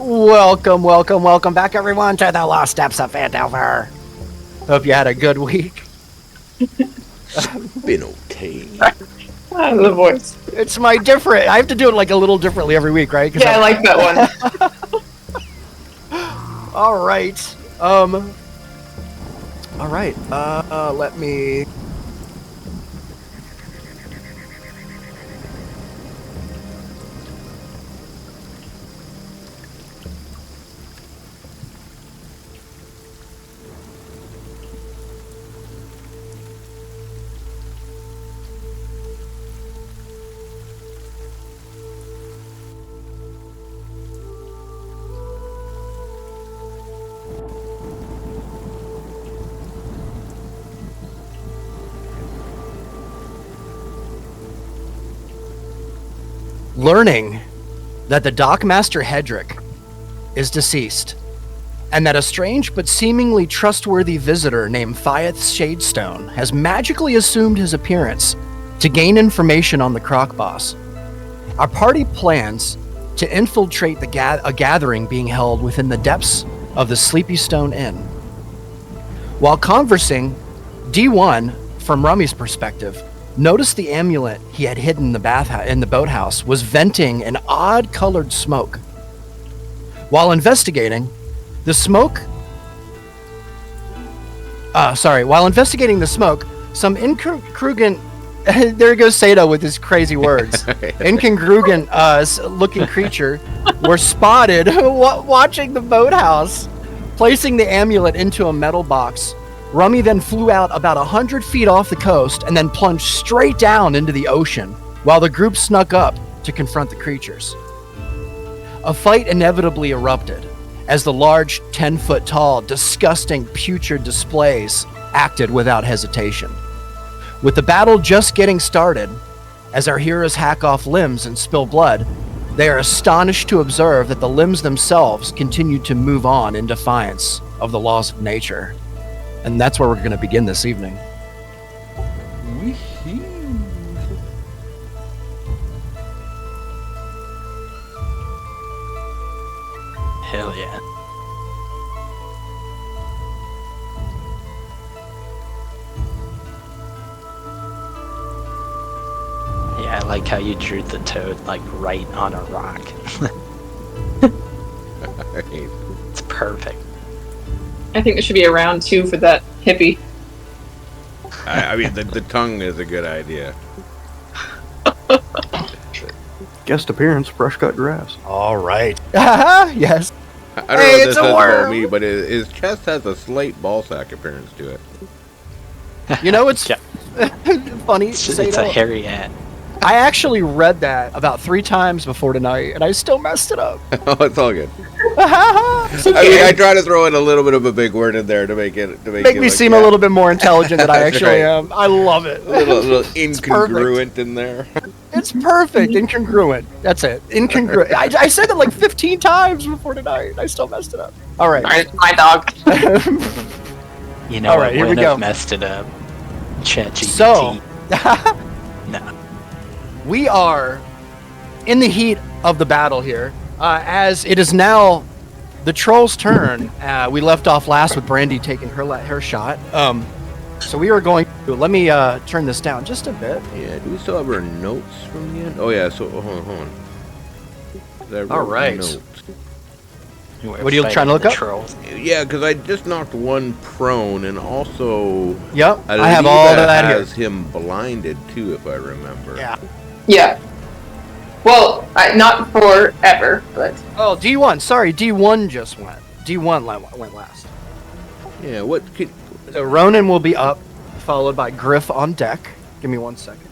Welcome back, everyone, to the Lost Steps of Phandelver. Hope you had a good week. Been okay. The voice. It's my different. I have to do it like a little differently every week, right? Yeah, I like that one. All right. All right. Let me. Learning that the Dockmaster Hedrick is deceased, and that a strange but seemingly trustworthy visitor named Fyeth Shadestone has magically assumed his appearance to gain information on the Croc Boss, our party plans to infiltrate a gathering being held within the depths of the Sleepy Stone Inn. While conversing, D1, from Rummy's perspective, noticed the amulet he had hidden in the boathouse was venting an odd-colored smoke. While investigating the smoke, some incongruent there goes Sato with his crazy words. Incongruent looking creature were spotted watching the boathouse. Placing the amulet into a metal box, Rummy then flew out about 100 feet off the coast and then plunged straight down into the ocean while the group snuck up to confront the creatures. A fight inevitably erupted as the large 10-foot-tall, disgusting, putrid displays acted without hesitation. With the battle just getting started, as our heroes hack off limbs and spill blood, they are astonished to observe that the limbs themselves continue to move on in defiance of the laws of nature. And that's where we're going to begin this evening. Hell yeah. Yeah, I like how you drew the toad like right on a rock. It's perfect. I think there should be a round 2 for that hippie. I mean, the tongue is a good idea. Guest appearance, brush cut grass. All right. Yes. I don't know what this says about me, but his chest has a slight ballsack appearance to it. You know, it's funny. It's a hairy ant. I actually read that about 3 times before tonight, and I still messed it up. Oh, it's all good. I mean, I try to throw in a little bit of a big word in there to make me seem a little bit more intelligent than I actually am. I love it. A little incongruent in there. It's perfect. Incongruent. That's it. Incongruent. I said it like 15 times before tonight. I still messed it up. All right. Alright, my dog. You know, all right, here we go. Messed it up. ChatGPT. So, no. We are in the heat of the battle here, as it is now the troll's turn. We left off last with Brandy taking her shot. So we are going to, let me turn this down just a bit. Yeah, do we still have our notes from the end? Oh yeah, so hold on. All right. Notes. What are you trying to look up? Trolls. Yeah, because I just knocked one prone, and also Yep, I have all of that here. Has him blinded too, if I remember. Yeah. Yeah. Well, not forever, but... Oh, D1. Sorry, D1 just went. D1 went last. Yeah, what could... So Ronan will be up, followed by Griff on deck. Give me 1 second.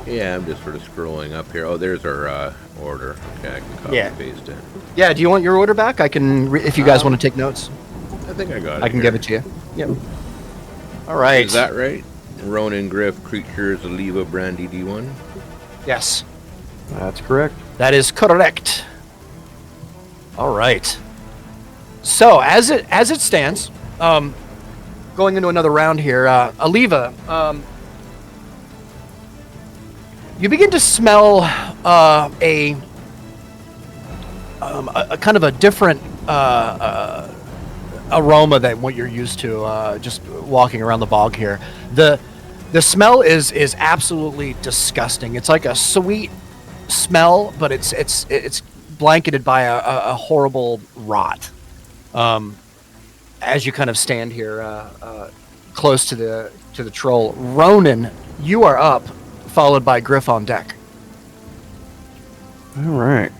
Yeah, I'm just sort of scrolling up here. Oh, there's our order. Okay, I can copy and paste it. Yeah, do you want your order back? I can, if you guys want to take notes. I think I got it. I can give it to you. Yep. All right. Is that right? Ronan, Griff, Creatures, Aliva, Brandy, D1? Yes. That's correct. That is correct. All right. So as it stands, going into another round here, Aliva, you begin to smell a kind of a different aroma than what you're used to just walking around the bog here. The smell is absolutely disgusting. It's like a sweet smell, but it's blanketed by a horrible rot. As you kind of stand here close to the troll, Ronan, you are up, followed by Griff on deck. All right.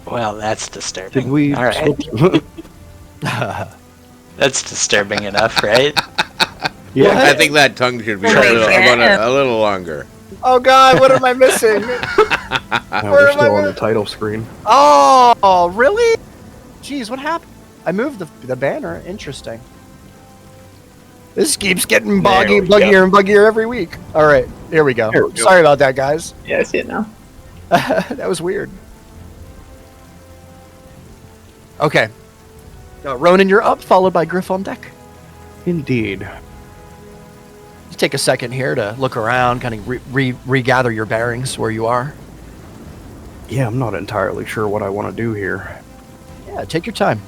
Well, that's disturbing. Did we? All right. That's disturbing enough, right? Yeah. I think that tongue should be a little longer. Oh God, what am I missing? No, we're still on the title screen. Oh, really? Jeez, what happened? I moved the banner. Interesting. This keeps getting buggier and buggier every week. All right, here we go. Sorry about that, guys. Yeah, I see it now. That was weird. Okay. Ronan, you're up, followed by Griff on deck. Indeed. Just take a second here to look around, kind of regather your bearings where you are. Yeah, I'm not entirely sure what I want to do here. Yeah, take your time.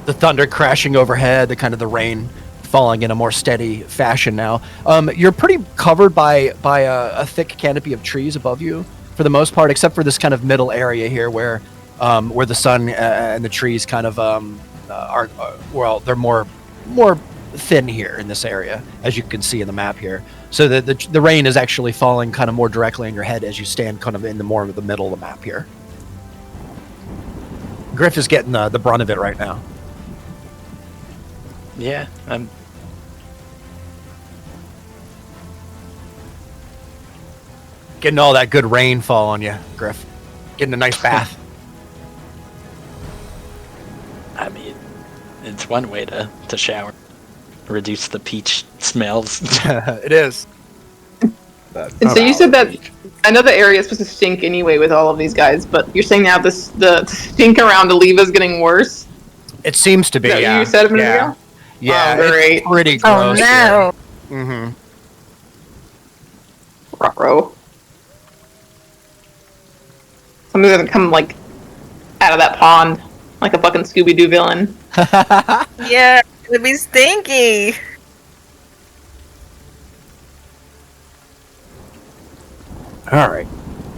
The thunder crashing overhead, the rain falling in a more steady fashion now. You're pretty covered by a thick canopy of trees above you, for the most part, except for this kind of middle area here where the sun and the trees kind of are they're more thin here in this area, as you can see in the map here. So the rain is actually falling kind of more directly on your head as you stand kind of in the more of the middle of the map here. Griff is getting the brunt of it right now. Yeah, I'm. Getting all that good rainfall on you, Griff. Getting a nice bath. I mean, it's one way to shower. Reduce the peach smells. It is. And so you said that I know the area is supposed to stink anyway with all of these guys, but you're saying now the stink around Oliva is getting worse? It seems to be, Is that yeah. what you said a minute ago? Yeah, Oh, great. it's pretty Oh gross. no! Mm-hmm. Ruh-roh. Somebody doesn't come, like, out of that pond like a fucking Scooby-Doo villain. Yeah, it'd be stinky. Alright.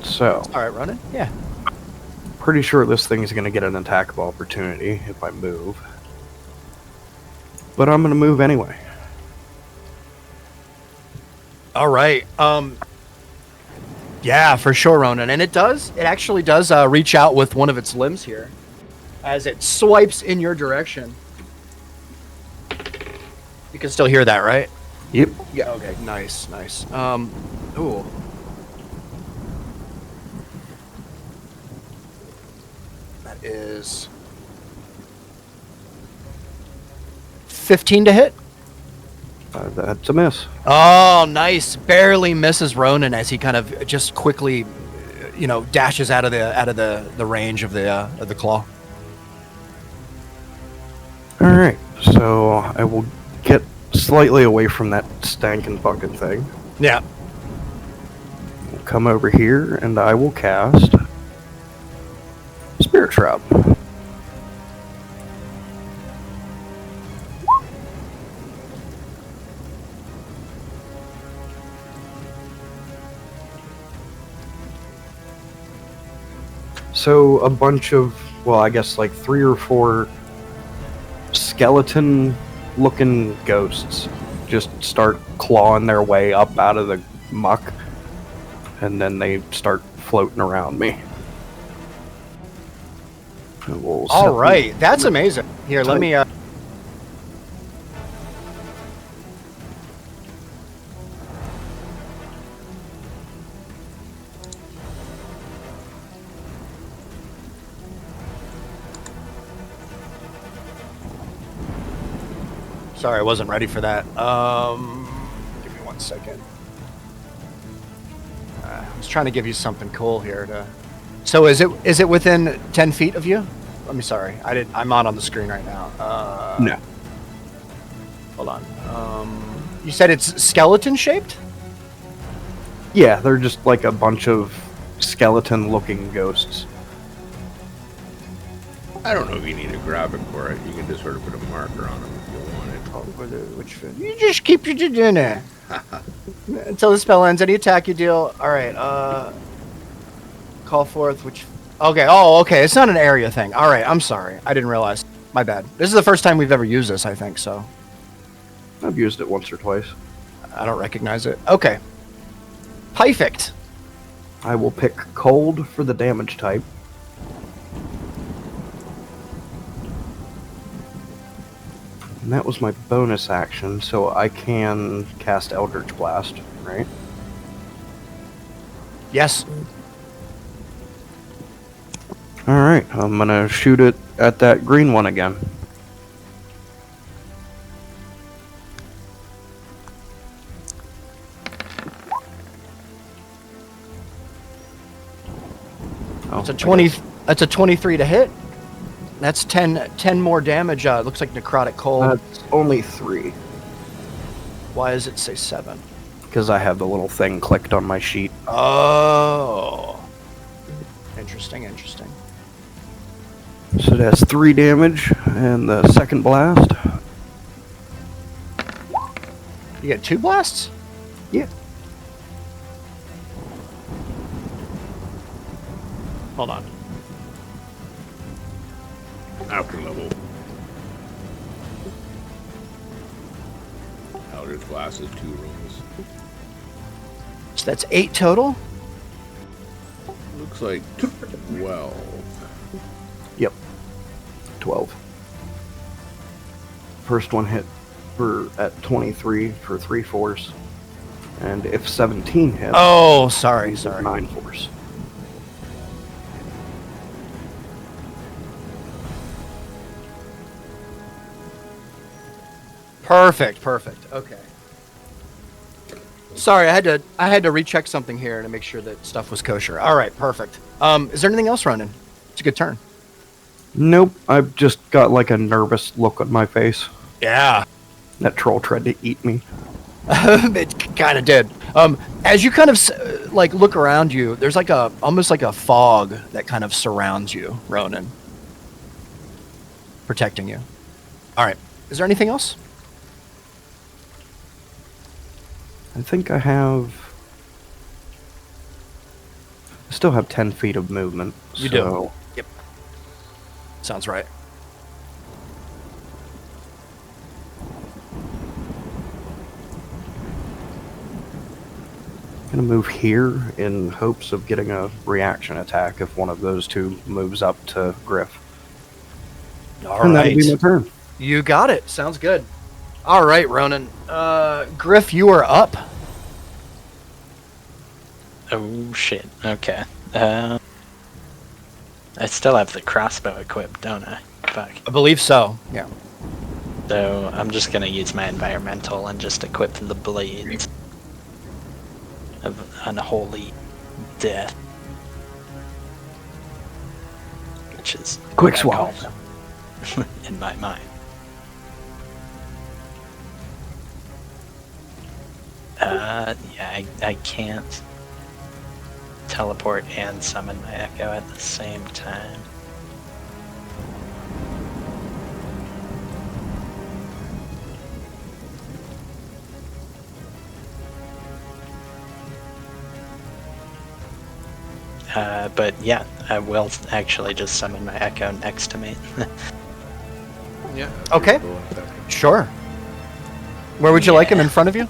So, All right, Ronan. Yeah. pretty sure this thing's going to get an attack of opportunity if I move. But I'm going to move anyway. All right. Yeah, for sure, Ronan. And it actually does reach out with one of its limbs here as it swipes in your direction. You can still hear that, right? Yep. Yeah, okay. Nice. Ooh. That is 15 to hit. That's a miss. Oh, nice! Barely misses Ronan as he kind of just quickly, dashes out of the range of the claw. Alright, so I will get slightly away from that stankin' fucking thing. Yeah. We'll come over here and I will cast Spirit Trap. So a bunch of, well, I guess like 3 or 4 skeleton-looking ghosts just start clawing their way up out of the muck, and then they start floating around me. We'll set All right, that's amazing. Here, let me. Sorry, I wasn't ready for that. Give me 1 second. I was trying to give you something cool here to. So is it within 10 feet of you? I'm sorry, I'm not on the screen right now. No. Hold on. You said it's skeleton shaped? Yeah, they're just like a bunch of skeleton-looking ghosts. I don't know if you need a graphic for it. You can just sort of put a marker on them if you want it. Which you just keep your dinner until the spell ends. Any attack you deal. All right. Call forth which. Okay. Oh, okay. It's not an area thing. All right. I'm sorry. I didn't realize. My bad. This is the first time we've ever used this. I think so. I've used it once or twice. I don't recognize it. Okay. Perfect. I will pick cold for the damage type. And that was my bonus action, so I can cast Eldritch Blast, right? Yes. Alright, I'm gonna shoot it at that green one again. It's a 20. That's a 23 to hit. That's 10 more damage. It looks like necrotic cold. That's only 3. Why does it say 7? Because I have the little thing clicked on my sheet. Oh. Interesting. So that's 3 damage, and the second blast. You get 2 blasts? Yeah. Hold on. After level. Eldritch Blast is 2 rolls. So that's 8 total? Looks like 12. Yep. 12. First one hit at 23 for 3 force. And if 17 hits, Oh, sorry. 9 force. Perfect. Okay. Sorry, I had to recheck something here to make sure that stuff was kosher. All right, perfect. Is there anything else, Ronan? It's a good turn. Nope, I've just got like a nervous look on my face. Yeah. That troll tried to eat me. It kind of did. As you kind of like look around you, there's like almost like a fog that kind of surrounds you, Ronan, protecting you. All right. Is there anything else? I think I still have 10 feet of movement. You do. Yep. Sounds right. I'm gonna move here in hopes of getting a reaction attack if one of those two moves up to Griff. All And right. that'll be my turn. You got it. Sounds good. All right, Ronan. Griff, you are up. Oh shit. Okay. I still have the crossbow equipped, don't I? Fuck. I believe so. Yeah. So I'm just gonna use my environmental and just equip the blades of unholy death, which is Quick what I swap. call them in my mind. Yeah, I can't teleport and summon my echo at the same time. But yeah, I will actually just summon my echo next to me. Yeah. Okay. Sure. Where would you like him? In front of you?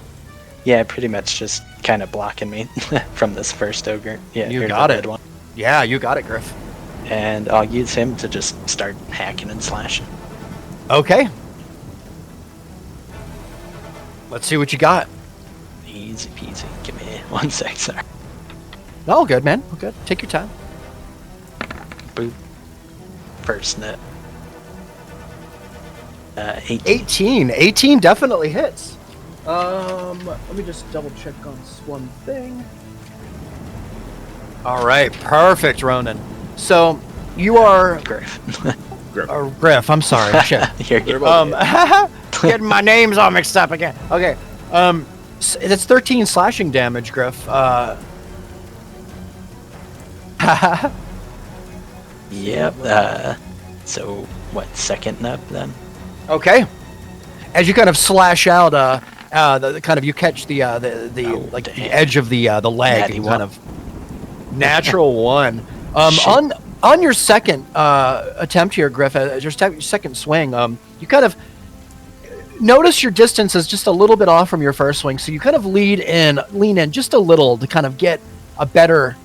Yeah, pretty much just kind of blocking me from this first ogre. Yeah, You here's got the it. red one. Yeah, you got it, Griff. And I'll use him to just start hacking and slashing. Okay. Let's see what you got. Easy peasy. Give me 1 sec, sorry. All good, man. All good. Take your time. Boop. First net. 18. 18 definitely hits. Let me just double check on this one thing. All right, perfect, Ronan. So you are Griff. Griff. I'm sorry. Shit. You're good. Getting my names all mixed up again. Okay. That's 13 slashing damage, Griff. Yep. So what? Second up then? Okay. As you kind of slash out, you catch the edge of the leg, Natty and one. kind of natural one. Shit. On your second attempt here, Griff, your second swing, you kind of notice your distance is just a little bit off from your first swing, so you kind of lean in just a little to kind of get a better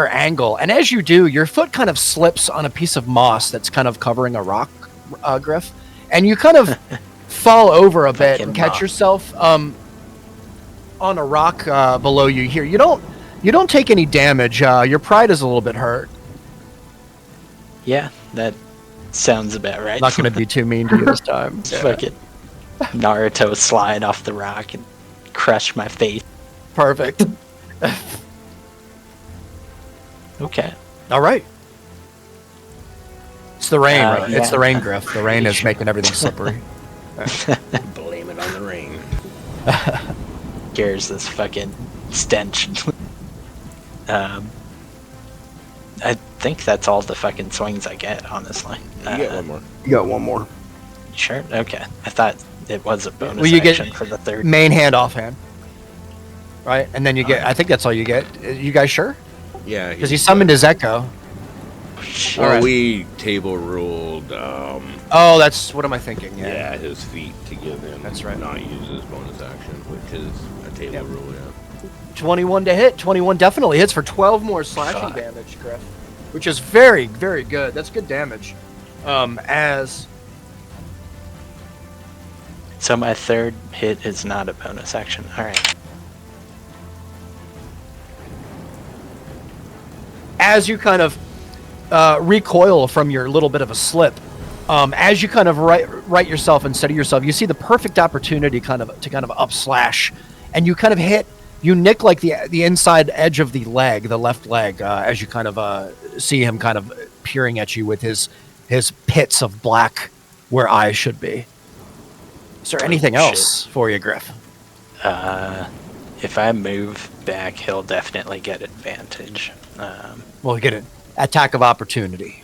angle. And as you do, your foot kind of slips on a piece of moss that's kind of covering a rock, Griff, and you kind of fall over a bit and catch yourself on a rock below you here. You don't take any damage. Your pride is a little bit hurt. Yeah, that sounds about right. Not going to be too mean to you this time. Fucking Naruto slide off the rock and crush my face. Perfect. Okay. All right. It's the rain, right? Yeah. It's the rain, Griff. The rain is making everything slippery. Blame it on the rain. Scares this fucking stench. I think that's all the fucking swings I get, honestly. You get one more. You got one more. Sure. Okay. I thought it was a bonus Well, you get action for the third. main hand, offhand. Right? And then you get, I think that's all you get. You guys sure? Yeah. Because he summoned his echo. Shit. Well, Alright. we table ruled. Oh, that's, what am I thinking? Yeah, his feet to give him. That's right. Not use his bonus action, which is a table Yep. rule. Yeah. 21 to hit. 21 definitely hits for 12 more slashing Fuck. damage, Griff. Which is very, very good. That's good damage. So my third hit is not a bonus action. All right. As you kind of recoil from your little bit of a slip, as you kind of right yourself and steady yourself, you see the perfect opportunity to kind of up slash, and you kind of hit, you nick like the inside edge of the leg, the left leg, as you kind of see him kind of peering at you with his pits of black where eyes should be. Is there anything else for you, Griff? If I move back, he'll definitely get advantage. Well, get an attack of opportunity.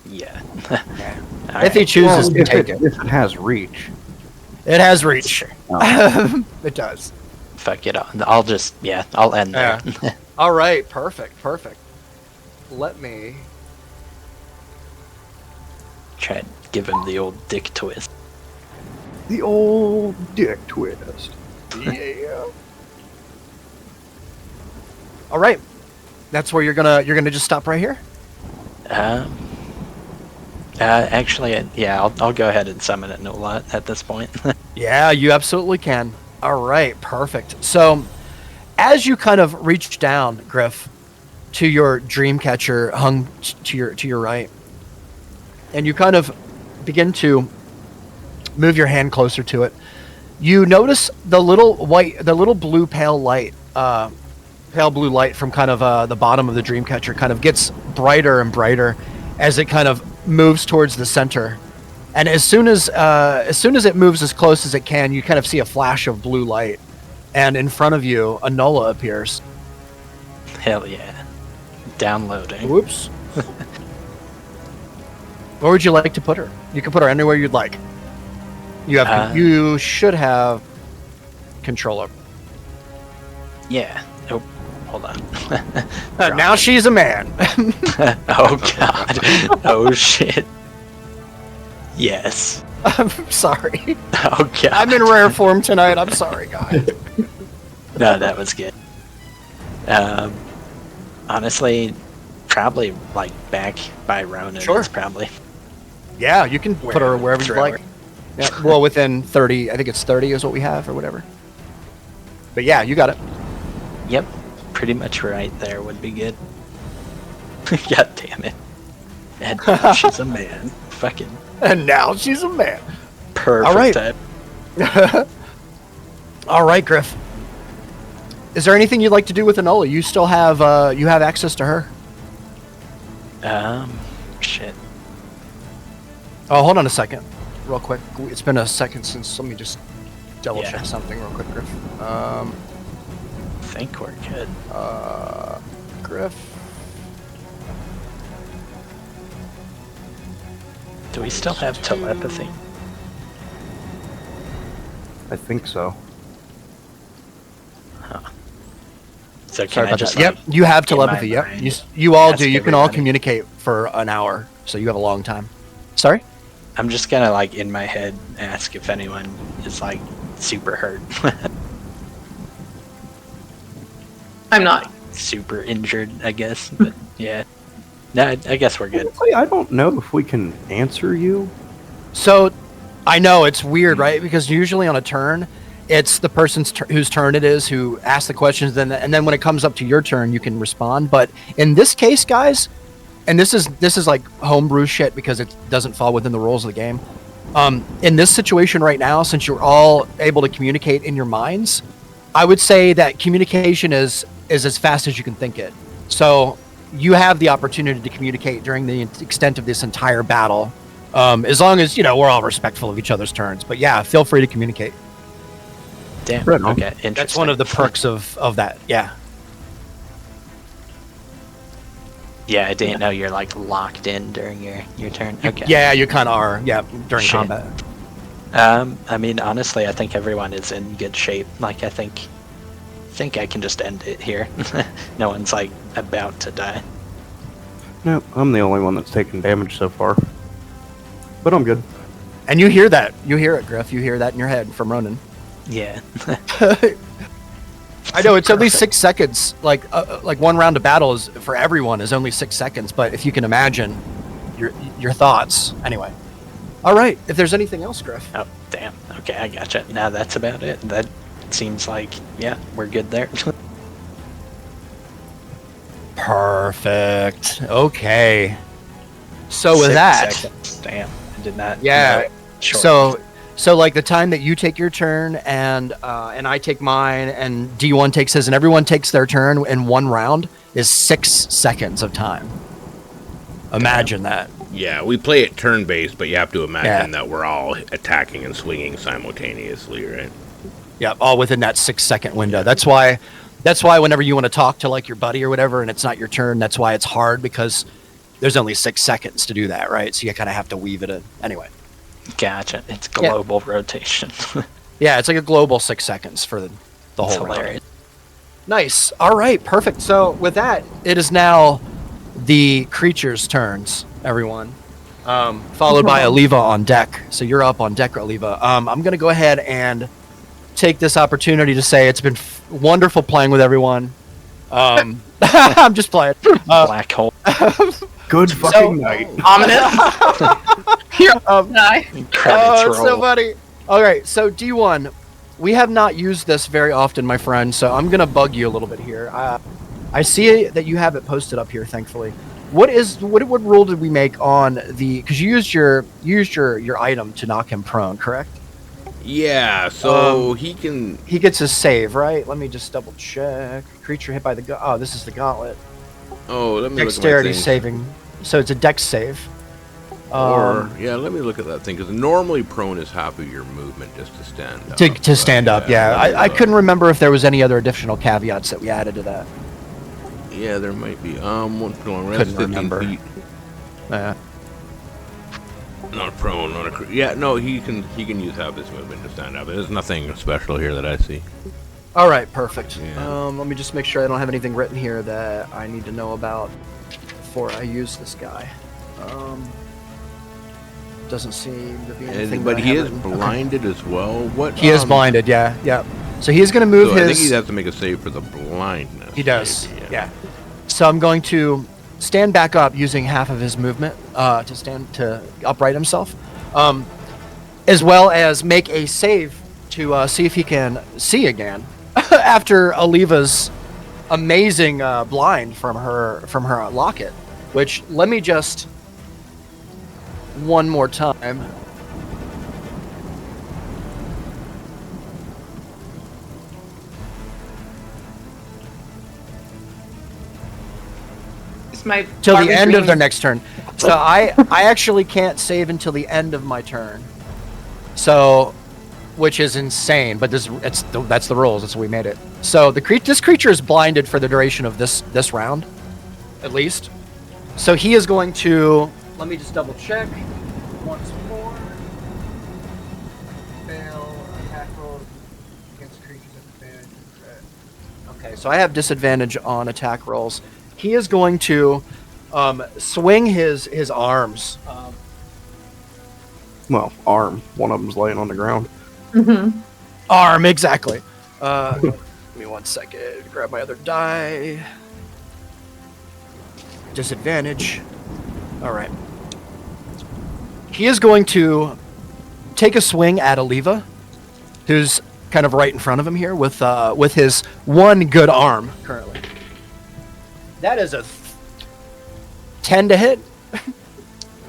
Yeah. If he chooses to if take it, it. if it has reach. It has reach. Sure. It does. Fuck it. I'll end there. All right, perfect. Let me... Try to give him the old dick twist. The old dick twist. Yeah. All right. That's where you're gonna just stop right here? Actually, I'll go ahead and summon a Nola at this point. Yeah, you absolutely can. All right, perfect. So, as you kind of reach down, Griff, to your dream catcher hung to your right, and you kind of begin to move your hand closer to it, you notice the little blue pale blue light from kind of the bottom of the dream catcher kind of gets brighter and brighter as it kind of moves towards the center. And as soon as it moves as close as it can, you kind of see a flash of blue light, and in front of you, a Nola appears. Hell yeah. Downloading. Whoops. Where would you like to put her? You can put her anywhere you'd like. You should have control over. Yeah. Oh, hold on. Now she's a man. Oh god. Oh shit. Yes. I'm sorry. Oh god. I'm in rare form tonight. I'm sorry, guys. No, that was good. Honestly, probably like back by Ronan. Sure. Is probably. Yeah, you can put her wherever you like. Yeah, well, within 30, I think it's 30 is what we have or whatever. But yeah, you got it. Yep. Pretty much right there would be good. God damn it. And now she's a man. Fucking And now she's a man. perfect All right. type. All right, Griff. Is there anything you'd like to do with Enola? You still have you have access to her. Shit. Oh, hold on a second. real quick. It's been a second since. Let me just double Yeah. check something real quick, Griff. I think we're good. Griff. Do we still have telepathy? I think so. So can Sorry I about just that. Yep, like, you have in my telepathy. Yep, mind you all ask do. You can all everybody? communicate for an hour, so you have a long time. Sorry. I'm just gonna like in my head ask if anyone is like super hurt, I'm not. super injured, I guess. But yeah, no, I guess we're good. Honestly, I don't know if we can answer you. So, I know it's weird, right? Because usually on a turn, it's the person's whose turn it is who asks the questions, and then when it comes up to your turn, you can respond. But in this case, guys, and this is like homebrew shit because it doesn't fall within the rules of the game. In this situation right now, since you're all able to communicate in your minds, I would say that communication is as fast as you can think it. So you have the opportunity to communicate during the extent of this entire battle, as long as we're all respectful of each other's turns. But yeah, feel free to communicate. Damn. Right on. Okay. Interesting. That's one of the perks of that. Yeah. Yeah, I didn't know you're like locked in during your turn. Okay. Yeah, you kind of are. Yeah, during Shit. combat. I mean, honestly, I think everyone is in good shape. Like, I think I can just end it here. No one's like about to die. No, I'm the only one that's taken damage so far. But I'm good. And you hear that. You hear it, Griff. You hear that in your head from Ronan. Yeah. I know it's only 6 seconds. Like one round of battle is for everyone is only 6 seconds. But if you can imagine your thoughts, anyway. All right. If there's anything else, Griff. Oh, damn. Okay, I gotcha. Now that's about it. That seems like, yeah, we're good there. Perfect. Okay. So with 6 that, seconds. Damn, I did not. yeah. know it. Sure. So like the time that you take your turn and I take mine and D1 takes his and everyone takes their turn in one round is 6 seconds of time. Imagine that. Yeah, we play it turn-based, but you have to imagine Yeah. that we're all attacking and swinging simultaneously, right? Yeah, all within that 6 second window. That's why whenever you want to talk to like your buddy or whatever and it's not your turn, that's why it's hard because there's only 6 seconds to do that, right? So you kind of have to weave it in. Anyway. Gotcha. It's global rotation. Yeah, it's like a global 6 seconds for the That's whole round. hilarious. Nice. All right, perfect. So with that, it is now the creatures' turns, everyone. Followed by Aliva on deck. So you're up on deck, Aliva. I'm going to go ahead and take this opportunity to say it's been wonderful playing with everyone. I'm just playing. Black hole. Good fucking night. Ominous. Here, die. Credits Oh, it's roll. so funny. All right, so D1, we have not used this very often, my friend, so I'm going to bug you a little bit here. I see that you have it posted up here, thankfully. What rule did we make on the... Because you used your item to knock him prone, correct? Yeah, so he can... He gets a save, right? Let me just double check. Creature hit by the... Oh, this is the gauntlet. Oh, let me Dexterity look at my thing. saving. So it's a dex save. Or, yeah, let me look at that thing, because normally prone is half of your movement just to stand up. To stand up, yeah. let me I look. couldn't remember if there was any other additional caveats that we added to that. Yeah, there might be. What's going on? That's Couldn't 15 remember. feet. Yeah. Not prone, not a... Yeah, no, he can use half his movement to stand up. There's nothing special here that I see. All right, perfect. Yeah. Let me just make sure I don't have anything written here that I need to know about before I use this guy. Doesn't seem to be anything. But that I he have is written. Okay. blinded as well. What? He is blinded. Yeah. So he's going to move So his. I think he has to make a save for the blindness. He does. maybe, Yeah. So I'm going to stand back up using half of his movement to upright himself, as well as make a save to see if he can see again after Aliva's amazing blind from her locket. Which let me just one more time. It's my Till the Barbie end of their dream. next turn. So I actually can't save until the end of my turn. So, which is insane, but that's the rules. That's what we made it. So this creature is blinded for the duration of this round, at least. So he is going to. Let me just double check once more. Fail attack roll against creatures at advantage. Okay, so I have disadvantage on attack rolls. He is going to swing his arms. Well, arm. One of them's laying on the ground. Mm-hmm. Arm, exactly. Give me 1 second. Grab my other die. Disadvantage. All right. He is going to take a swing at Oliva, who's kind of right in front of him here with his one good arm currently. That is a 10 to hit.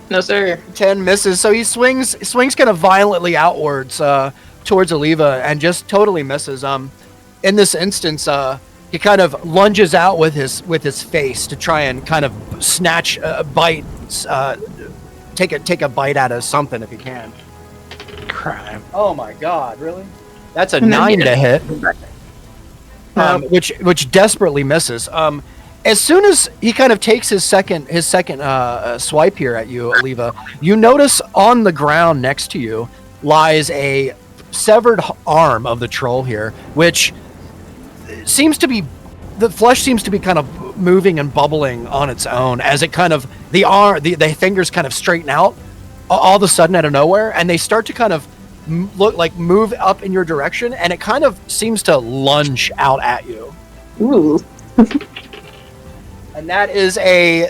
No, sir. 10 misses. So he swings kind of violently outwards towards Oliva and just totally misses. In this instance, he kind of lunges out with his face to try and kind of snatch a bite, take a bite out of something if he can. Crime. Oh my God! Really? That's a 9 to hit. Which desperately misses. As soon as he kind of takes his second swipe here at you, Oliva, you notice on the ground next to you lies a severed arm of the troll here, which seems to be the flesh seems to be kind of moving and bubbling on its own as it kind of the fingers kind of straighten out all of a sudden out of nowhere, and they start to kind of move up in your direction, and it kind of seems to lunge out at you. Ooh. And that is a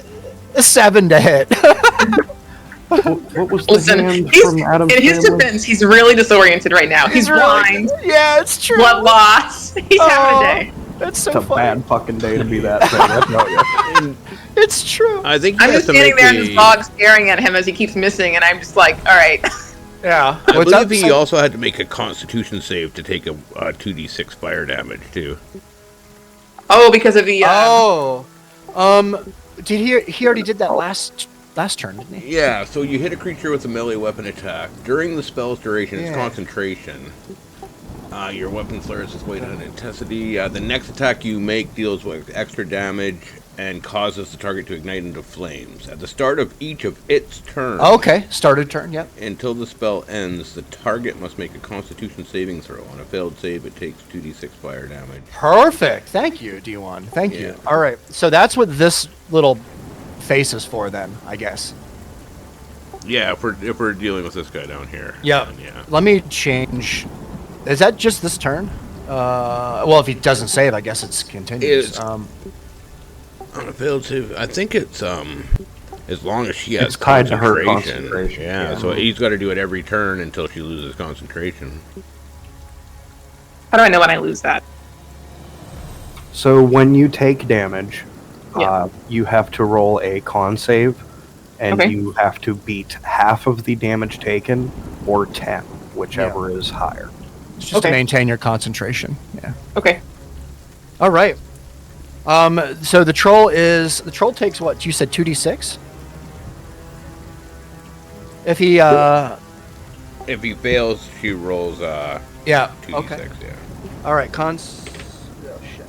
7 to hit. What was the hand from Adam's in his family? defense, he's really disoriented right now. He's blind. Yeah, it's true. Blood loss. He's having a day. That's so It's a funny. bad fucking day to be that thing. I tell you. It's true. I think he I'm has just to standing make there and this dog staring at him as he keeps missing, and I'm just like, all right. Yeah. I What's believe up? he also had to make a Constitution save to take a 2d6 fire damage too. Oh, because of the. Did he already did that last turn, didn't he? Yeah, so you hit a creature with a melee weapon attack. During the spell's duration, its concentration. Your weapon flares its weight and intensity. The next attack you make deals with extra damage and causes the target to ignite into flames. At the start of each of its turns. Okay, started turn, yep. Until the spell ends, the target must make a Constitution saving throw. On a failed save, it takes 2d6 fire damage. Perfect. Thank you, D1. Thank you. All right, so that's what this little face is for then, I guess. Yeah, if we're dealing with this guy down here. Yeah. then yeah. Let me change. Is that just this turn? Well, if he doesn't save, I guess it's continues. On a failed save, I think it's as long as she has It's tied to her concentration. concentration, Yeah, yeah. so he's got to do it every turn until she loses concentration. How do I know when I lose that? So when you take damage, Yeah. you have to roll a con save, and Okay. you have to beat half of the damage taken or 10, whichever is higher. It's just to maintain your concentration. Yeah. Okay. All right. So the troll takes what? You said 2d6? If he If he fails, she rolls yeah. 2d6. Okay. Yeah. All right, cons. Oh shit.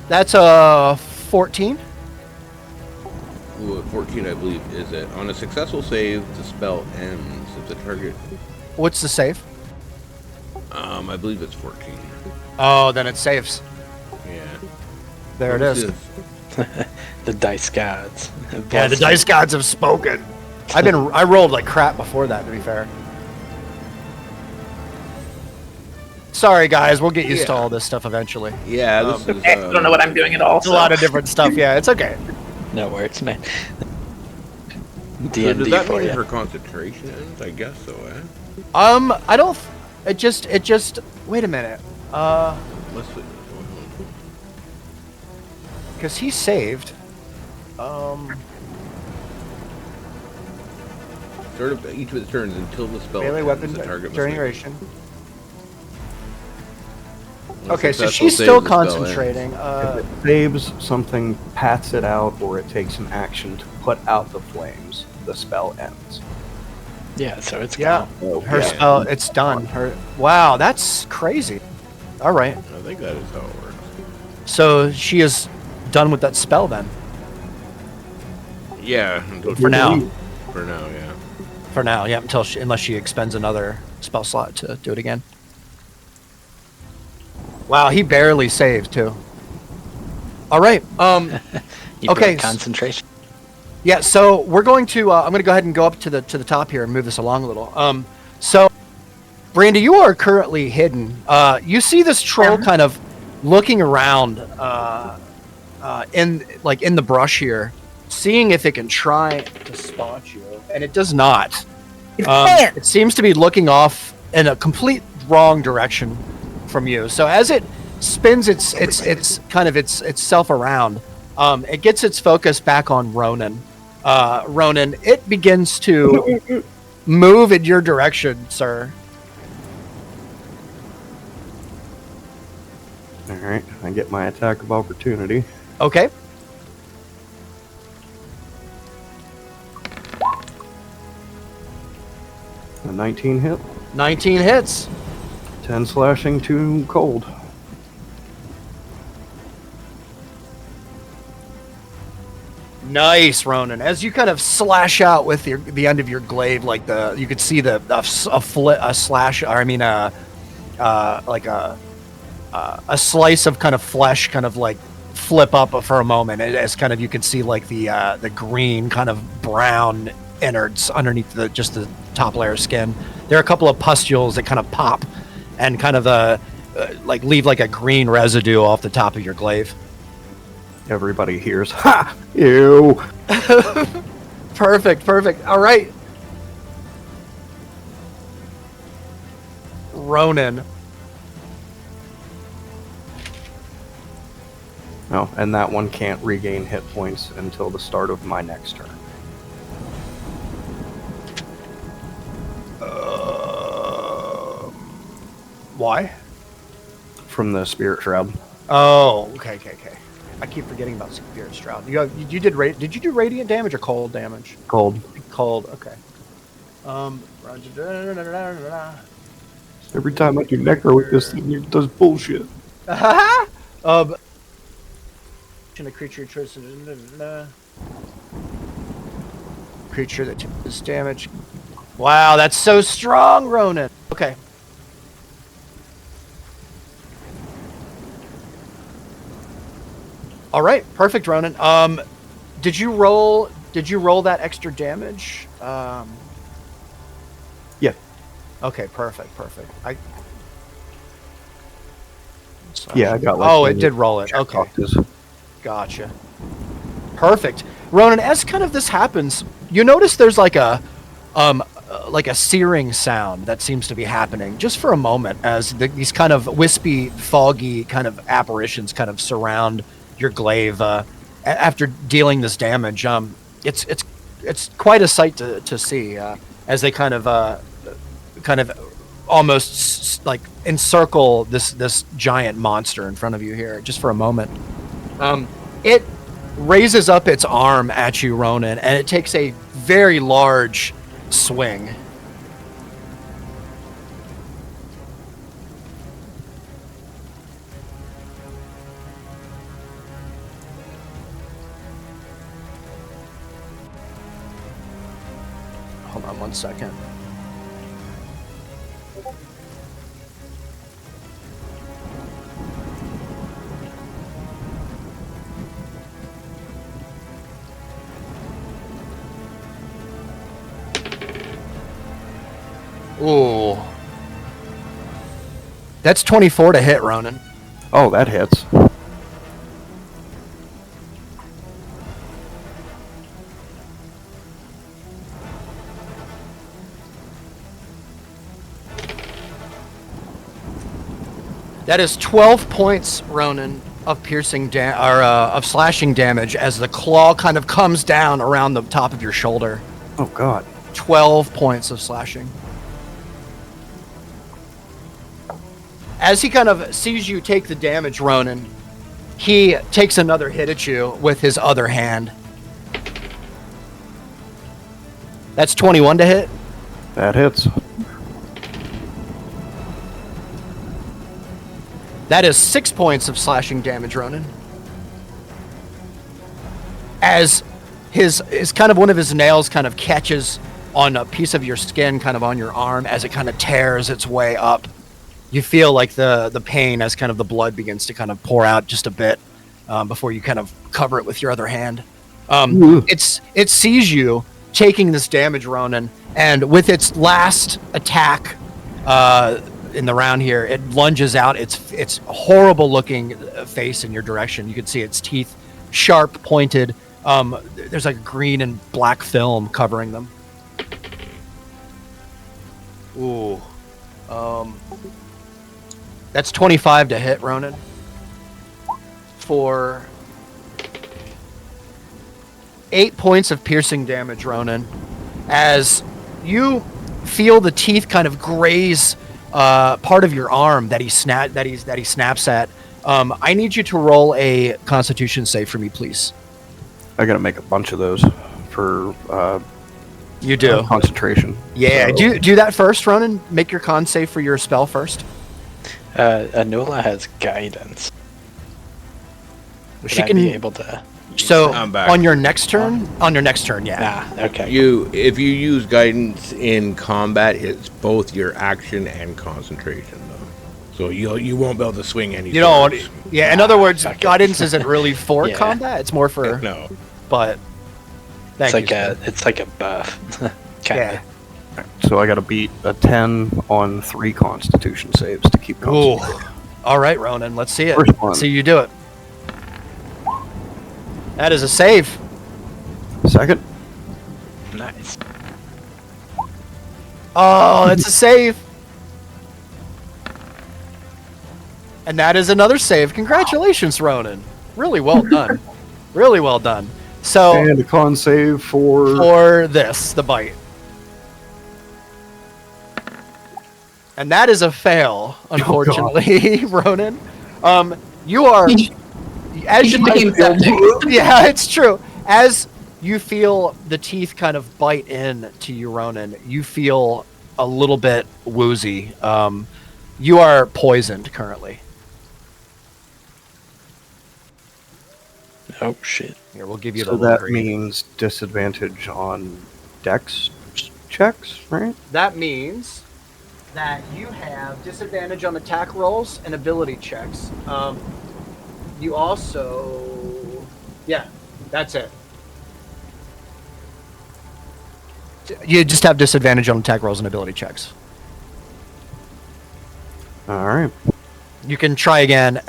That's a 14. Ooh, 14, I believe, is it. On a successful save, the spell ends. If the target, What's the save? I believe it's 14. Oh, then it saves. Yeah. There it What is. The dice gods. Yeah, the dice gods have spoken. I rolled like crap before that, to be fair. Sorry, guys. We'll get used to all this stuff eventually. Yeah, this is. Okay. I don't know what I'm doing at all. It's a lot of different stuff. Yeah, it's okay. No worries, man. So D&D does that for mean you. her concentration ends? I guess so, eh? I don't. It just. Wait a minute. Let's see. Because he saved. Start of each of its turns until the spell Melee ends, weapon the target must during make- duration. on a Okay, so successful she's save, still the spell ends. concentrating. If it saves, something pats it out, or it takes an action to put out the flames, the spell ends. Yeah, so it's Yeah, Oh, her yeah. spell, it's done. Wow, that's crazy. All right, I think that is how it works. so she is done with that spell then. Yeah, until For now. For now, yeah. For now, yeah, unless she expends another spell slot to do it again. Wow, he barely saved too. All right. You Okay, broke concentration. Yeah, so we're going to. I'm going to go ahead and go up to the top here and move this along a little. So, Brandy, you are currently hidden. You see this troll kind of looking around, in the brush here, seeing if it can try to spot you, and it does not. It can't. It seems to be looking off in a complete wrong direction from you. So as it spins itself around, it gets its focus back on Ronan. Ronan, it begins to move in your direction, sir. All right, I get my attack of opportunity. Okay. A 19 hit, 19 hits. 10 slashing, 2 cold. Nice, Ronan. As you kind of slash out with the end of your glaive, like you could see a slash, or I mean like a slice of kind of flesh, kind of like flip up for a moment, as kind of you could see like the green kind of brown innards underneath just the top layer of skin. There are a couple of pustules that kind of pop and kind of like leave like a green residue off the top of your glaive. Everybody hears, ha! Ew! Perfect. All right. Ronan. Oh, and that one can't regain hit points until the start of my next turn. Why? From the Spirit Shroud. Oh, okay. I keep forgetting about Spirit Shroud. Did you do radiant damage or cold damage? Cold. Cold, okay. Every time I do Necro with this thing, it does bullshit. A creature that does damage. Wow, that's so strong, Ronan. Okay. All right, perfect, Ronan. Did you roll that extra damage? Yeah. Okay, perfect. Yeah, I got like... Oh, it did roll it. Okay. Boxes. Gotcha. Perfect. Ronan, as kind of this happens, you notice there's like a searing sound that seems to be happening just for a moment as these kind of wispy, foggy kind of apparitions kind of surround your glaive after dealing this damage. It's quite a sight to see as they kind of almost like encircle this giant monster in front of you here just for a moment. It raises up its arm at you, Ronan, and it takes a very large swing. Hold on 1 second. Ooh. That's 24 to hit, Ronan. Oh, that hits. That is 12 points, Ronan, of of slashing damage as the claw kind of comes down around the top of your shoulder. Oh, God. 12 points of slashing. As he kind of sees you take the damage, Ronan, he takes another hit at you with his other hand. That's 21 to hit. That hits. That is 6 points of slashing damage, Ronan. As his kind of one of his nails kind of catches on a piece of your skin, kind of on your arm, as it kind of tears its way up. You feel like the pain as kind of the blood begins to kind of pour out just a bit before you kind of cover it with your other hand. It sees you taking this damage, Ronan, and with its last attack in the round here, it lunges out its horrible looking face in your direction. You can see its teeth sharp, pointed. There's like green and black film covering them. Ooh. That's 25 to hit, Ronan. For 8 points of piercing damage, Ronan. As you feel the teeth kind of graze part of your arm that he snaps at. I need you to roll a Constitution save for me, please. I gotta make a bunch of those for You do. Concentration. Yeah, So- do that first, Ronan. Make your con save for your spell first. Anula has guidance. Would She I can- be able to? So I'm back. on your next turn, yeah. Okay. If you use guidance in combat, it's both your action and concentration, though. So you won't be able to swing any. You know, swords. yeah. In other words, Okay. guidance isn't really for Yeah. combat. It's more for. No. But. It's Thank you, it's like a buff. Yeah. So I gotta beat a 10 on 3 Constitution saves to keep Ooh. concentration. All right, Ronan. Let's see it. First one. Let's see you do it. That is a save. Second. Nice. Oh, it's a save. And that is another save. Congratulations, Ronan. Really well done. Really well done. So And a con save for the bite. And that is a fail, unfortunately, Ronan. You are as He you became septic. yeah, it's true. As you feel the teeth kind of bite in to you, Ronan, you feel a little bit woozy. You are poisoned currently. Oh shit. Here, we'll give you so the that green. means disadvantage on dex checks, right? That means that you have disadvantage on attack rolls and ability checks. You also, yeah, that's it. You just have disadvantage on attack rolls and ability checks. All right. You can try again.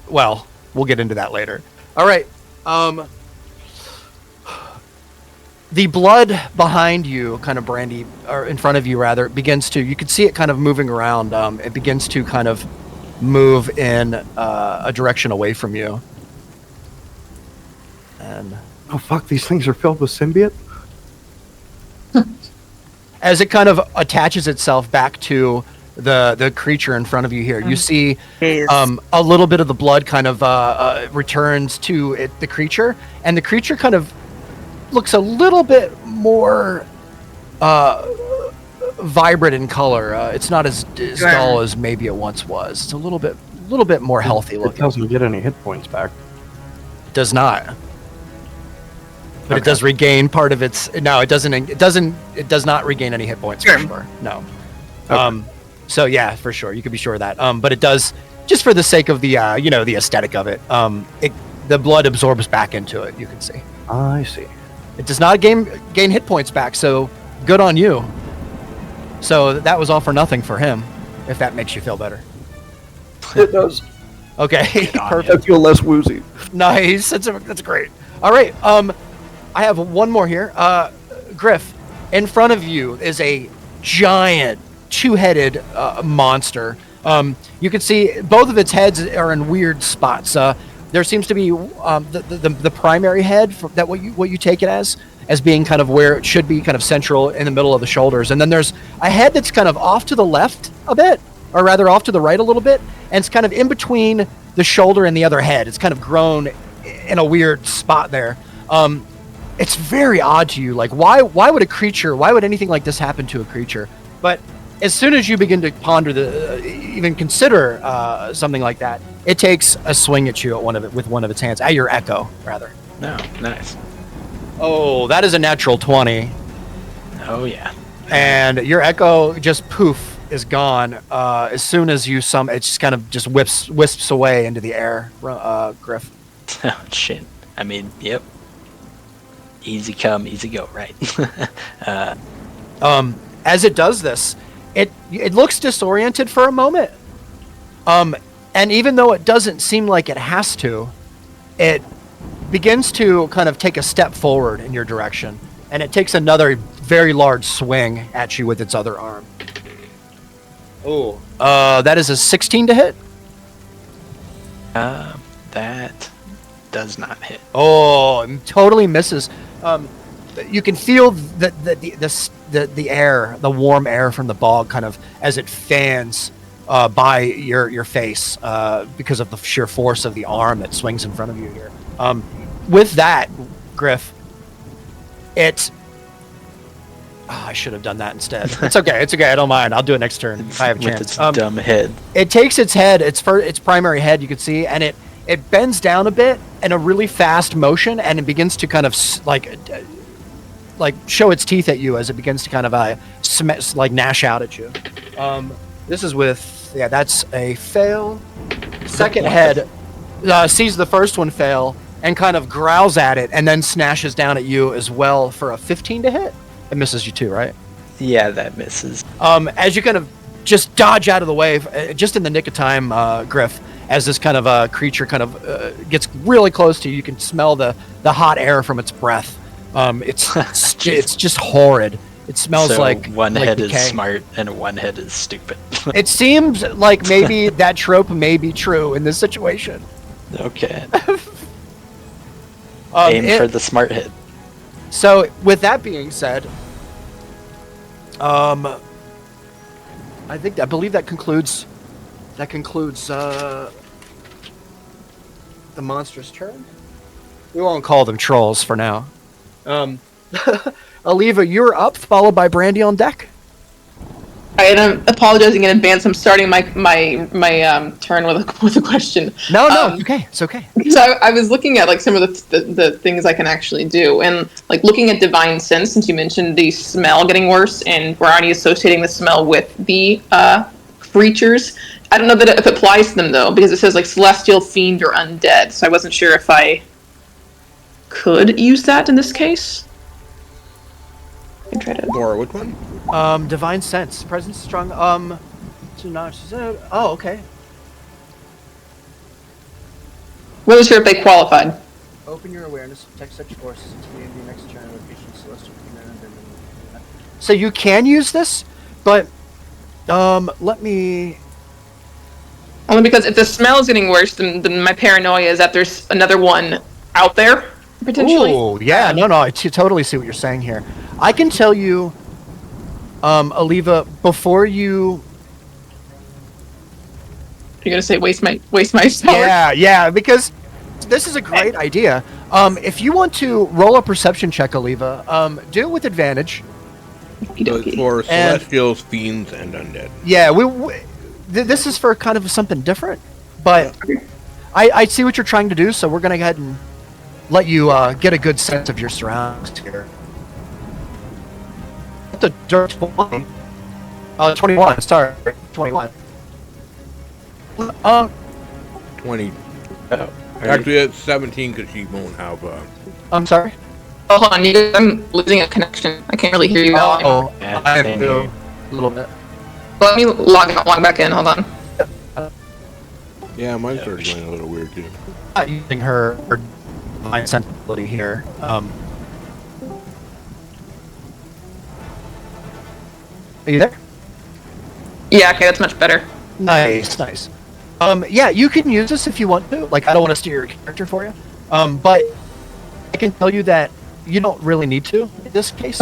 Well, we'll get into that later. All right. The blood behind you, kind of Brandy, or in front of you rather, begins to. You can see it kind of moving around. It begins to kind of move in a direction away from you. And Oh fuck! These things are filled with symbiote. as it kind of attaches itself back to the creature in front of you here, you see Jeez. a little bit of the blood kind of returns to the creature, and the creature kind of looks a little bit more vibrant in color. It's not as dull as maybe it once was. It's a little bit more healthy It looking. doesn't get any hit points back. It does not. But it Okay. does regain part of its. No, it doesn't. It does not regain any hit points for Sure. sure. No. Okay. So yeah, for sure, you could be sure of that. But it does, just for the sake of the the aesthetic of it. The blood absorbs back into it. You can see. I see. It does not gain hit points back. So good on you. So that was all for nothing for him, if that makes you feel better. It does. Okay, on perfect. I feel less woozy. Nice. That's great. All right. I have one more here. Griff, in front of you is a giant two-headed monster. You can see both of its heads are in weird spots. There seems to be the primary head that what you take it as being kind of where it should be, kind of central in the middle of the shoulders, and then there's a head that's kind of off to the left a bit, or rather off to the right a little bit, and it's kind of in between the shoulder and the other head. It's kind of grown in a weird spot there. it's very odd to you. Like, why would anything like this happen to a creature? But as soon as you begin to ponder even consider something like that, it takes a swing at you with one of its hands, at your echo, rather. No, nice. Oh, that is a natural 20. Oh yeah. And your echo just poof is gone. As soon as it just kind of just wisps away into the air, Griff. Oh shit. I mean, yep. Easy come, easy go, right? As it does this, it looks disoriented for a moment. And even though it doesn't seem like it has to, it begins to kind of take a step forward in your direction, and it takes another very large swing at you with its other arm. Oh, that is a 16 to hit. That does not hit. Oh, it totally misses. You can feel the air, the warm air from the bog, kind of as it fans by your face because of the sheer force of the arm that swings in front of you here. With that, Griff, I should have done that instead. It's okay. I don't mind. I'll do it next turn if I have a chance. With its dumb head. It takes its head, its primary head, you can see, and it bends down a bit in a really fast motion, and it begins to kind of like show its teeth at you as it begins to kind of like gnash out at you. This is that's a fail. Second head sees the first one fail and kind of growls at it, and then snashes down at you as well for a 15 to hit. It misses you too, right? Yeah, that misses. As you kind of just dodge out of the way, just in the nick of time, Griff, as this kind of creature kind of gets really close to you, you can smell the hot air from its breath. It's just horrid. It smells like one head decay. is smart and one head is stupid. It seems like maybe that trope may be true in this situation. Okay. Aim for the smart head. So, with that being said, I believe that concludes the monster's turn. We won't call them trolls for now. Aliva, you're up, followed by Brandy on deck. And I'm apologizing in advance. I'm starting my turn with a question. No, it's okay. Because I was looking at like some of the things I can actually do, and like looking at divine sense, since you mentioned the smell getting worse, and Brownie associating the smell with the creatures. I don't know that if it applies to them though, because it says like celestial, fiend, or undead. So I wasn't sure if I could use that in this case. I can try to. Or which one? Divine sense, presence strong. Oh, okay. Wasn't sure if they qualified. Open your awareness, detect such forces until the end of your next turn. Celestial. So you can use this, but let me. Only because if the smell is getting worse, then my paranoia is that there's another one out there potentially. Oh yeah, no, I totally see what you're saying here. I can tell you, Aliva, before you. You're gonna say waste my power? Yeah, because this is a great idea. If you want to roll a perception check, Aliva, do it with advantage. So it's for celestials, fiends, and undead. Yeah, this is for kind of something different, but I see what you're trying to do, so we're gonna go ahead and let you get a good sense of your surroundings here. That's a dirt 20. 21. Sorry, 21. 20. Actually, it's 17 because she won't have. I'm sorry. Oh, hold on, I'm losing a connection. I can't really hear you. I have to a little bit. Let me log back in. Hold on. Yeah, mine started going a little weird too. Not using her divine sensibility here. Are you there? Yeah, okay, that's much better. Nice. Yeah, you can use this if you want to. Like, I don't want to steer your character for you. But I can tell you that you don't really need to in this case.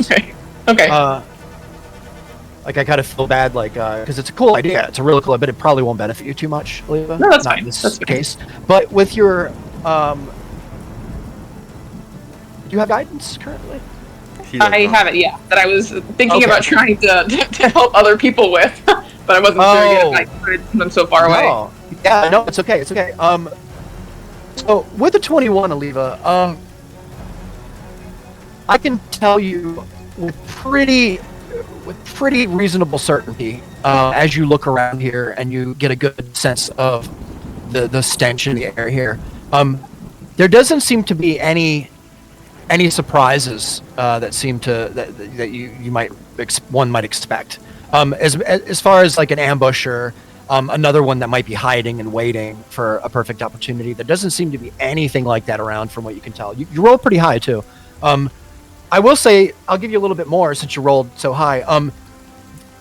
Okay. Like, I kind of feel bad, like, because it's a cool idea. It's a really cool idea, but it probably won't benefit you too much, Aliva. No, that's Not fine. in this That's case. But with your you have guidance currently? I have it, yeah. That I was thinking Okay. about trying to help other people with, but I wasn't sure yet if I could from so far away. No. Yeah, no, it's okay. It's okay. So with the 21, Aliva, I can tell you with pretty reasonable certainty, as you look around here and you get a good sense of the stench in the air here. There doesn't seem to be any surprises that seem to that you might one might expect. As far as like an ambush or another one that might be hiding and waiting for a perfect opportunity, there doesn't seem to be anything like that around from what you can tell. You roll pretty high too. I will say I'll give you a little bit more since you rolled so high.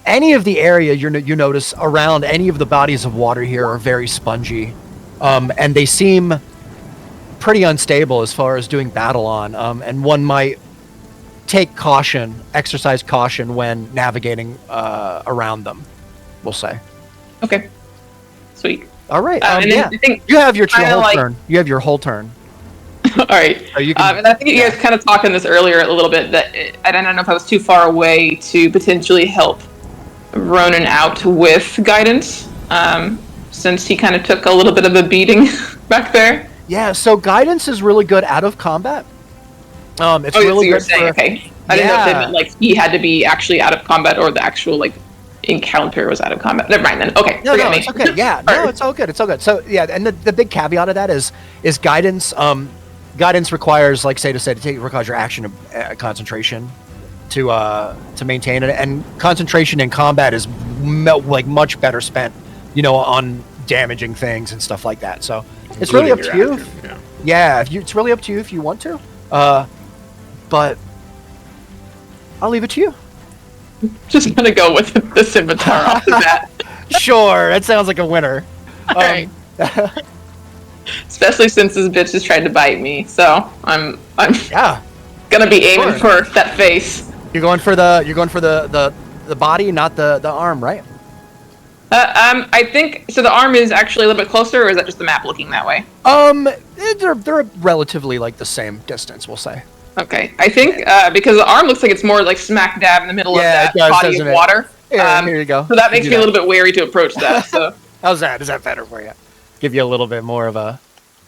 Any of the area you notice around any of the bodies of water here are very spongy, and they seem pretty unstable as far as doing battle on. And one might exercise caution when navigating around them. We'll say. Okay. Sweet. All right. And then I think you have your whole like- turn. You have your whole turn. All right. So you can, And I think you guys kind of talked on this earlier a little bit, that I don't know if I was too far away to potentially help Ronan out with guidance, since he kind of took a little bit of a beating back there. yeah. So guidance is really good out of combat. It's Oh, really so you were good saying, for, okay. I didn't know if they Yeah. meant like he had to be actually out of combat or the actual like encounter was out of combat. Never mind then. Okay. No, forget me. it's okay. Yeah, no, it's all good. It's all good. So yeah, and the big caveat of that is guidance. Guidance requires, like requires your action concentration to maintain it, and concentration in combat is much better spent, on damaging things and stuff like that. So it's really up to Including you. your action, It's really up to you if you want to. But I'll leave it to you. Just gonna go with the scimitar off the bat. Sure, that sounds like a winner. Alright. Especially since this bitch has tried to bite me, so I'm Yeah, gonna be aiming Sure. for that face. you're going for the body, not the arm, right? I think so. The arm is actually a little bit closer, or is that just the map looking that way? They're relatively like the same distance, we'll say. Okay, I think because the arm looks like it's more like smack dab in the middle Yeah, of it that does, body doesn't of it? water. Here you go. So that makes Do me a little bit wary to approach that. So How's that? Is that better for you? Give you a little bit more of a.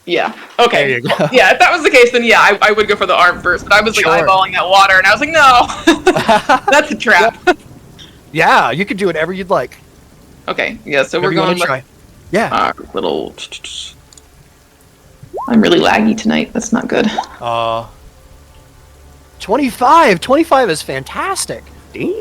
yeah, okay. There you go. Yeah, if that was the case, then yeah, I would go for the arm first. But I was like Sure. eyeballing that water, and I was like, no, that's a trap. Yeah, you can do whatever you'd like. Okay, yeah. So Whatever we're you wanna going with try. Yeah. our little. I'm really laggy tonight. That's not good. 25. 25 is fantastic.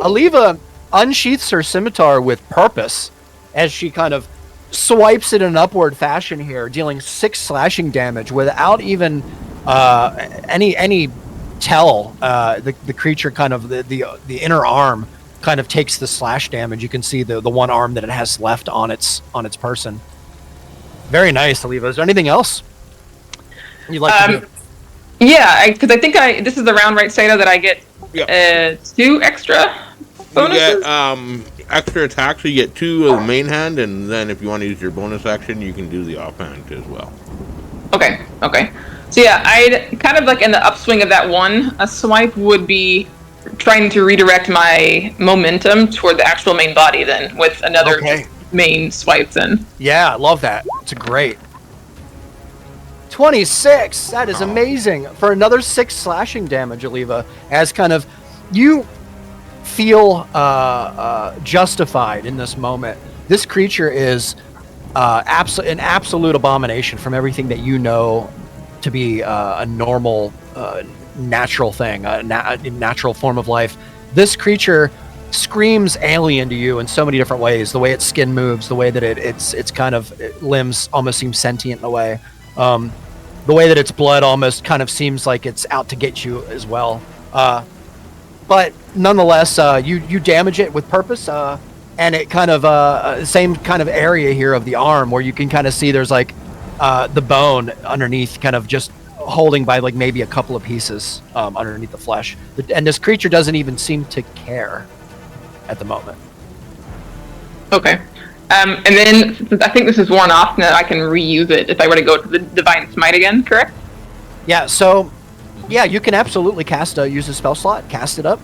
Aliva unsheaths her scimitar with purpose as she kind of swipes it in an upward fashion here, dealing 6 slashing damage without even any tell. The creature kind of the inner arm kind of takes the slash damage. You can see the one arm that it has left on its person. Very nice, Aliva. Is there anything else you'd like to do? Yeah, because I think this is the round, right, Seda, that I get 2 extra bonuses. You get extra attacks. So you get 2 of the main hand, and then if you want to use your bonus action, you can do the offhand as well. Okay. So yeah, I'd kind of like in the upswing of that one, a swipe would be trying to redirect my momentum toward the actual main body then with another Okay. main swipe then. Yeah, I love that. It's a great. 26. That is amazing. For another 6 slashing damage, Aliva, as kind of you feel justified in this moment. This creature is an absolute abomination from everything that you know to be a normal, natural thing, a natural form of life. This creature screams alien to you in so many different ways. The way its skin moves, the way that its kind of limbs almost seem sentient in a way. The way that its blood almost kind of seems like it's out to get you as well. But nonetheless, you damage it with purpose, and it kind of same kind of area here of the arm where you can kind of see there's like the bone underneath, kind of just holding by like maybe a couple of pieces underneath the flesh. And this creature doesn't even seem to care at the moment. Okay. And then since I think this is worn off, now I can reuse it if I were to go to the Divine Smite again, correct? Yeah, so Yeah, you can absolutely use a spell slot, cast it up.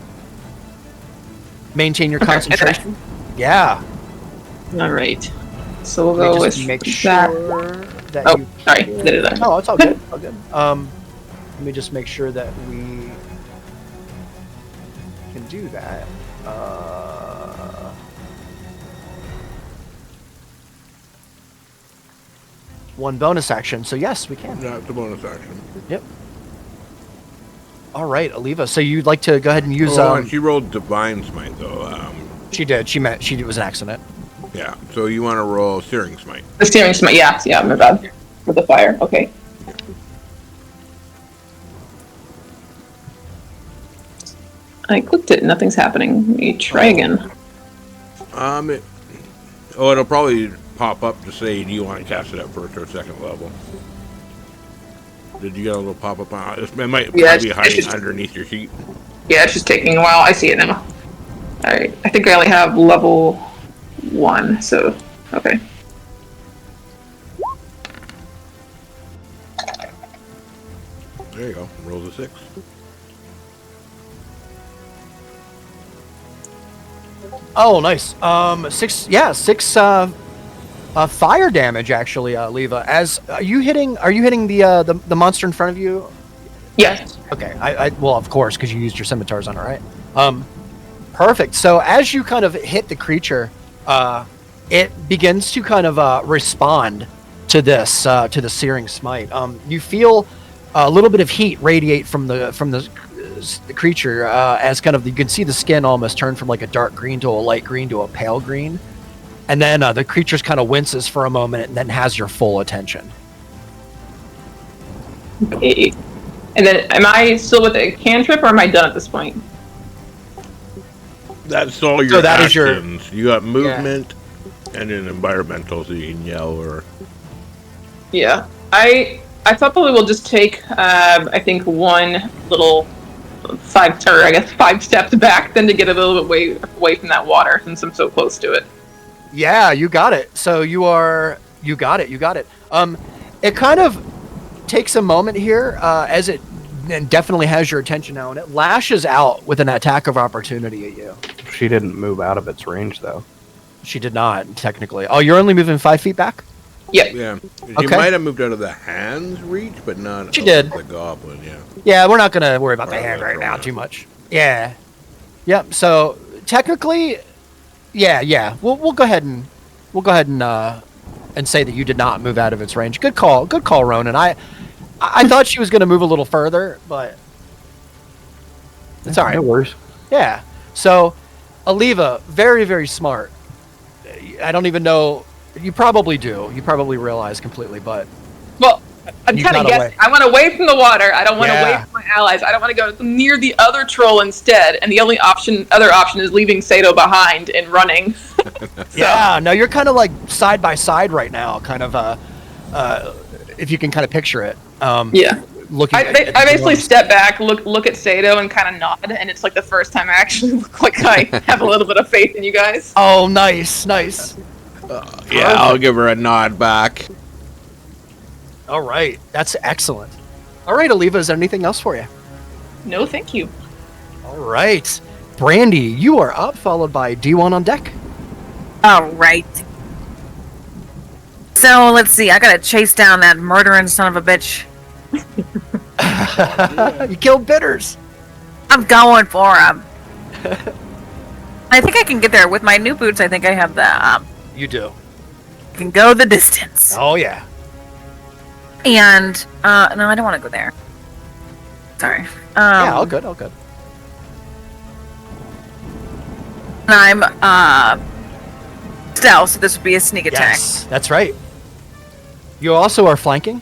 Maintain your concentration. Yeah. All right. So we'll Let go me with just make that. sure that Oh, you sorry. Did it there. No, it's all good. All good. Let me just make sure that we can do that. One bonus action. So yes, we can. That's the bonus action. Yep. All right, Aliva. So you'd like to go ahead and use? And she rolled Divine Smite though. She did. It was an accident. Yeah. So you want to roll Searing Smite? The Searing Smite. Yeah. My bad. For the fire. Okay. I clicked it. Nothing's happening. Let me try again. It'll probably pop up to say, do you want to cast it at first or second level? Did you get a little pop-up on it? It might be hiding underneath your sheet. Yeah, it's just taking a while. I see it now. Alright. I think I only have level 1, so okay. There you go. Rolls a 6. Oh, nice. 6. Yeah, 6. Fire damage actually, Leva. Are you hitting the monster in front of you? Yes. Okay. Well, of course, because you used your scimitars on it, right? Perfect. So as you kind of hit the creature, it begins to kind of respond to this to the searing smite. You feel a little bit of heat radiate from the creature as kind of you can see the skin almost turn from like a dark green to a light green to a pale green. And then the creature kind of winces for a moment and then has your full attention. Okay. And then, am I still with a cantrip, or am I done at this point? That's all your actions. You got movement and then environmental, so you can yell or... Yeah. I thought probably we'll just take, I think, one little 5 steps back, then to get a little bit away from that water, since I'm so close to it. Yeah, you got it. So you got it. It kind of takes a moment here as it definitely has your attention now, and it lashes out with an attack of opportunity at you. She didn't move out of its range, though. She did not, technically. Oh, you're only moving 5 feet back? Yep. Yeah. She Okay. might have moved out of the hand's reach, but not She did. The goblin, yeah. Yeah, we're not going to worry about the Or hand the right now throwing. too much. Yeah. Yep, so technically... Yeah. We'll go ahead and say that you did not move out of its range. Good call, Ronan. I thought she was going to move a little further, but it's all right. No worries. Yeah. So, Aliva, very, very smart. I don't even know. You probably do. You probably realize completely, but Well, I'm You kind of got away. guessing. I want away from the water. I don't want Yeah. away from my allies. I don't want to go near the other troll instead. And the only other option is leaving Sato behind and running. yeah. No, you're kind of like side by side right now. Kind of, if you can kind of picture it. Yeah. Looking. I at basically step back, look at Sato, and kind of nod. And it's like the first time I actually look like I have a little bit of faith in you guys. Oh, nice. Yeah, I'll give her a nod back. All right, that's excellent. All right, Aliva, is there anything else for you? No, thank you. All right, Brandy, you are up, followed by D1 on deck. All right. So let's see. I gotta chase down that murdering son of a bitch. You killed Bitters. I'm going for him. I think I can get there with my new boots. I think I have the. You do. Can go the distance. Oh yeah. And no, I don't want to go there. Sorry. Yeah, all good. And I'm stealth, so this would be a sneak attack. Yes, that's right. You also are flanking,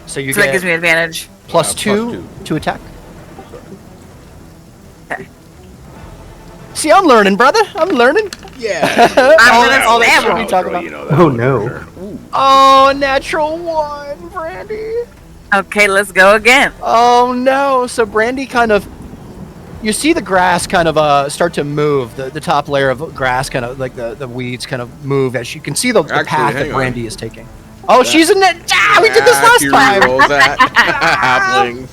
so you So that get gives me advantage. plus plus 2 2. to attack. Okay. See, I'm learning, brother. I'm learning. Yeah. I'm gonna stab shit we him. talk about. You know that Oh, one, no. for sure. Oh, natural 1, Brandy. Okay, let's go again. Oh no! So Brandy kind of, you see the grass kind of start to move. The top layer of grass kind of like the weeds kind of move as you can see the Actually, path that hang on. Brandy is taking. Oh, she's in it! Ah, Yeah, we did this last She time. re-rolls that. Halflings.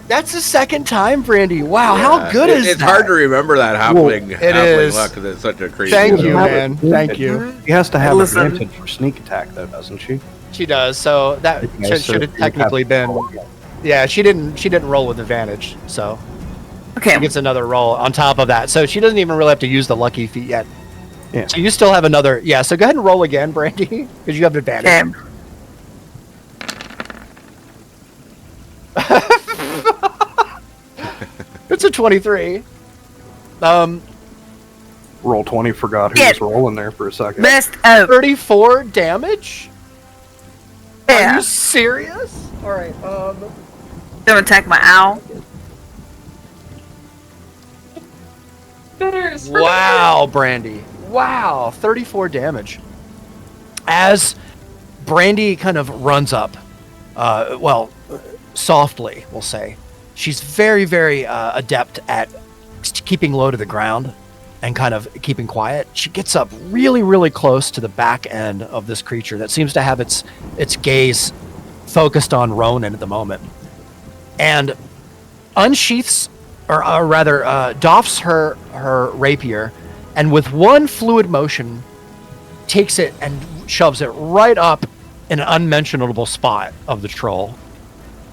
That's the second time, Brandy. Wow, how good is It's that? hard to remember that halfling it is. luck because it's such a crazy. Thank zone. you, man. Thank you. She has to have Listen. advantage for sneak attack, though, doesn't she? She does. So that Okay, so should have you technically have- been. Yeah, she didn't roll with advantage, so Okay. she gets another roll on top of that. So she doesn't even really have to use the lucky feat yet. Yeah. So you still have another. Yeah. So go ahead and roll again, Brandy, because you have advantage. Okay. It's a 23. Roll 20, forgot who Yeah. was rolling there for a second. Best of. 34 damage. Are Yeah. you serious? All right. Don't attack my owl. Wow, Brandy. Wow, 34 damage. As Brandy kind of runs up, softly, we'll say. She's very, very adept at keeping low to the ground and kind of keeping quiet. She gets up really, really close to the back end of this creature that seems to have its gaze focused on Ronan at the moment. And unsheaths, or rather, doffs her rapier, and with one fluid motion, takes it and shoves it right up in an unmentionable spot of the troll.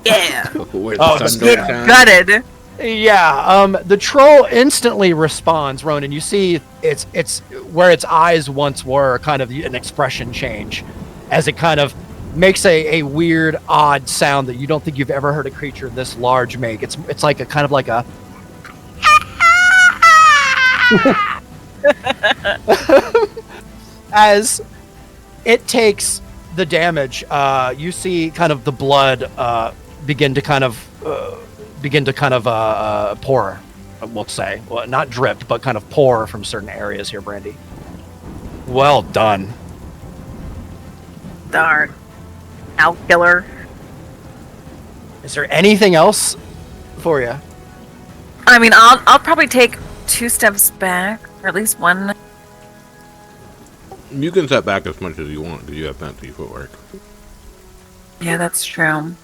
Yeah. Where the Oh, sun Get goes down. gutted. Yeah, the troll instantly responds, Ronan. You see it's where its eyes once were, kind of an expression change, as it kind of makes a weird, odd sound that you don't think you've ever heard a creature this large make. It's like a kind of like a as it takes the damage, you see kind of the blood begin to kind of pour. We'll say, well, not dripped, but kind of pour from certain areas here, Brandy. Well done. Darn. Owl killer. Is there anything else for you? I mean, I'll probably take 2 steps back, or at least one. You can step back as much as you want because you have fancy footwork. Yeah, that's true.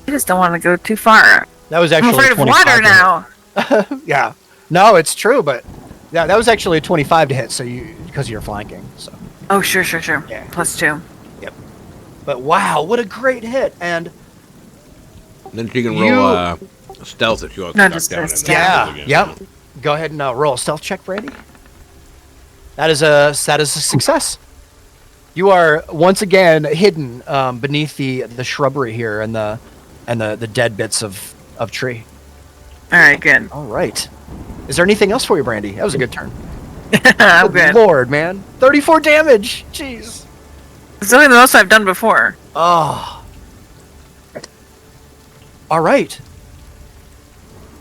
I just don't want to go too far. That was I'm actually afraid of 25 water to hit. now. Yeah. No, it's true, but yeah, that was actually a 25 to hit, so because you're flanking. So, Oh, sure. Yeah. +2. but wow, what a great hit! And Then she can You- roll stealth if she wants No, to just duck down. a and stealth. yeah, again. yep. Go ahead and roll a stealth check, Brandy. That is a success. You are once again hidden beneath the shrubbery here and the dead bits of tree. All right, good. All right. Is there anything else for you, Brandy? That was a good turn. I'm good. Lord, man, 34 damage. Jeez. It's only the most I've done before. Oh. All right.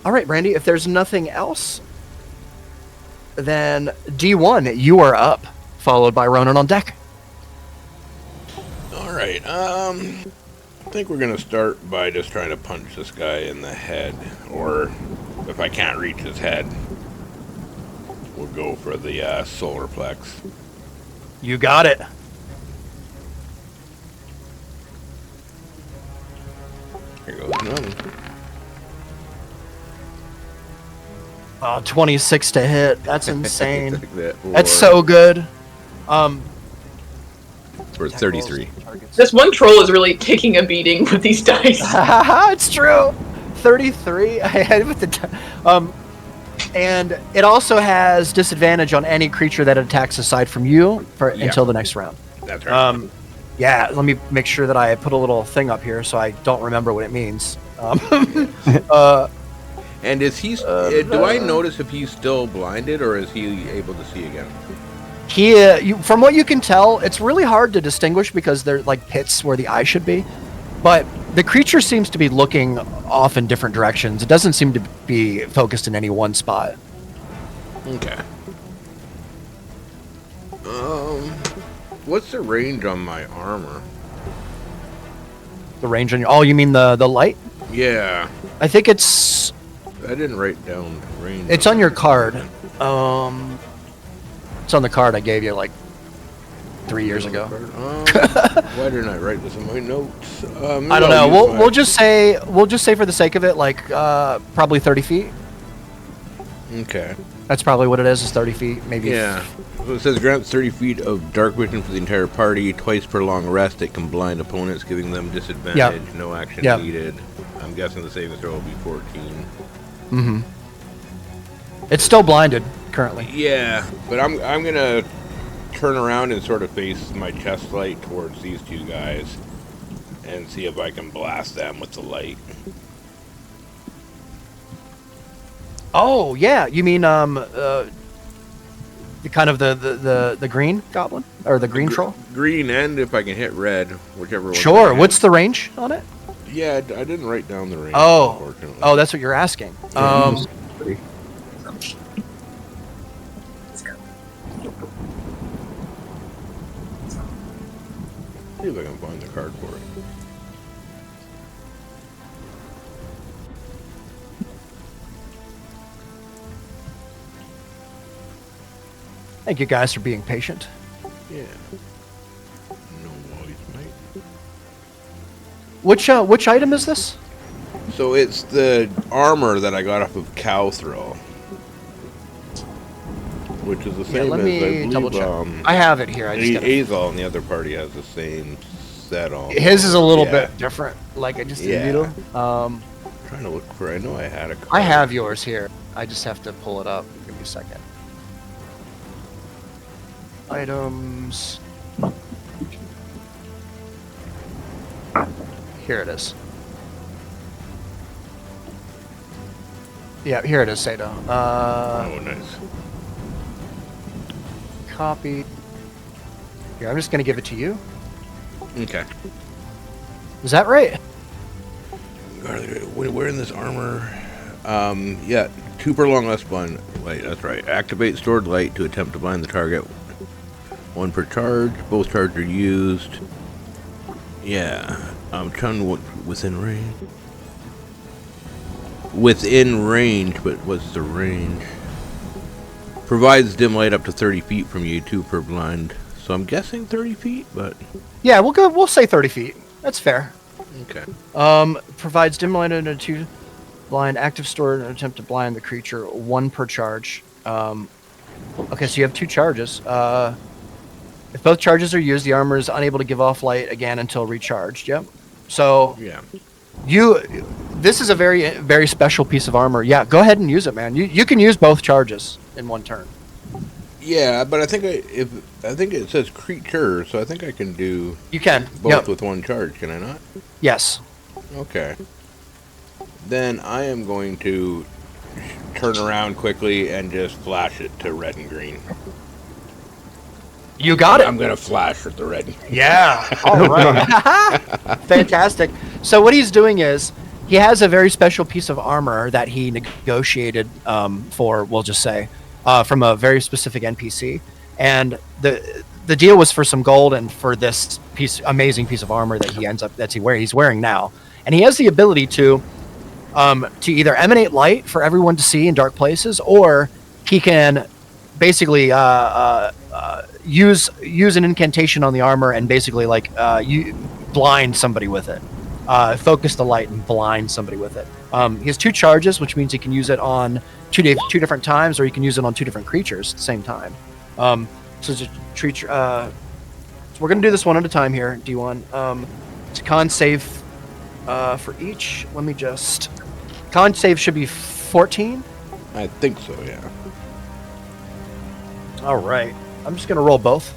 All right, Brandy. If there's nothing else, then D1, you are up, followed by Ronan on deck. All right. I think we're gonna start by just trying to punch this guy in the head, or if I can't reach his head, we'll go for the solar plex. You got it. Here goes another. 26 to hit. That's insane. Take that That's for- so good. for 33. This one troll is really taking a beating with these dice. It's true. 33. I had with the and it also has disadvantage on any creature that attacks aside from you until the next round. That's right. Yeah, let me make sure that I put a little thing up here so I don't remember what it means. And is he? Do I notice if he's still blinded, or is he able to see again? From what you can tell, it's really hard to distinguish because they're like pits where the eye should be. But the creature seems to be looking off in different directions. It doesn't seem to be focused in any one spot. Okay. What's the range on my armor? The range on your... Oh, you mean the light? Yeah, I think it's I didn't write down range. on your card. It's on the card I gave you, like... 3 years ago. Why didn't I write this in my notes? I don't know. We'll just say for the sake of it, like probably 30 feet. Okay. That's probably what it is 30 feet, maybe. Yeah. So it says grants 30 feet of dark vision for the entire party, twice per long rest. It can blind opponents, giving them disadvantage. Yep. No action Yep. needed. I'm guessing the saving throw will be 14. Mm-hmm. It's still blinded currently. Yeah, but I'm gonna turn around and sort of face my chest light towards these two guys and see if I can blast them with the light. Oh yeah, you mean the kind of the green goblin or the green troll? Green, and if I can hit red, whichever one. Sure. What's the range on it? Yeah, I didn't write down the range. Oh, Unfortunately. oh, that's what you're asking. See if I can find the card for it. Thank you guys for being patient. Yeah. No worries, mate. Which item is this? So it's the armor that I got off of Cow Throw, which is the Yeah, same let as I me believe, double check. I have it here. I just gotta... Azal and the other party has the same set on. His is a little bit different. Like I just did Yeah. Beetle. Trying to look for. I know I had a card. I have yours here. I just have to pull it up. Give me a second. Items. Here it is. Yeah, here it is, Sato. Oh, nice. Copy. Here, I'm just gonna give it to you. Okay. Is that right? Wearing this armor. Yeah, 2 per long less blind light. That's right. Activate stored light to attempt to blind the target. 1 per charge. Both charges are used. Yeah. I'm trying to look within range. Within range, but what's the range? Provides dim light up to 30 feet from you, 2 per blind. So I'm guessing 30 feet, but... Yeah, we'll go. We'll say 30 feet. That's fair. Okay. Provides dim light into 2 blind, active store, and attempt to blind the creature, 1 per charge. Okay, so you have 2 charges. If both charges are used, the armor is unable to give off light again until recharged. Yep. So Yeah. this is a very, very special piece of armor. Yeah, go ahead and use it, man. You can use both charges in one turn. Yeah, but I think I think it says creature, so I think I can do You can. both Yep. with 1 charge, can I not? Yes. Okay. Then I am going to turn around quickly and just flash it to red and green. You got it. I'm going to flash with the red and green. Yeah. All right. Fantastic. So what he's doing is he has a very special piece of armor that he negotiated for, we'll just say, from a very specific NPC, and the deal was for some gold and for this amazing piece of armor that he's wearing now, and he has the ability to either emanate light for everyone to see in dark places, or he can basically use an incantation on the armor and basically you blind somebody with it. Focus the light and blind somebody with it. He has 2 charges, which means he can use it on two different times, or you can use it on 2 different creatures at the same time. So we're gonna do this one at a time here, D1. It's a con save for each. Let me just... Con save should be 14. I think so, yeah. All right. I'm just gonna roll both.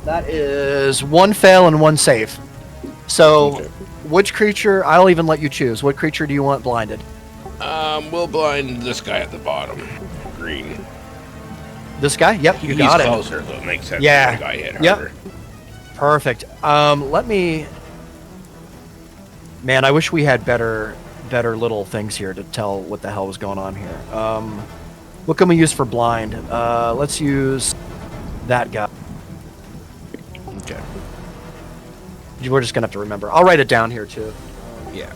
That is 1 fail and 1 save. So, Okay. which creature? I'll even let you choose. What creature do you want blinded? We'll blind this guy at the bottom. Green. This guy? Yep, you got He's it. closer, so it makes sense. Yeah. The guy hit Yep. harder. Perfect. Let me... Man, I wish we had better little things here to tell what the hell was going on here. What can we use for blind? Let's use that guy. Okay. We're just gonna have to remember. I'll write it down here too. Yeah.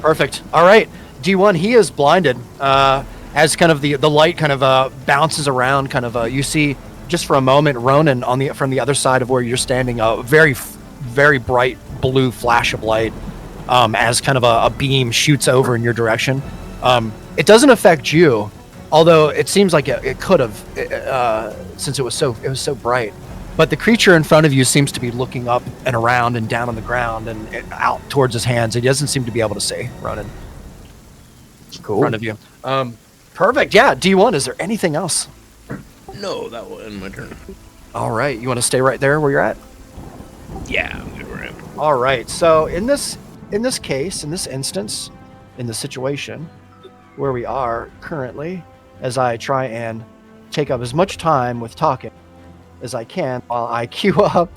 Perfect. All right. D1, he is blinded. As kind of the light kind of bounces around, kind of you see just for a moment Ronan from the other side of where you're standing, a very bright blue flash of light, as kind of a beam shoots over in your direction. It doesn't affect you, although it seems like it could have, since it was so bright. But the creature in front of you seems to be looking up and around and down on the ground and out towards his hands. He doesn't seem to be able to see Ronan. Cool. In front of you. Perfect. Yeah. D1, is there anything else? No, that will end my turn. All right. You want to stay right there where you're at? Yeah, I'm good where I am. All right. So in this case, in this instance, in the situation where we are currently, as I try and take up as much time with talking as I can while I queue up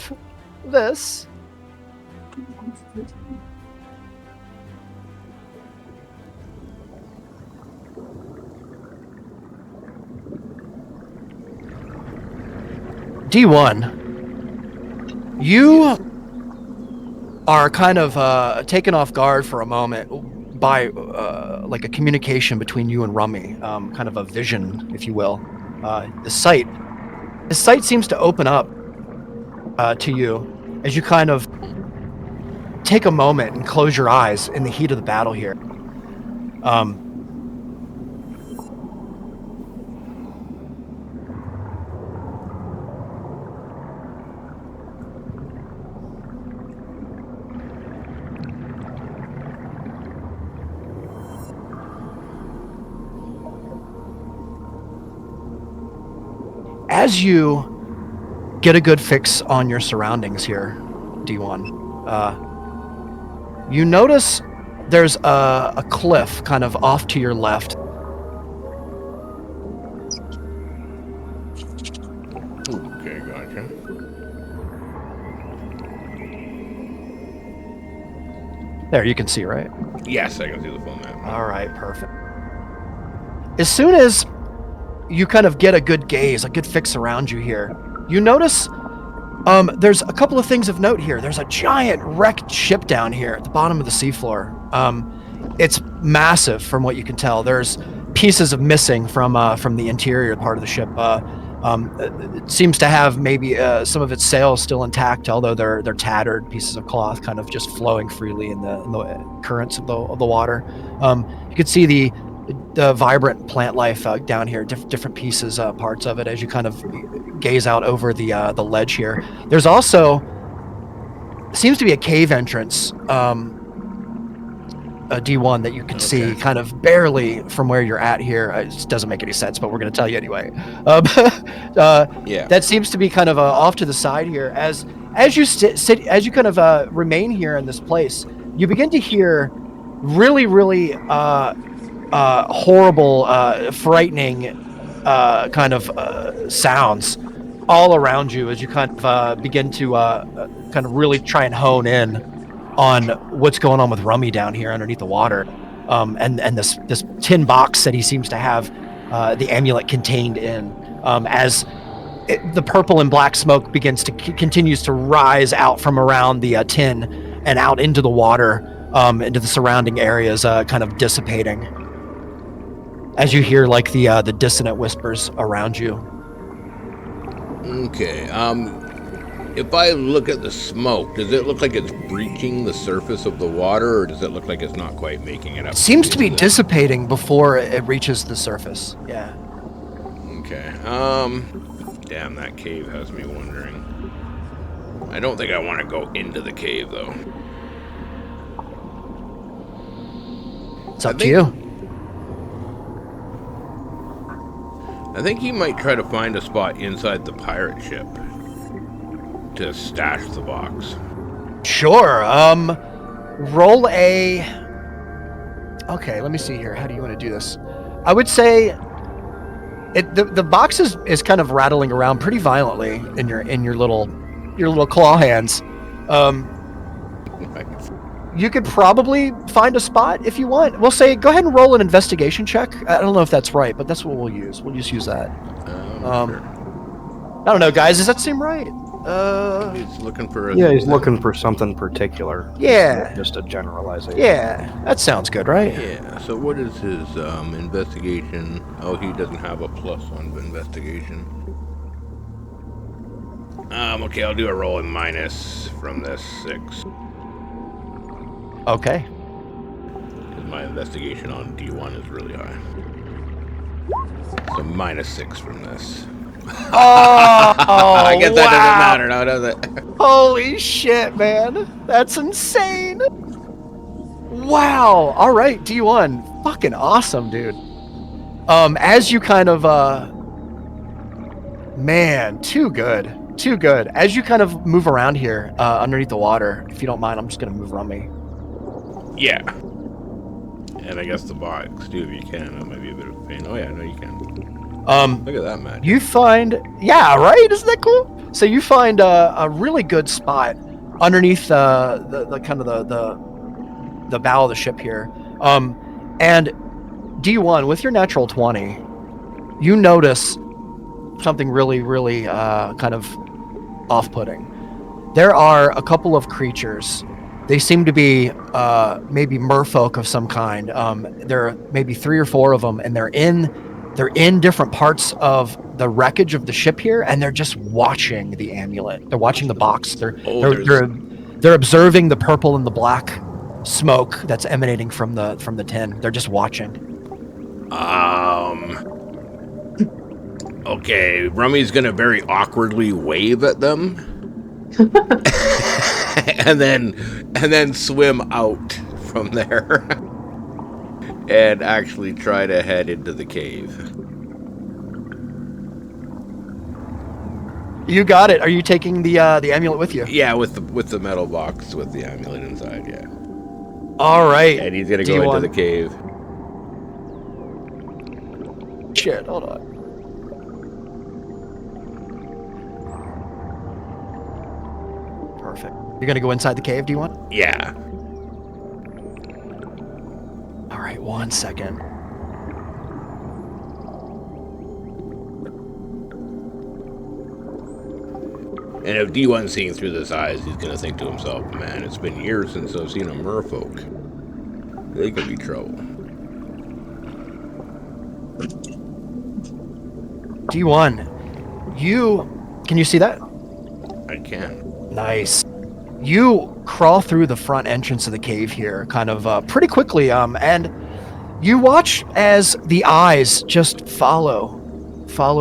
this. D1, you are kind of taken off guard for a moment by like a communication between you and Rummy, kind of a vision, if you will. The sight seems to open up to you as you kind of take a moment and close your eyes in the heat of the battle here. As you get a good fix on your surroundings here, D1, you notice there's a cliff kind of off to your left. Okay, gotcha. There, you can see, right? Yes, I can see the full map. All right, perfect. As soon as you kind of get a good gaze, a good fix around you here, you notice there's a couple of things of note here. There's a giant wrecked ship down here at the bottom of the seafloor. It's massive from what you can tell. There's pieces of missing from the interior part of the ship. It seems to have maybe some of its sails still intact, although they're tattered pieces of cloth kind of just flowing freely in the currents of the water. You could see the vibrant plant life down here, different pieces, parts of it, as you kind of gaze out over the ledge here. There's also seems to be a cave entrance, a D1 that you can see kind of barely from where you're at here. It doesn't make any sense, but we're going to tell you anyway. Yeah, that seems to be kind of off to the side here. As you sit, as you kind of remain here in this place, you begin to hear really horrible, frightening kind of sounds all around you as you kind of begin to kind of really try and hone in on what's going on with Rummy down here underneath the water, and this tin box that he seems to have the amulet contained in, as the purple and black smoke continues to rise out from around the tin and out into the water, into the surrounding areas, kind of dissipating. As you hear like the dissonant whispers around you. Okay. If I look at the smoke, does it look like it's breaching the surface of the water, or does it look like it's not quite making it up? It seems to be dissipating before it reaches the surface. Yeah. Okay. Damn, that cave has me wondering. I don't think I want to go into the cave though. It's up to you. I think he might try to find a spot inside the pirate ship to stash the box. Sure. Roll a... Okay, let me see here. How do you want to do this? I would say the box is kind of rattling around pretty violently in your little claw hands. Nice. You could probably find a spot if you want. We'll say go ahead and roll an investigation check. I don't know if that's right, but that's what we'll use. We'll just use that. Sure. I don't know, guys. Does that seem right? He's looking for a... Yeah, he's looking for something particular. Yeah. Just a generalization. Yeah, that sounds good, right? Yeah, so what is his investigation? Oh, he doesn't have a plus on investigation. Okay, I'll do a roll in minus from this 6. Okay. Because my investigation on D1 is really high. So minus 6 from this. Oh, I guess that doesn't matter now, does it? Holy shit, man. That's insane. Wow. All right, D1. Fucking awesome, dude. As you kind of, man, too good. Too good. As you kind of move around here, underneath the water, if you don't mind, I'm just going to move Rummy. Yeah. And I guess the box, too, if you can. That might be a bit of a pain. Oh, yeah, no, you can. Look at that match. You find, yeah, right? Isn't that cool? So you find a really good spot underneath the kind of the bow of the ship here. And D1, with your natural 20, you notice something really, really kind of off-putting. There are a couple of creatures. They seem to be maybe merfolk of some kind. There are maybe 3 or 4 of them, and they're in different parts of the wreckage of the ship here, and they're just watching the amulet. They're watching the box. They're observing the purple and the black smoke that's emanating from the tin. They're just watching. Okay, Rummy's gonna very awkwardly wave at them, and then swim out from there, and actually try to head into the cave. You got it. Are you taking the amulet with you? Yeah, with the metal box with the amulet inside. Yeah. All right. And he's gonna go into the cave. Shit. Hold on. Perfect. You're gonna go inside the cave, do you want? Yeah. All right, 1 second. And if D1's seeing through this eyes, he's gonna think to himself, man, it's been years since I've seen a merfolk. They could be trouble. D1, can you see that? I can. Nice. You crawl through the front entrance of the cave here, kind of pretty quickly, and you watch as the eyes just follow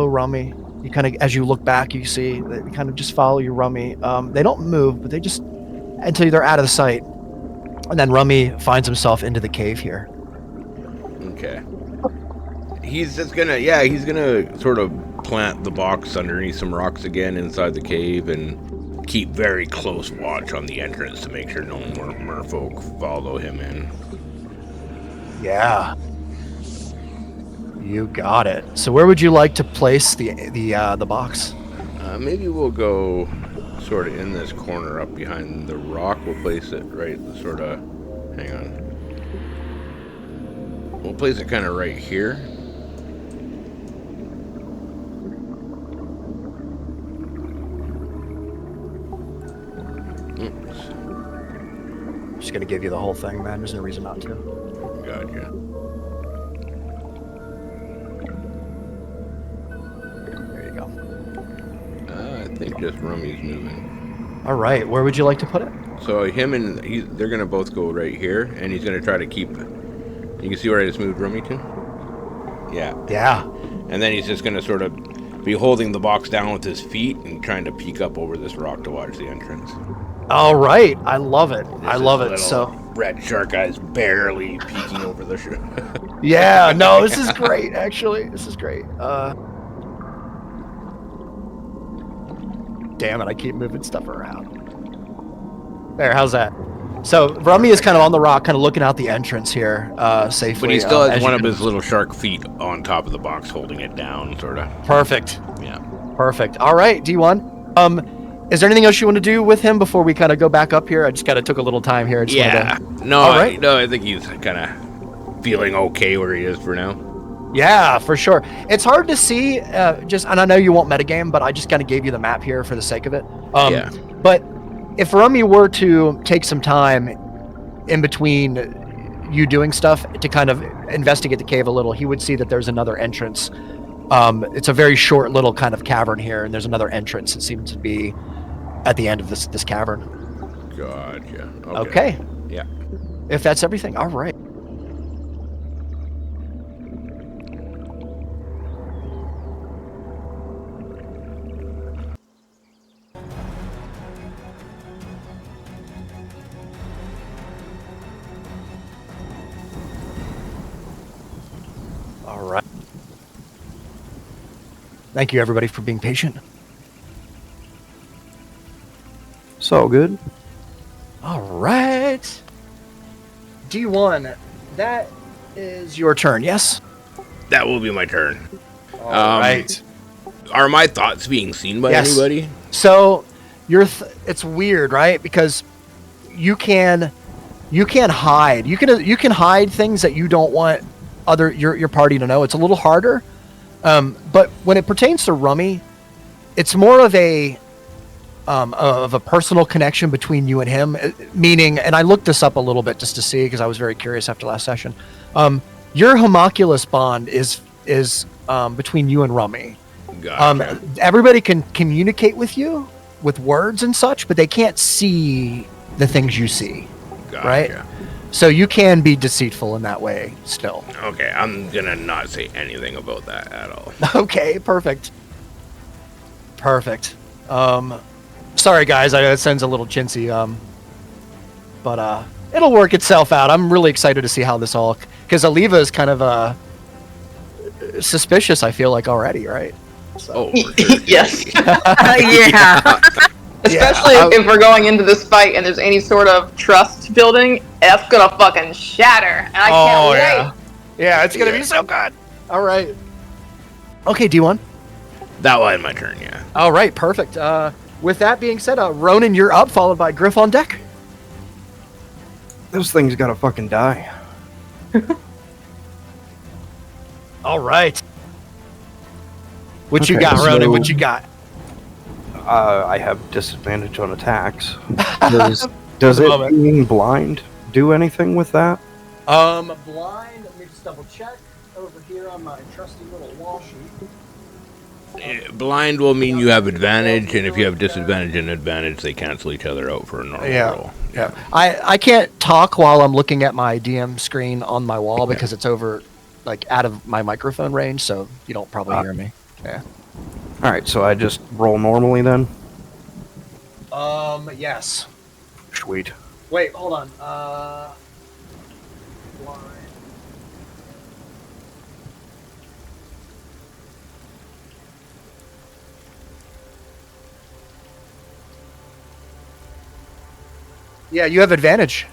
Rummy. You kind of, as you look back, you see they kind of just follow you, Rummy. They don't move, but they just until they're out of the sight, and then Rummy finds himself into the cave here. Okay. He's gonna sort of plant the box underneath some rocks again inside the cave and keep very close watch on the entrance to make sure no more merfolk follow him in. Yeah. You got it. So where would you like to place the box? Maybe we'll go sort of in this corner up behind the rock. We'll place it right sort of, hang on. We'll place it kind of right here. I'm just gonna give you the whole thing, man. There's no reason not to. Gotcha. There you go. I think just Rummy's moving. All right, where would you like to put it? So him and they're gonna both go right here, and he's gonna try to keep. You can see where I just moved Rummy to. Yeah. Yeah. And then he's just gonna sort of be holding the box down with his feet and trying to peek up over this rock to watch the entrance. All right, I love it. I love it. So red shark eyes barely peeking over the shore. yeah, no, this is great. Actually, this is great. Damn it, I keep moving stuff around. There, how's that? So Rummy is kind of on the rock, kind of looking out the entrance here, safely. But he still has one of his little shark feet on top of the box, holding it down, sort of. Perfect. Yeah. Perfect. All right, D1. Is there anything else you want to do with him before we kind of go back up here? I just kind of took a little time here. No, All right. I think he's kind of feeling okay where he is for now. Yeah, for sure. It's hard to see, and I know you won't metagame, but I just kind of gave you the map here for the sake of it. Yeah. But if Rummy were to take some time in between you doing stuff to kind of investigate the cave a little, he would see that there's another entrance. It's a very short little kind of cavern here, and there's another entrance that seems to be at the end of this cavern. Gotcha. Okay. Yeah. If that's everything, all right. All right. Thank you, everybody, for being patient. So good. All right. D1, that is your turn, yes? That will be my turn. All right. Are my thoughts being seen by Yes. anybody? So, it's weird, right? Because you can hide. You can hide things that you don't want your party to know. It's a little harder. But when it pertains to Rummy, it's more of a personal connection between you and him. Meaning, and I looked this up a little bit just to see because I was very curious after last session. Your homunculus bond is between you and Rummy. Gotcha. Everybody can communicate with you with words and such, but they can't see the things you see. Gotcha. Right? So you can be deceitful in that way still. Okay, I'm gonna not say anything about that at all. Okay, perfect. Perfect. Sorry guys, that sounds a little chintzy. But it'll work itself out. I'm really excited to see how this all, because Aliva is kind of suspicious, I feel like, already, right? Oh, for sure. Yes. Yeah. Especially if we're going into this fight and there's any sort of trust building, that's gonna fucking shatter. And I can't wait. Yeah. Yeah, it's gonna be so good. All right. Okay, D1. That was my turn, yeah. All right, perfect. With that being said, Ronan, you're up, followed by Griff on deck. Those things gotta fucking die. All right. What you Okay, got, Ronan? so- What you got? I have disadvantage on attacks. Does the it moment. being blind do anything with that? Blind. Let me just double check over here on my trusty little wall sheet. Blind will mean you have advantage, and if you have disadvantage and advantage, they cancel each other out for a normal roll. Yeah. I can't talk while I'm looking at my DM screen on my wall because it's over, like, out of my microphone range, so you don't probably hear me. Yeah. Alright, so I just roll normally then? Yes. Sweet. Wait, hold on. Blind. Yeah, you have advantage.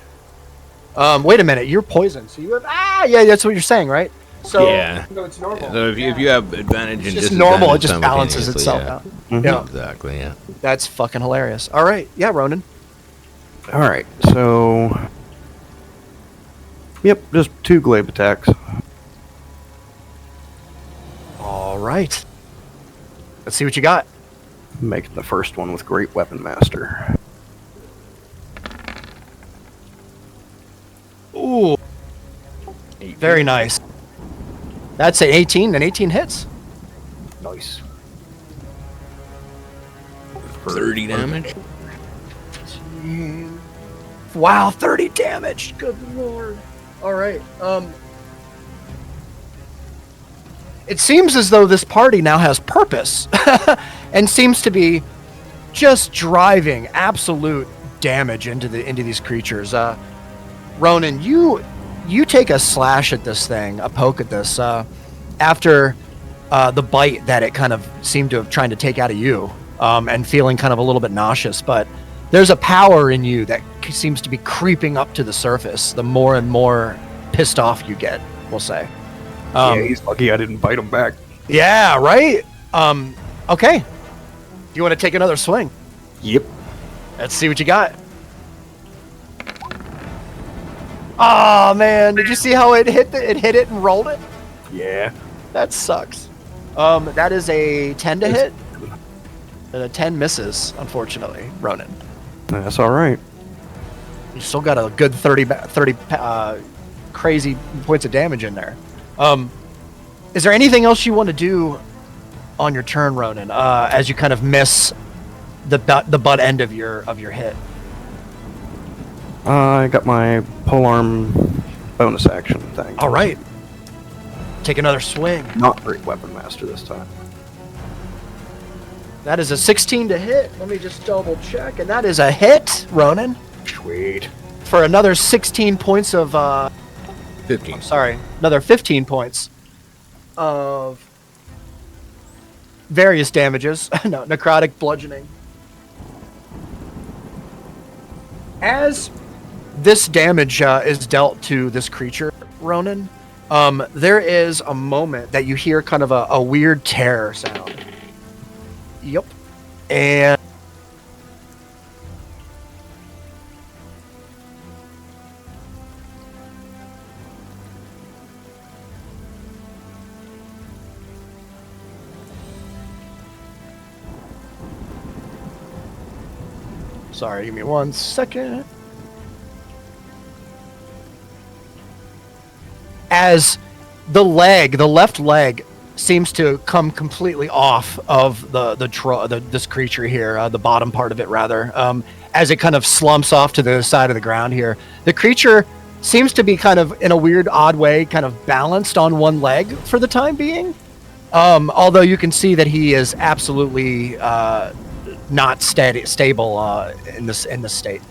Wait a minute, you're poisoned, so you have yeah, that's what you're saying, right? So Yeah. no, it's normal. So if you have advantage It's and just disadvantage normal, it just balances simultaneously, itself yeah. out. Yeah, Exactly, yeah. that's fucking hilarious. All right, yeah, Ronan. Alright, so... Yep, just 2 glaive attacks. All right. Let's see what you got. Making the first one with Great Weapon Master. Ooh. Very nice. That's an 18, and 18 hits. Nice. 30 damage? Wow, 30 damage. Good lord. All right. It seems as though this party now has purpose and seems to be just driving absolute damage into these creatures. Ronan, you take a slash at this thing, a poke at this, after the bite that it kind of seemed to have trying to take out of you, and feeling kind of a little bit nauseous, but there's a power in you that seems to be creeping up to the surface the more and more pissed off you get, we'll say. Yeah, he's lucky I didn't bite him back. Yeah, right? Okay. You want to take another swing? Yep. Let's see what you got. Oh man, did you see how it hit it and rolled it? Yeah. That sucks. That is a 10 to hit. A 10 misses, unfortunately, Ronan. That's all right. You still got a good 30 crazy points of damage in there. Is there anything else you want to do on your turn, Ronan, as you kind of miss the butt end of your hit? I got my polearm bonus action thing. All right. Take another swing. Not great weapon master this time. That is a 16 to hit. Let me just double check. And that is a hit, Ronan. Sweet. For another 16 points of... 15. Sorry. Another 15 points of various damages. No, necrotic bludgeoning. As this damage is dealt to this creature, Ronan, there is a moment that you hear kind of a weird tear sound. Yep. And sorry, give me 1 second. As the left leg seems to come completely off of this creature here, the bottom part of it rather, as it kind of slumps off to the side of the ground here. The creature seems to be kind of, in a weird, odd way, kind of balanced on one leg for the time being. Although you can see that he is absolutely not stable in this state.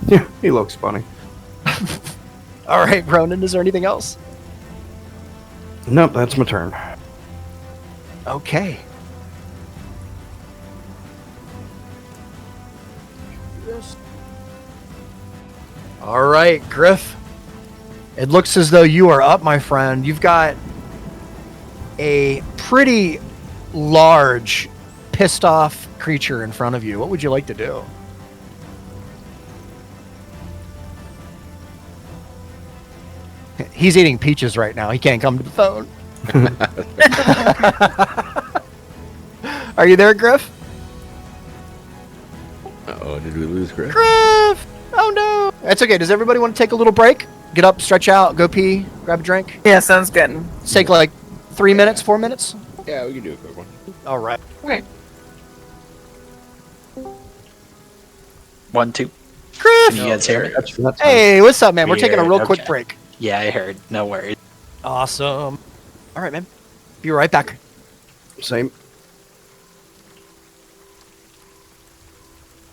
Yeah, he looks funny. All right, Ronan, is there anything else? Nope, that's my turn. Okay. All right, Griff. It looks as though you are up, my friend. You've got a pretty large, pissed off creature in front of you. What would you like to do? He's eating peaches right now. He can't come to the phone. Are you there, Griff? Uh-oh, did we lose Griff? Griff! Oh no! That's okay. Does everybody want to take a little break? Get up, stretch out, go pee, grab a drink? Yeah, sounds good. Let's take like 3 minutes, 4 minutes? Yeah, we can do a quick one. All right. Okay. 1, 2. Griff! Can you guys hear me? That's Hey, what's up, man? We're taking a real Okay. quick break. Yeah, I heard. No worries. Awesome. All right, man. Be right back. Same.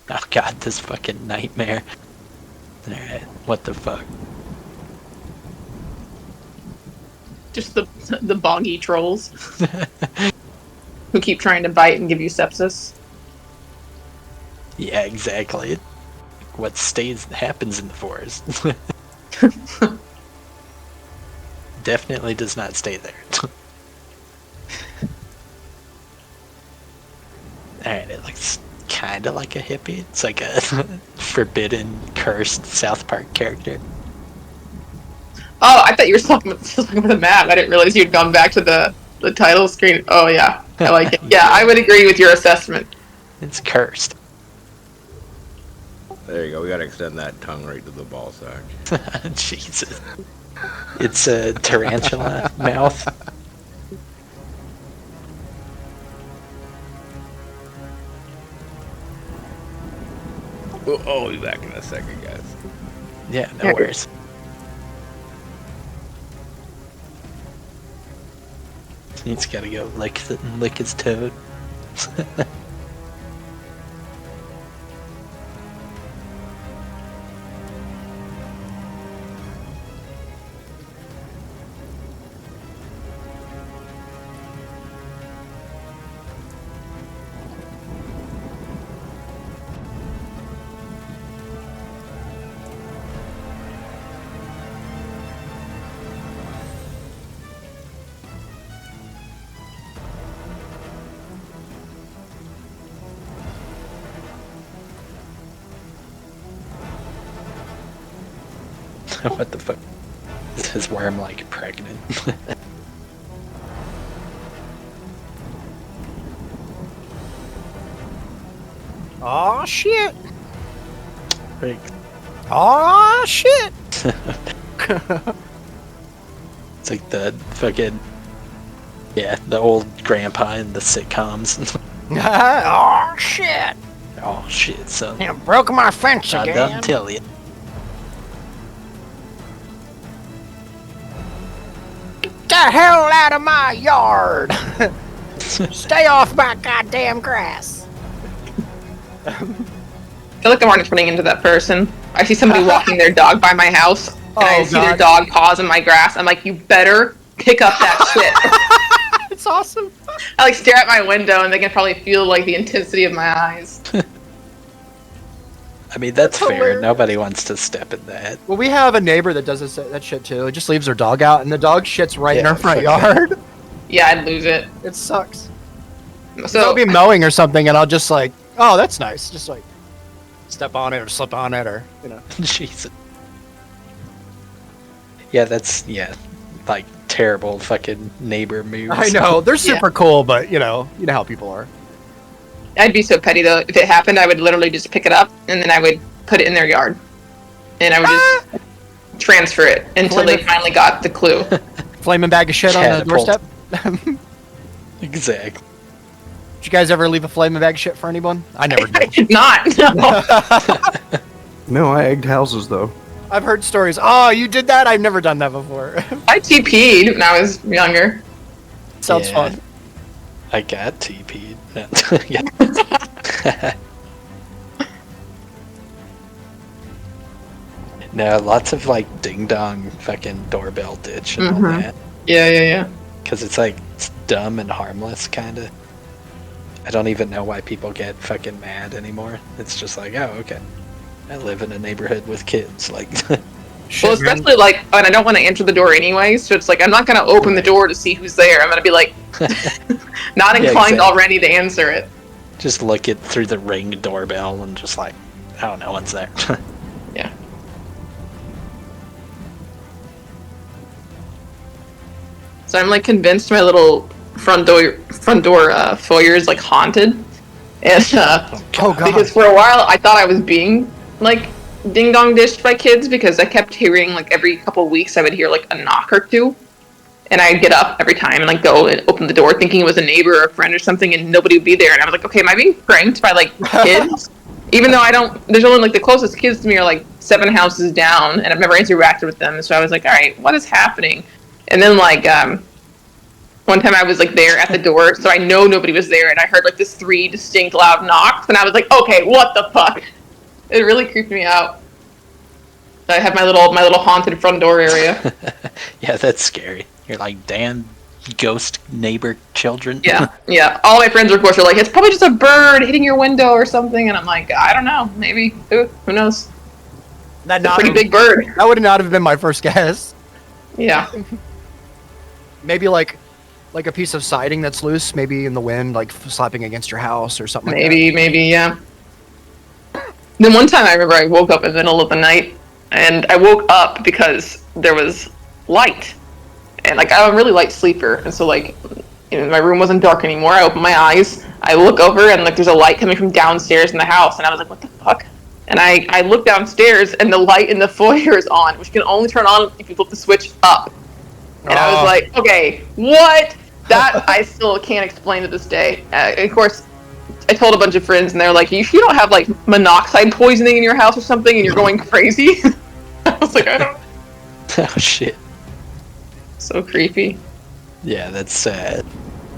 Oh god, this fucking nightmare. Alright, what the fuck? Just the boggy trolls who keep trying to bite and give you sepsis. Yeah, exactly. What happens in the forest. Definitely does not stay there. Alright, it looks kinda like a hippie. It's like a forbidden, cursed South Park character. Oh, I thought you were talking about the map. I didn't realize you'd gone back to the title screen. Oh yeah, I like it. Yeah, I would agree with your assessment. It's cursed. There you go. We gotta extend that tongue right to the ball sack. Jesus. It's a tarantula mouth. Oh, we'll be back in a second, guys. Yeah, no worries. He's gotta go lick his toad. What the fuck? Is his worm like pregnant? Oh shit! Like, Oh shit! it's like the fucking the old grandpa in the sitcoms. Oh shit! Oh shit, son. You broke my fence I again. done tell you. Get the hell out of my yard! Stay off my goddamn grass! I feel like I'm already turning into that person. I see somebody walking their dog by my house, and I see their dog paws in my grass. I'm like, you better pick up that shit. It's awesome. I like stare at my window, and they can probably feel like the intensity of my eyes. I mean, that's fair. hilarious. Nobody wants to step in that. Well, we have a neighbor that does that shit too. It just leaves her dog out, and the dog shits right in Yeah, her front fuck yard. Yeah, I'd lose it. It sucks. So I'll be mowing or something, and I'll just like, oh, that's nice. Just like step on it or slip on it, or you know. Jesus. Yeah, that's like terrible fucking neighbor moves. I know they're super cool, but you know how people are. I'd be so petty though. If it happened, I would literally just pick it up and then I would put it in their yard, and I would just transfer it until they finally got the clue. Flaming bag of shit on the Catapult. doorstep. Exactly. Did you guys ever leave a flaming bag of shit for anyone? I never I did. did not. No. No, I egged houses though. I've heard stories. Oh, you did that? I've never done that before. I TP'd when I was younger. Sounds Yeah. fun. I got TP'd. Yeah. No, lots of like ding dong fucking doorbell ditch and all Mhm. that. Yeah. Because it's like it's dumb and harmless, kind of. I don't even know why people get fucking mad anymore. It's just like, oh, okay. I live in a neighborhood with kids. Like, Shit, Well, man. especially like, and I don't want to enter the door anyway, so it's like I'm not gonna open the door to see who's there. I'm gonna be like, not Yeah, inclined exactly. already to answer it. just look it through the Ring doorbell and just like, oh, no one's there. Yeah. So I'm like convinced my little front door foyer is like haunted, and Oh god. because for a while I thought I was being like ding dong dished by kids because I kept hearing like every couple of weeks I would hear like a knock or two, and I'd get up every time and like go and open the door thinking it was a neighbor or a friend or something, and nobody would be there, and I was like, okay, am I being pranked by like kids? Even though I don't, there's only like the closest kids to me are like 7 houses down, and I've never interacted with them, so I was like, all right, what is happening? And then like one time I was like there at the door, so I know nobody was there, and I heard like this 3 distinct loud knocks, and I was like, okay, what the fuck? It really creeped me out. So I have my little haunted front door area. Yeah, that's scary. You're like, damn ghost neighbor children. Yeah. All my friends, of course, are like, it's probably just a bird hitting your window or something, and I'm like, I don't know, maybe. Who knows? That It's a pretty big bird. That would not have been my first guess. Yeah. Maybe like a piece of siding that's loose, maybe in the wind, like slapping against your house or something. Maybe, yeah. Then one time I remember I woke up in the middle of the night, and I woke up because there was light. And like I'm a really light sleeper, and so like my room wasn't dark anymore. I opened my eyes, I look over, and like there's a light coming from downstairs in the house, and I was like, what the fuck? And I look downstairs, and the light in the foyer is on, which you can only turn on if you flip the switch up. And I was like, okay, what? That I still can't explain to this day. Of course, I told a bunch of friends, and they're like, you don't have like monoxide poisoning in your house or something, and you're going crazy? I was like, I don't. Oh shit. So creepy. Yeah, that's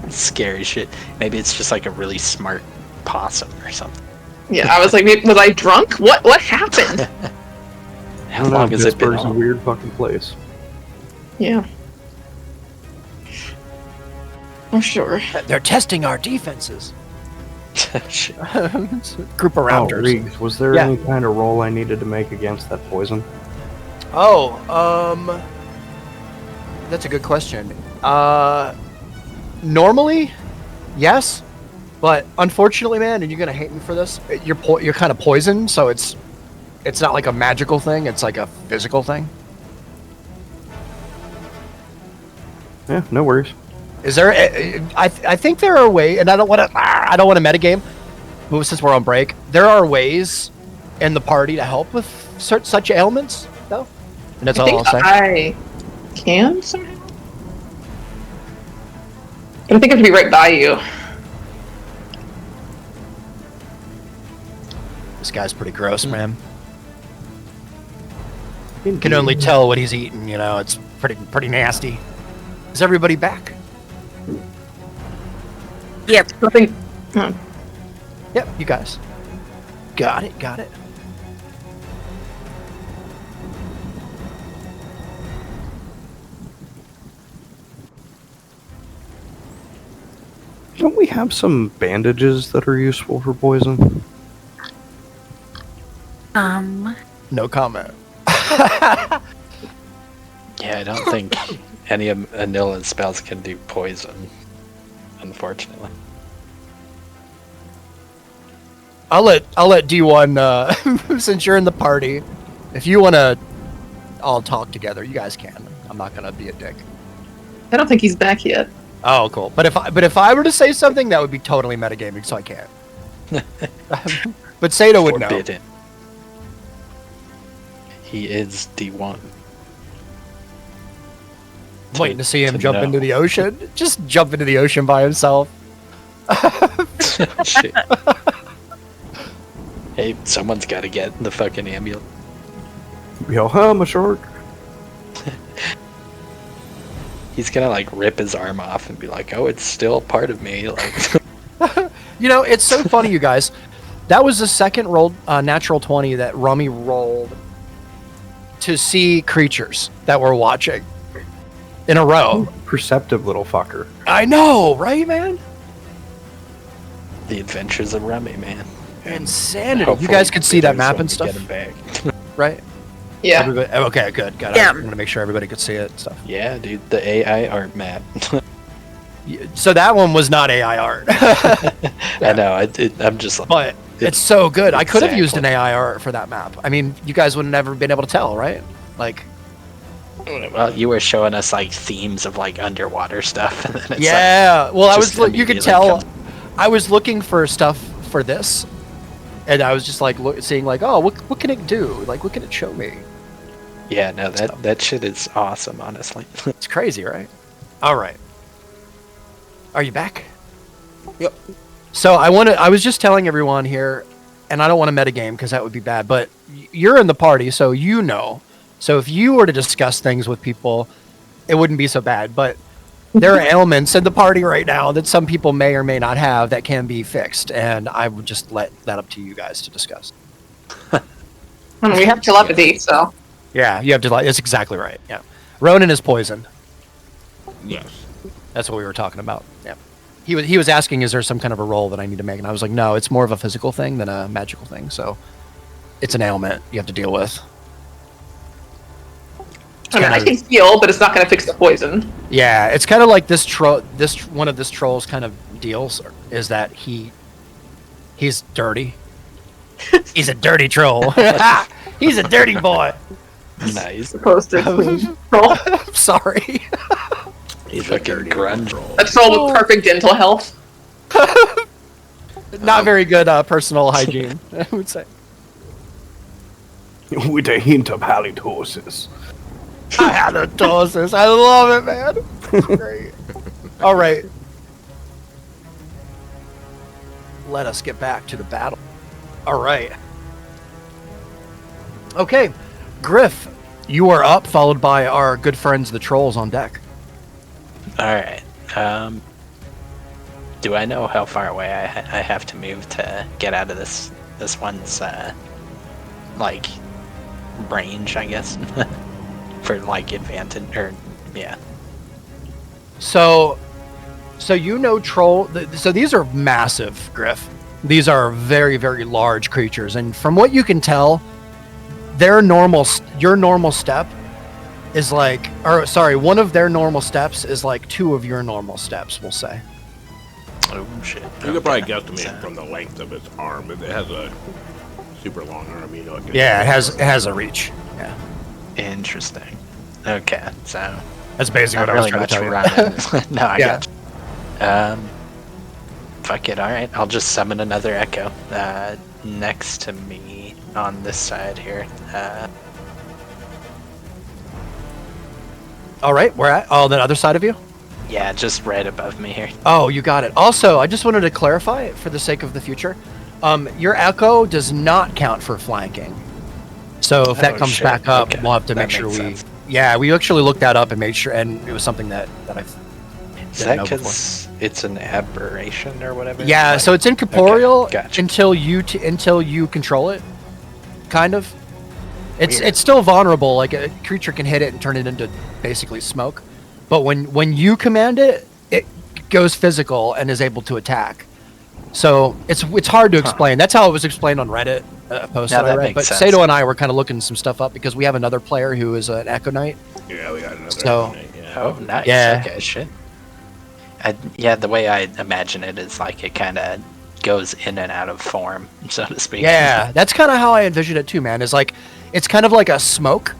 scary shit. Maybe it's just like a really smart possum or something. Yeah, I was like, was I drunk? What happened? How long has it been Pittsburgh's a on? weird fucking place. Yeah. For sure. They're testing our defenses. Shit. Group of Oh, raptors. Riggs, was there Yeah. any kind of roll I needed to make against that poison? That's a good question. Normally, yes, but unfortunately, man, and you're gonna hate me for this. You're kind of poisoned, so it's not like a magical thing. It's like a physical thing. Yeah, no worries. Is there? I think there are ways, and I don't want to metagame, since we're on break, there are ways in the party to help with such ailments, though. And that's I all think I'll say. I can somehow. But I think I have to be right by you. This guy's pretty gross, man. You can only tell what he's eating, you know, it's pretty nasty. Is everybody back? Yep. I think. Yep, you guys. Got it. Don't we have some bandages that are useful for poison? No comment. Yeah, I don't think any of Anila's spells can do poison, unfortunately. I'll let D1 since you're in the party, if you want to all talk together, you guys can. I'm not gonna be a dick. I don't think he's back yet. Oh, cool. But if I were to say something, that would be totally metagaming, so I can't. But Sato would know. Forbidden. He is D1. Waiting to see him to jump know. into the ocean. Just jump into the ocean by himself. Shit. Hey, someone's got to get in the fucking ambulance. Yo, I'm a shark. He's gonna like rip his arm off and be like, "Oh, it's still part of me." Like, You know, it's so funny, you guys. That was the second rolled natural 20 that Rummy rolled to see creatures that we're watching in a row. Perceptive little fucker. I know, right, man? the adventures of Remy, man. Insanity. You Hopefully guys could see that there's map one and to stuff, get him back. right? Yeah. Everybody, okay, good. Yeah. I'm gonna make sure everybody could see it and stuff. Yeah, dude, the AI art map. So that one was not AI art, I know. I'm just like, but it's so good. I could have used an Exactly. AI art for that map. I mean, you guys would have never been able to tell, right? Like, well, you were showing us like themes of like underwater stuff. And then it's yeah. Well, I was. just You could immediately tell. comes- I was looking for stuff for this, and I was just like seeing like, oh, what can it do? Like, what can it show me? yeah, no, that shit is awesome, honestly. It's crazy, right? All right. Are you back? Yep. So I was just telling everyone here, and I don't want to metagame because that would be bad, but you're in the party, so you know. So if you were to discuss things with people, it wouldn't be so bad. But there are ailments in the party right now that some people may or may not have that can be fixed, and I would just let that up to you guys to discuss. And we have telepathy, so. Yeah, you have to. That's exactly right. Yeah, Ronan is poisoned. Yes. That's what we were talking about. Yeah. He was asking, is there some kind of a roll that I need to make? And I was like, no, it's more of a physical thing than a magical thing. So it's an ailment you have to deal with. I mean, I can heal, but it's not going to fix the poison. Yeah, it's kind of like this one of this troll's kind of deals is that he's dirty. He's a dirty troll. He's a dirty boy. Nice. Opposed to clean troll. I'm sorry. He's fucking grunge. A troll with perfect dental health. Not very good personal hygiene, I would say. With a hint of halitosis. Halitosis. I love it, man. Great. All right. Let us get back to the battle. All right. Okay. Griff, you are up, followed by our good friends, the trolls, on deck. Alright. Do I know how far away I have to move to get out of this one's, like, range, I guess? For, like, advantage, or, yeah. So you know troll. So these are massive, Griff. These are very, very large creatures, and from what you can tell, your normal step is like, or sorry, one of their normal steps is like two of your normal steps, we'll say. Oh, shit. You could probably Okay. guesstimate from the length of its arm. It has a super long arm, you know. Yeah, it has a reach. Yeah, Interesting. Okay, so... that's basically Not what I was really trying to much tell you. running. No, I Yeah. got you. Fuck it, alright. I'll just summon another echo next to me on this side here. All right, where at? Oh, the other side of you? Yeah, just right above me here. Oh, you got it. Also, I just wanted to clarify for the sake of the future. Your echo does not count for flanking. So if that comes shit. back up, Okay. we'll have to That make sure makes we... sense. Yeah, we actually looked that up and made sure, and it was something that I Is didn't that know before. because it's an aberration or whatever? Yeah, Like- so it's incorporeal Okay, gotcha. until you control it, kind of. It's Weird. still vulnerable. Like a creature can hit it and turn it into basically smoke, but when you command it, it goes physical and is able to attack. So it's hard to explain. That's how it was explained on Reddit, a post Now that I that read. makes But sense. Sato and I were kind of looking some stuff up because we have another player who is an Echo Knight. Yeah, we got another. So- Night, yeah. Oh, nice. Yeah. Okay, shit. Yeah, the way I imagine it is like it kind of goes in and out of form, so to speak. Yeah, that's kind of how I envision it too, man. Is like it's kind of like a smoke,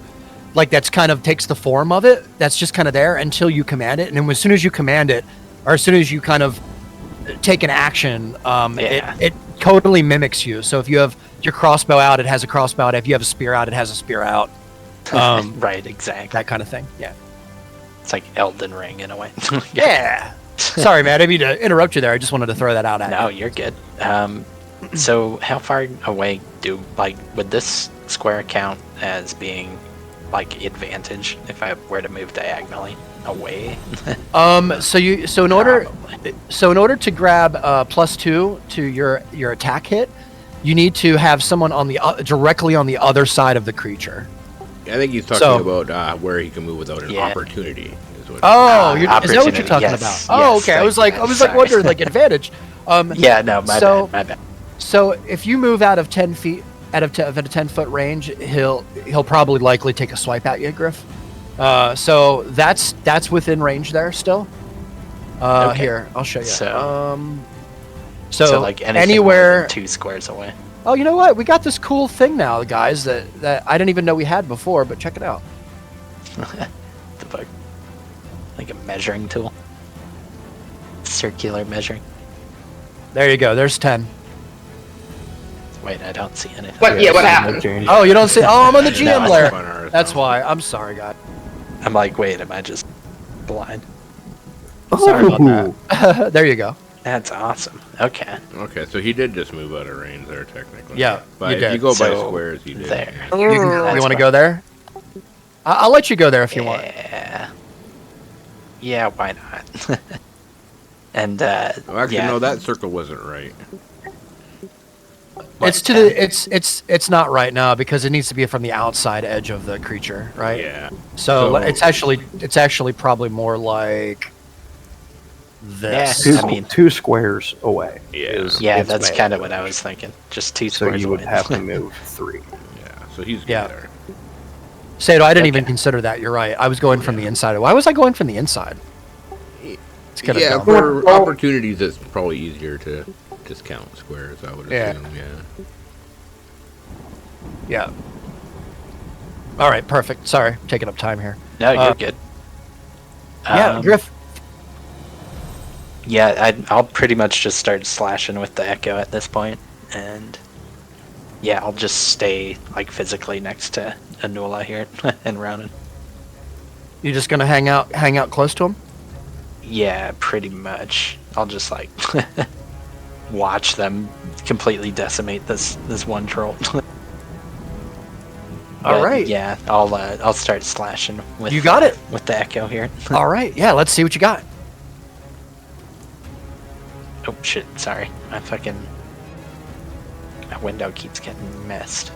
like that's kind of takes the form of it. That's just kind of there until you command it, and then as soon as you command it, or as soon as you kind of take an action, Yeah. it totally mimics you. So if you have your crossbow out, it has a crossbow out. If you have a spear out, it has a spear out. Right, exactly. That kind of thing. Yeah. It's like Elden Ring in a way. Yeah. Sorry, man. I didn't mean to interrupt you there. I just wanted to throw that out at No, you. you're good. So how far away would this square count as being like advantage if I were to move diagonally away? So in order Probably. in order to grab +2 to your attack hit, you need to have someone on the directly on the other side of the creature. I think he's talking about where he can move without an Yeah. opportunity. Is what Oh, is that what you're opportunity, talking yes, about? Oh, yes, okay. I thank was you, like, man. I was Sorry. wondering like advantage. Yeah, no, my bad. So if you move out of 10 feet, out of a 10-foot range, he'll probably likely take a swipe at you, Griff. So that's within range there still. Okay. Here, I'll show you. So- So, So like anything more anywhere. than 2 squares away. Oh, you know what? We got this cool thing now, guys, that I didn't even know we had before. But check it out. The fuck? Like a measuring tool. Circular measuring. There you go. There's 10. Wait, I don't see anything. What happened? Oh, you don't see? Oh, I'm on the GM No, layer. on Earth, That's no. why. I'm sorry, guys. I'm like, wait, am I just blind? Sorry about that. There you go. That's awesome. Okay. Okay, so he did just move out of range there, technically. Yeah, but you if did. you go by So, squares, you did. There. You want to go there? I'll let you go there if you want. Yeah. Yeah, why not? And Well, actually, yeah. no, that circle wasn't right. What, It's to the it's not right now because it needs to be from the outside edge of the creature, right? Yeah. So, So- it's actually probably more like this. Yeah. I mean- Two squares away. Yeah. Yeah, its that's main kind of what range. I was thinking. Just 2 So squares you would away. have to move 3. Yeah. So he's good Yeah. there. Sato, I didn't even Okay. consider that. You're right. I was going from the inside. Why was I going from the inside? It's kinda Yeah, dumb. for opportunities, it's probably easier to just count squares, I would Yeah. assume, yeah. Yeah. All right. Perfect. Sorry, taking up time here. No, you're good. Yeah, Griff. Yeah, I'll pretty much just start slashing with the echo at this point, and yeah, I'll just stay like physically next to Anula here and Ronan. You just gonna hang out close to him? Yeah, pretty much. I'll just like watch them completely decimate this one troll. All But, right. Yeah, I'll start slashing with. You got it. with the echo here. All right. Yeah. Let's see what you got. Oh shit! Sorry, my window keeps getting messed.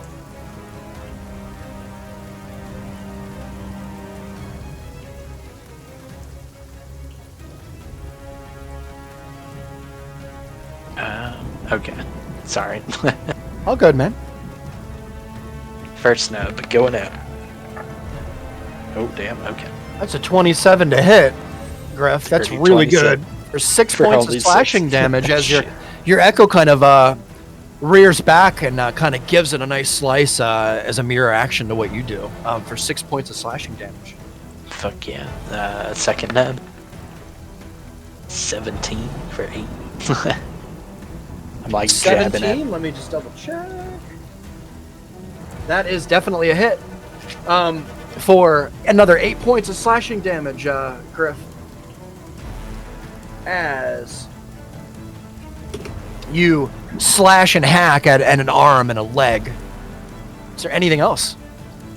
Okay. Sorry. All good, man. First nub going out. Oh damn. Okay. That's a 27 to hit, Griff. That's Pretty really 27. good. For 6 For points only of slashing 6. damage as Shit. your echo kind of rears back and kind of gives it a nice slice as a mirror action to what you do for 6 points of slashing damage. Fuck yeah. Second nub. 17 for 8. I'm like jabbing 17. it. Let me just double check. That is definitely a hit. For another 8 points of slashing damage, Griff. As you slash and hack at an arm and a leg. Is there anything else?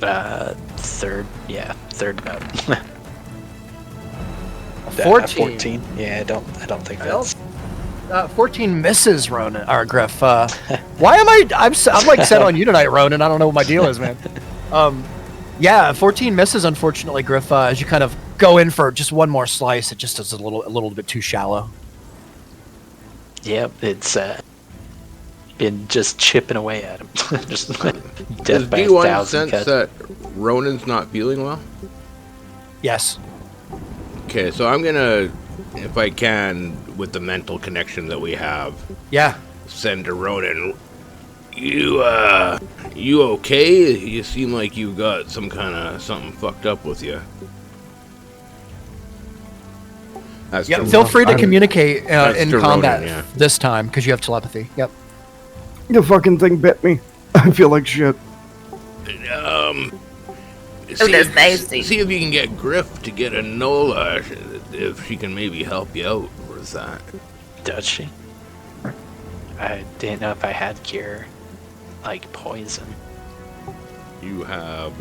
Third note. 14. 14. Yeah, I don't think that's. 14 misses, Ronan or Griff. Why am I'm like set on you tonight, Ronan. I don't know what my deal is, man. Yeah, 14 misses, unfortunately, Griff. As you kind of go in for just one more slice, it just is a little bit too shallow. Yep, it's been just chipping away at him. Just Does death by D1 1,000 sense cuts. that Ronan's not feeling well? Yes. Okay, so I'm gonna, if I can, with the mental connection that we have, Yeah. send to Ronan. You okay? You seem like you got some kind of something fucked up with you. That's Yep. to- Feel free to I'm- communicate That's in to combat Ronan, yeah. this time because you have telepathy. Yep. The fucking thing bit me. I feel like shit. See that's if, nasty. see if you can get Griff to get a Nola, if she can maybe help you out with that. Does she? I didn't know if I had cure, like poison. You have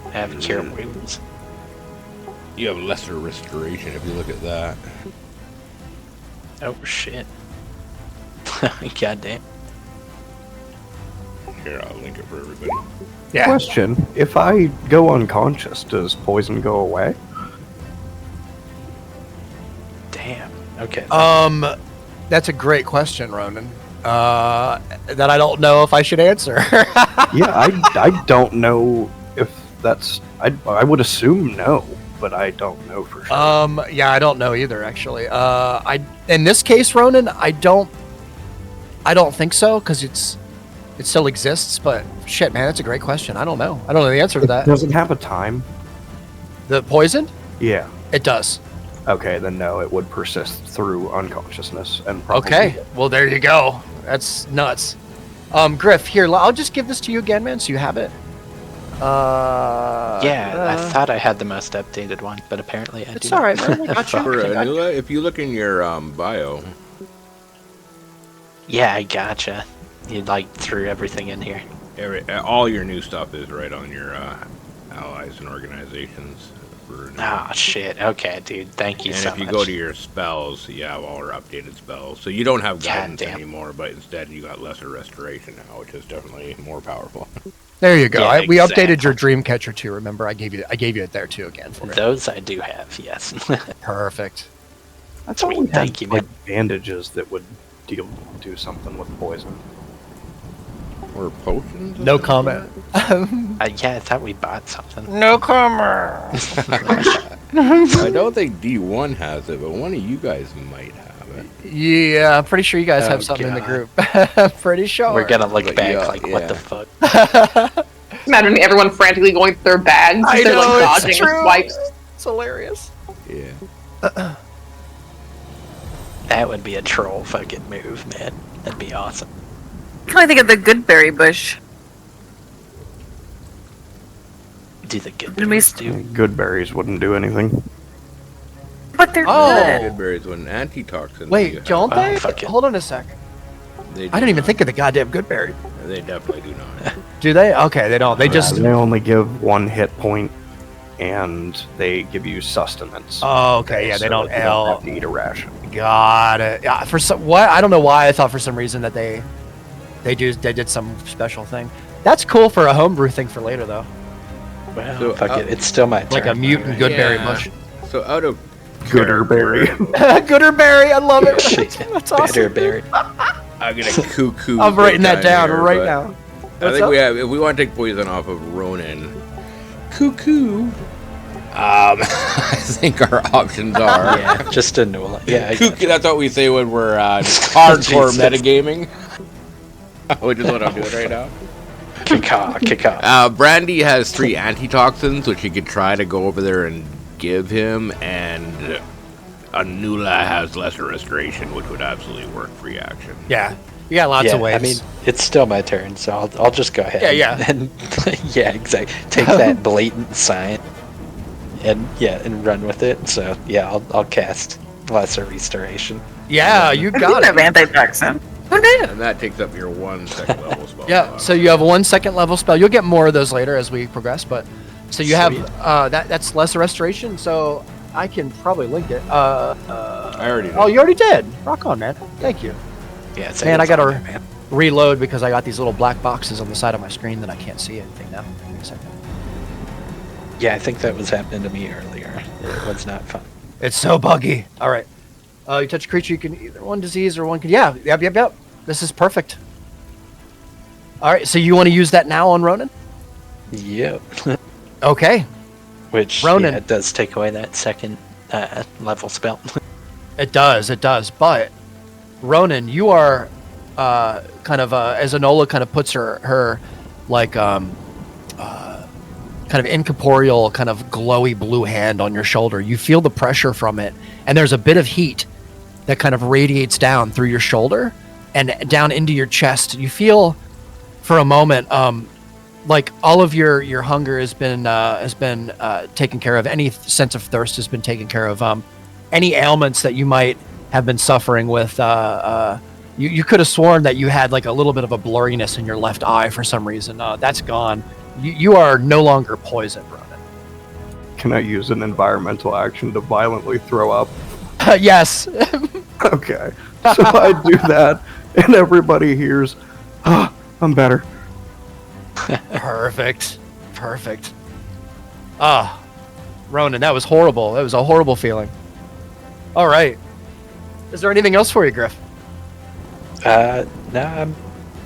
I have cure wounds. you have lesser restoration if you look at that. Oh shit. God damn. Here, I'll link it for everybody. Yeah. Question: if I go unconscious, does poison go away? Damn. Okay. That's a great question, Ronan. That I don't know if I should answer. Yeah, I don't know if that's. I would assume no, but I don't know for sure. Yeah, I don't know either, actually. In this case, Ronan, I don't think so because it still exists. But shit, man, that's a great question. I don't know. I don't know the answer to that. Does it have a time? The poison? Yeah. It does. Okay, then no, it would persist through unconsciousness and probably. Okay. Well, there you go. That's nuts. Griff, here, I'll just give this to you again, man, so you have it. Yeah, I thought I had the most updated one, but apparently I It's do. all right, man. I got you. For I got you. Anula, if you look in your bio, Yeah, I gotcha. You like threw everything in here. all your new stuff is right on your allies and organizations. For Anula. Oh shit. Okay, dude. Thank you And so if you much. go to your spells, you have all our updated spells. So you don't have guidance Goddamn. anymore, but instead you got lesser restoration now, which is definitely more powerful. There you go. Yeah, We updated exactly. your dream catcher too. Remember, I gave you it there too again for it. Those I do have. Yes. Perfect. I thought we Sweet, had thank you, man. like bandages that would do something with poison. Or potions? No comment. Yeah, I thought we bought something. No comment. I don't think D1 has it, but one of you guys might have it. Yeah, I'm pretty sure you guys have Oh, something in the God. group. Pretty sure. We're gonna look But back yeah, like, yeah. what the fuck? Imagine everyone frantically going through their bags I instead of know, like it's dodging true. swipes. It's hilarious. Yeah. That would be a troll fucking move, man. That'd be awesome. I'm trying to think of the goodberry bush. Do the good Did we things do. Good berries wouldn't do anything. But they're Oh. good. Good berries with an antitoxin. Wait, you have. don't Oh, they? fuck it. Hold on a sec. They I didn't even not. think of the goddamn goodberry. They definitely do not. Do they? Okay, they don't. They just. They only give 1 hit point, and they give you sustenance. Oh, okay. Yeah, they So don't. you don't have to eat a ration. Got it. Yeah, for some what? I don't know why. I thought for some reason that they did some special thing. That's cool for a homebrew thing for later though. Well, So, fuck it. It's still my turn. Like a mutant goodberry Yeah. bush. So out of Gooderberry. Gooderberry, I love it. Shit. That's awesome. Bitterberry. I'm gonna cuckoo. I'm writing that big down time here, right but now. I What's think up? we have. If we want to take poison off of Ronan, cuckoo. I think our options are. Yeah, just a Nula. Yeah, I Cuckoo, that's what we say when we're hardcore Jesus. metagaming. Which is what I'm doing right now. kick off. Brandy has 3 antitoxins, which you could try to go over there and give him, and Anula has lesser restoration, which would absolutely work free action. Yeah. You got lots of ways. I mean, it's still my turn, so I'll just go ahead. Yeah. And yeah, exactly. Take that blatant sign, and run with it. So yeah, I'll cast Lesser Restoration. Yeah, you I got didn't have it. anti-toxin. Who knew? And that takes up your 1 second level spell. Yeah, so you have 1 second level spell. You'll get more of those later as we progress, but so you have Sweet. that's Lesser Restoration. So I can probably link it. I already did. Oh, you already did. Rock on, man. Thank you. Yeah, Man, I it's gotta on there, man. reload because I got these little black boxes on the side of my screen that I can't see anything now. Give me a second. Yeah, I think that was happening to me earlier. It was not fun. It's so buggy. All right. You touch a creature, you can either one disease or one can. Yeah. Yep. This is perfect. All right. So you want to use that now on Ronan? Yep. Okay. Which Ronan. it does take away that second level spell. It does. But Ronan, you are kind of as Enola kind of puts her like kind of incorporeal, kind of glowy blue hand on your shoulder. You feel the pressure from it, and there's a bit of heat that kind of radiates down through your shoulder and down into your chest. You feel for a moment like all of your hunger has been taken care of. Any sense of thirst has been taken care of. Any ailments that you might have been suffering with, you could have sworn that you had like a little bit of a blurriness in your left eye for some reason. That's gone. You are no longer poisoned, Ronan. Can I use an environmental action to violently throw up? Yes. Okay. So I do that, and everybody hears, I'm better. Perfect. Ronan, that was horrible. That was a horrible feeling. All right. Is there anything else for you, Griff? No, I'm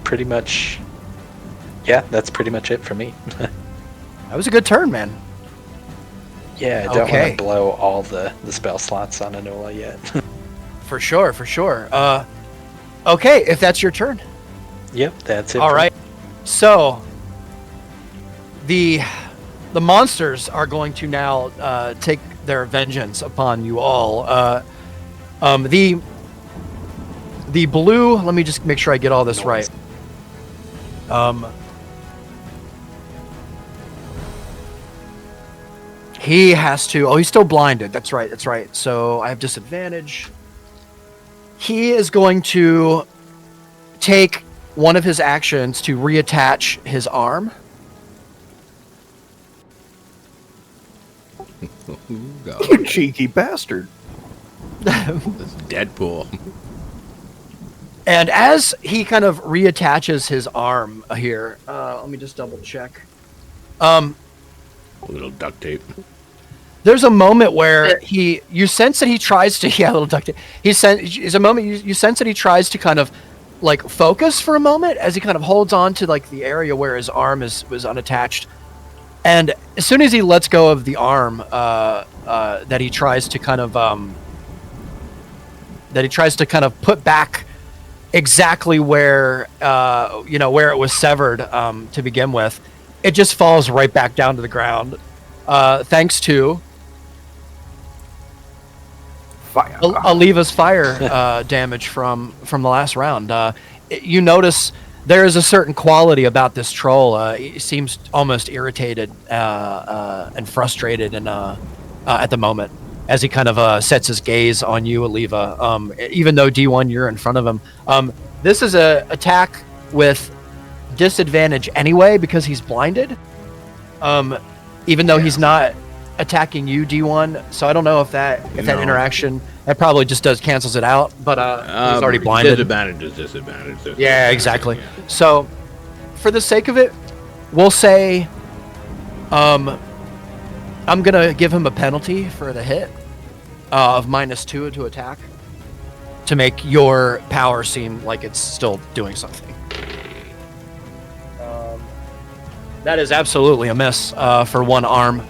pretty much. Yeah, that's pretty much it for me. That was a good turn, man. Yeah, I don't want Okay. to blow all the spell slots on Enola yet. For sure. Okay, if that's your turn. Yep, that's it. All for right. So the monsters are going to now take their vengeance upon you all. The blue. Let me just make sure I get all this right. He has to. Oh, he's still blinded. That's right. So I have disadvantage. He is going to take one of his actions to reattach his arm. God, You cheeky bastard. this Deadpool. And as he kind of reattaches his arm here, let me just double check. A little duct tape. There's a moment where you sense that he tries to, a little duct tape. There's a moment you sense that he tries to kind of like focus for a moment as he kind of holds on to like the area where his arm was unattached. And as soon as he lets go of the arm, that he tries to kind of put back exactly where where it was severed to begin with, it just falls right back down to the ground, thanks to Fire. Aliva's fire damage from the last round. You notice there is a certain quality about this troll. He seems almost irritated and frustrated and at the moment as he kind of sets his gaze on you, Aliva. Even though D1, you're in front of him. This is a attack with disadvantage anyway because he's blinded. Even though he's not attacking you, D1. So I don't know if that interaction, that probably just cancels it out. But he's already blinded. Disadvantage is disadvantage. Yeah, exactly. Yeah. So, for the sake of it, we'll say, I'm gonna give him a penalty for the hit of -2 to attack to make your power seem like it's still doing something. That is absolutely a miss for one arm.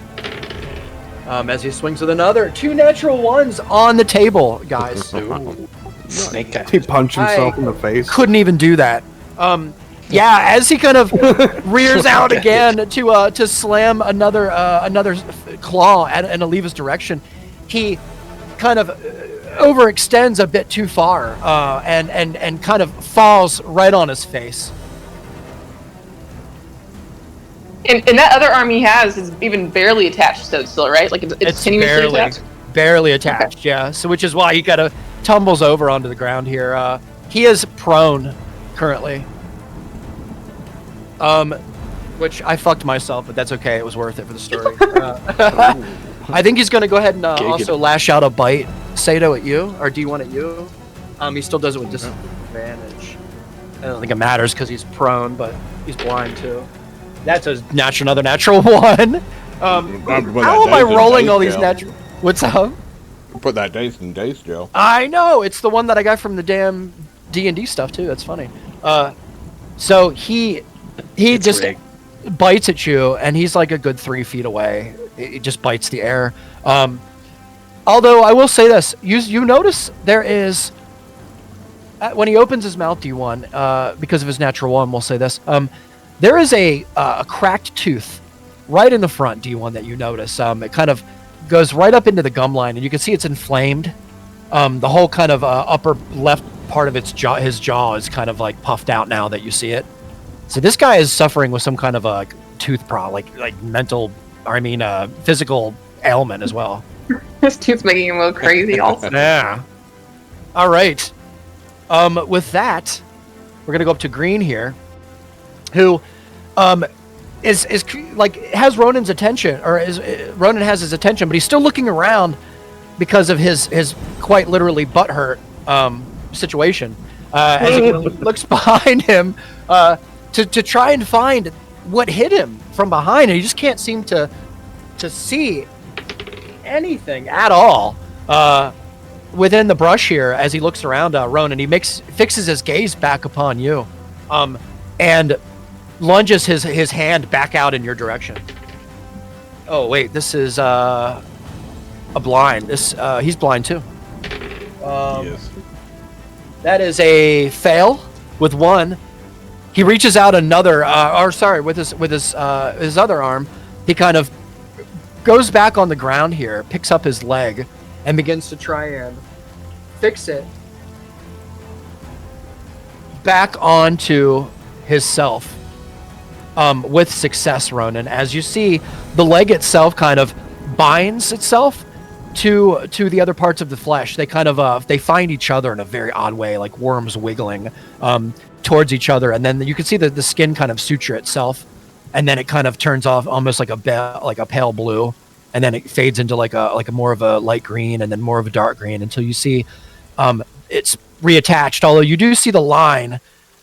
As he swings with another 2 natural ones on the table, guys. Ooh, snake guy. He punched himself in the face. Couldn't even do that. Yeah, as he kind of rears out again to slam another claw in Aliva's direction, he kind of overextends a bit too far and kind of falls right on his face. And that other arm he has is even barely attached to it still, right? Like it's tenuously attached? Barely attached, okay. Yeah. So which is why he kind of tumbles over onto the ground here. He is prone currently. Which I fucked myself, but that's okay. It was worth it for the story. I think he's going to go ahead and also lash out a bite, Sato, at you, or do you want at you? He still does it with disadvantage. I don't think it matters because he's prone, but he's blind too. That's another natural one. How am I rolling all these natural? What's up? Put that dice in dice jail. I know, it's the one that I got from the damn D&D stuff too. That's funny. So he just bites at you, and he's like a good 3 feet away. It just bites the air. Although I will say this, you notice there is when he opens his mouth, D1, because of his natural one, we'll say this. There is a cracked tooth right in the front, D1, that you notice. It kind of goes right up into the gum line, and you can see it's inflamed. The whole kind of upper left part of his jaw is kind of like puffed out now that you see it. So this guy is suffering with some kind of a tooth problem, like mental, physical ailment as well. His tooth's making him a little crazy also. Yeah. All right. With that, we're gonna go up to Green here, who is like has Ronan's attention, or Ronan has his attention, but he's still looking around because of his quite literally butthurt situation. As he looks behind him to try and find what hit him from behind, and he just can't seem to see anything at all within the brush here. As he looks around, Ronan, he fixes his gaze back upon you, and lunges his hand back out in your direction. Oh wait, this is a blind. He's blind too. Yes. That is a fail with 1. He reaches out another, with his other arm. He kind of goes back on the ground here, picks up his leg, and begins to try and fix it back onto his self. With success, Ronan. As you see, the leg itself kind of binds itself to the other parts of the flesh. They kind of they find each other in a very odd way, like worms wiggling towards each other, and then you can see the skin kind of suture itself, and then it kind of turns off almost like a pale blue, and then it fades into like a more of a light green, and then more of a dark green, until you see it's reattached. Although you do see the line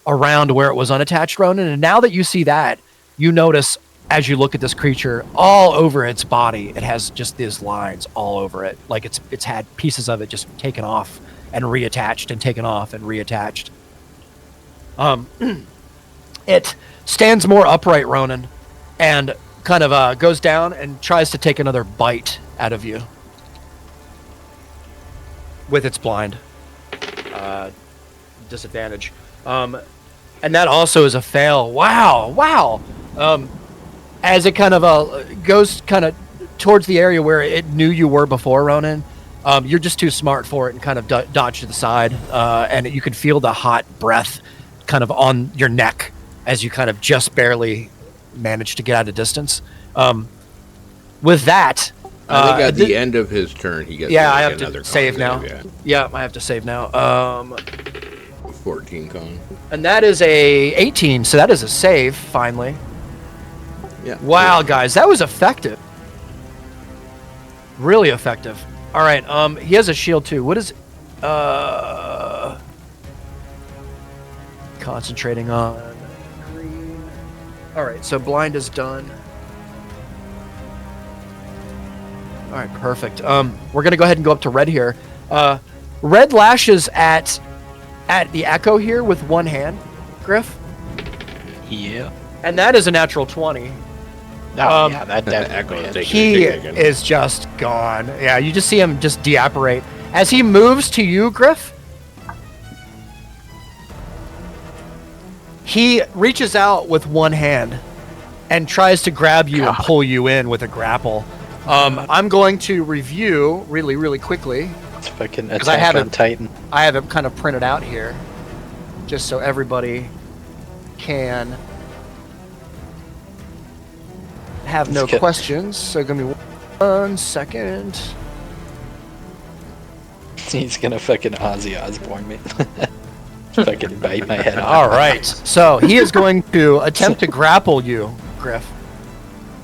around where it was unattached, Ronan, and now that you see that, you notice as you look at this creature, all over its body, it has just these lines all over it, like it's had pieces of it just taken off and reattached and taken off and reattached. It stands more upright, Ronan, and kind of goes down and tries to take another bite out of you with its blind disadvantage. And that also is a fail. Wow. As it kind of goes kind of towards the area where it knew you were before, Ronan, you're just too smart for it and kind of dodge to the side, and you can feel the hot breath kind of on your neck as you kind of just barely manage to get out of distance. With that, I think at the end of his turn, he gets I have another to save now. Yeah, I have to save now. 14 con. And that is a 18, so that is a save, finally. Yeah. Wow, guys, that was effective. Really effective. All right, he has a shield too. What is concentrating on green. All right, so blind is done. All right, perfect. We're gonna go ahead and go up to red here. Red lashes at the echo here with one hand, Griff. Yeah. And that is a natural 20. Oh, yeah, that definitely He is just gone. Yeah, you just see him just deapparate. As he moves to you, Griff, he reaches out with one hand and tries to grab you and pull you in with a grapple. I'm going to review really, really quickly It's fucking 'Cause I attack have on it- Titan. I have it kind of printed out here, just so everybody can have no Let's get- questions. So give me 1 second. He's gonna fucking Ozzy Osbourne me. Fucking bite my head off. All right. So he is going to attempt to grapple you, Griff.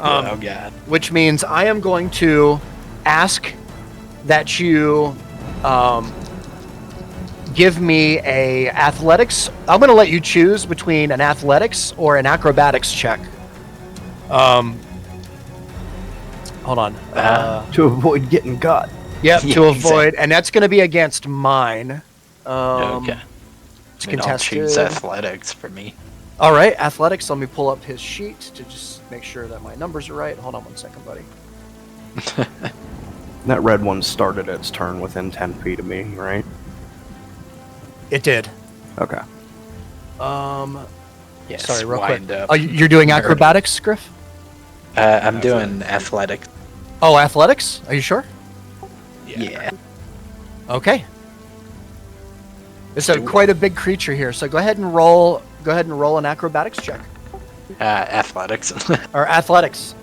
Oh god. Which means I am going to ask that you give me a athletics. I'm going to let you choose between an athletics or an acrobatics check. Hold on. To avoid getting got. Yep, Yeah, to avoid, exactly. and that's going to be against mine. Okay. It's I mean, I'll contested. choose athletics for me. All right, athletics. Let me pull up his sheet to just make sure that my numbers are right. Hold on 1 second, buddy. That red one started its turn within 10 feet of me, right? It did. Okay. Yes, Sorry, real quick. wind up. Oh, you're doing acrobatics, Griff? I'm doing athletics. Oh, athletics? Are you sure? Yeah. Okay. It's quite a big creature here, so go ahead and roll. Go ahead and roll an acrobatics check Athletics. or athletics.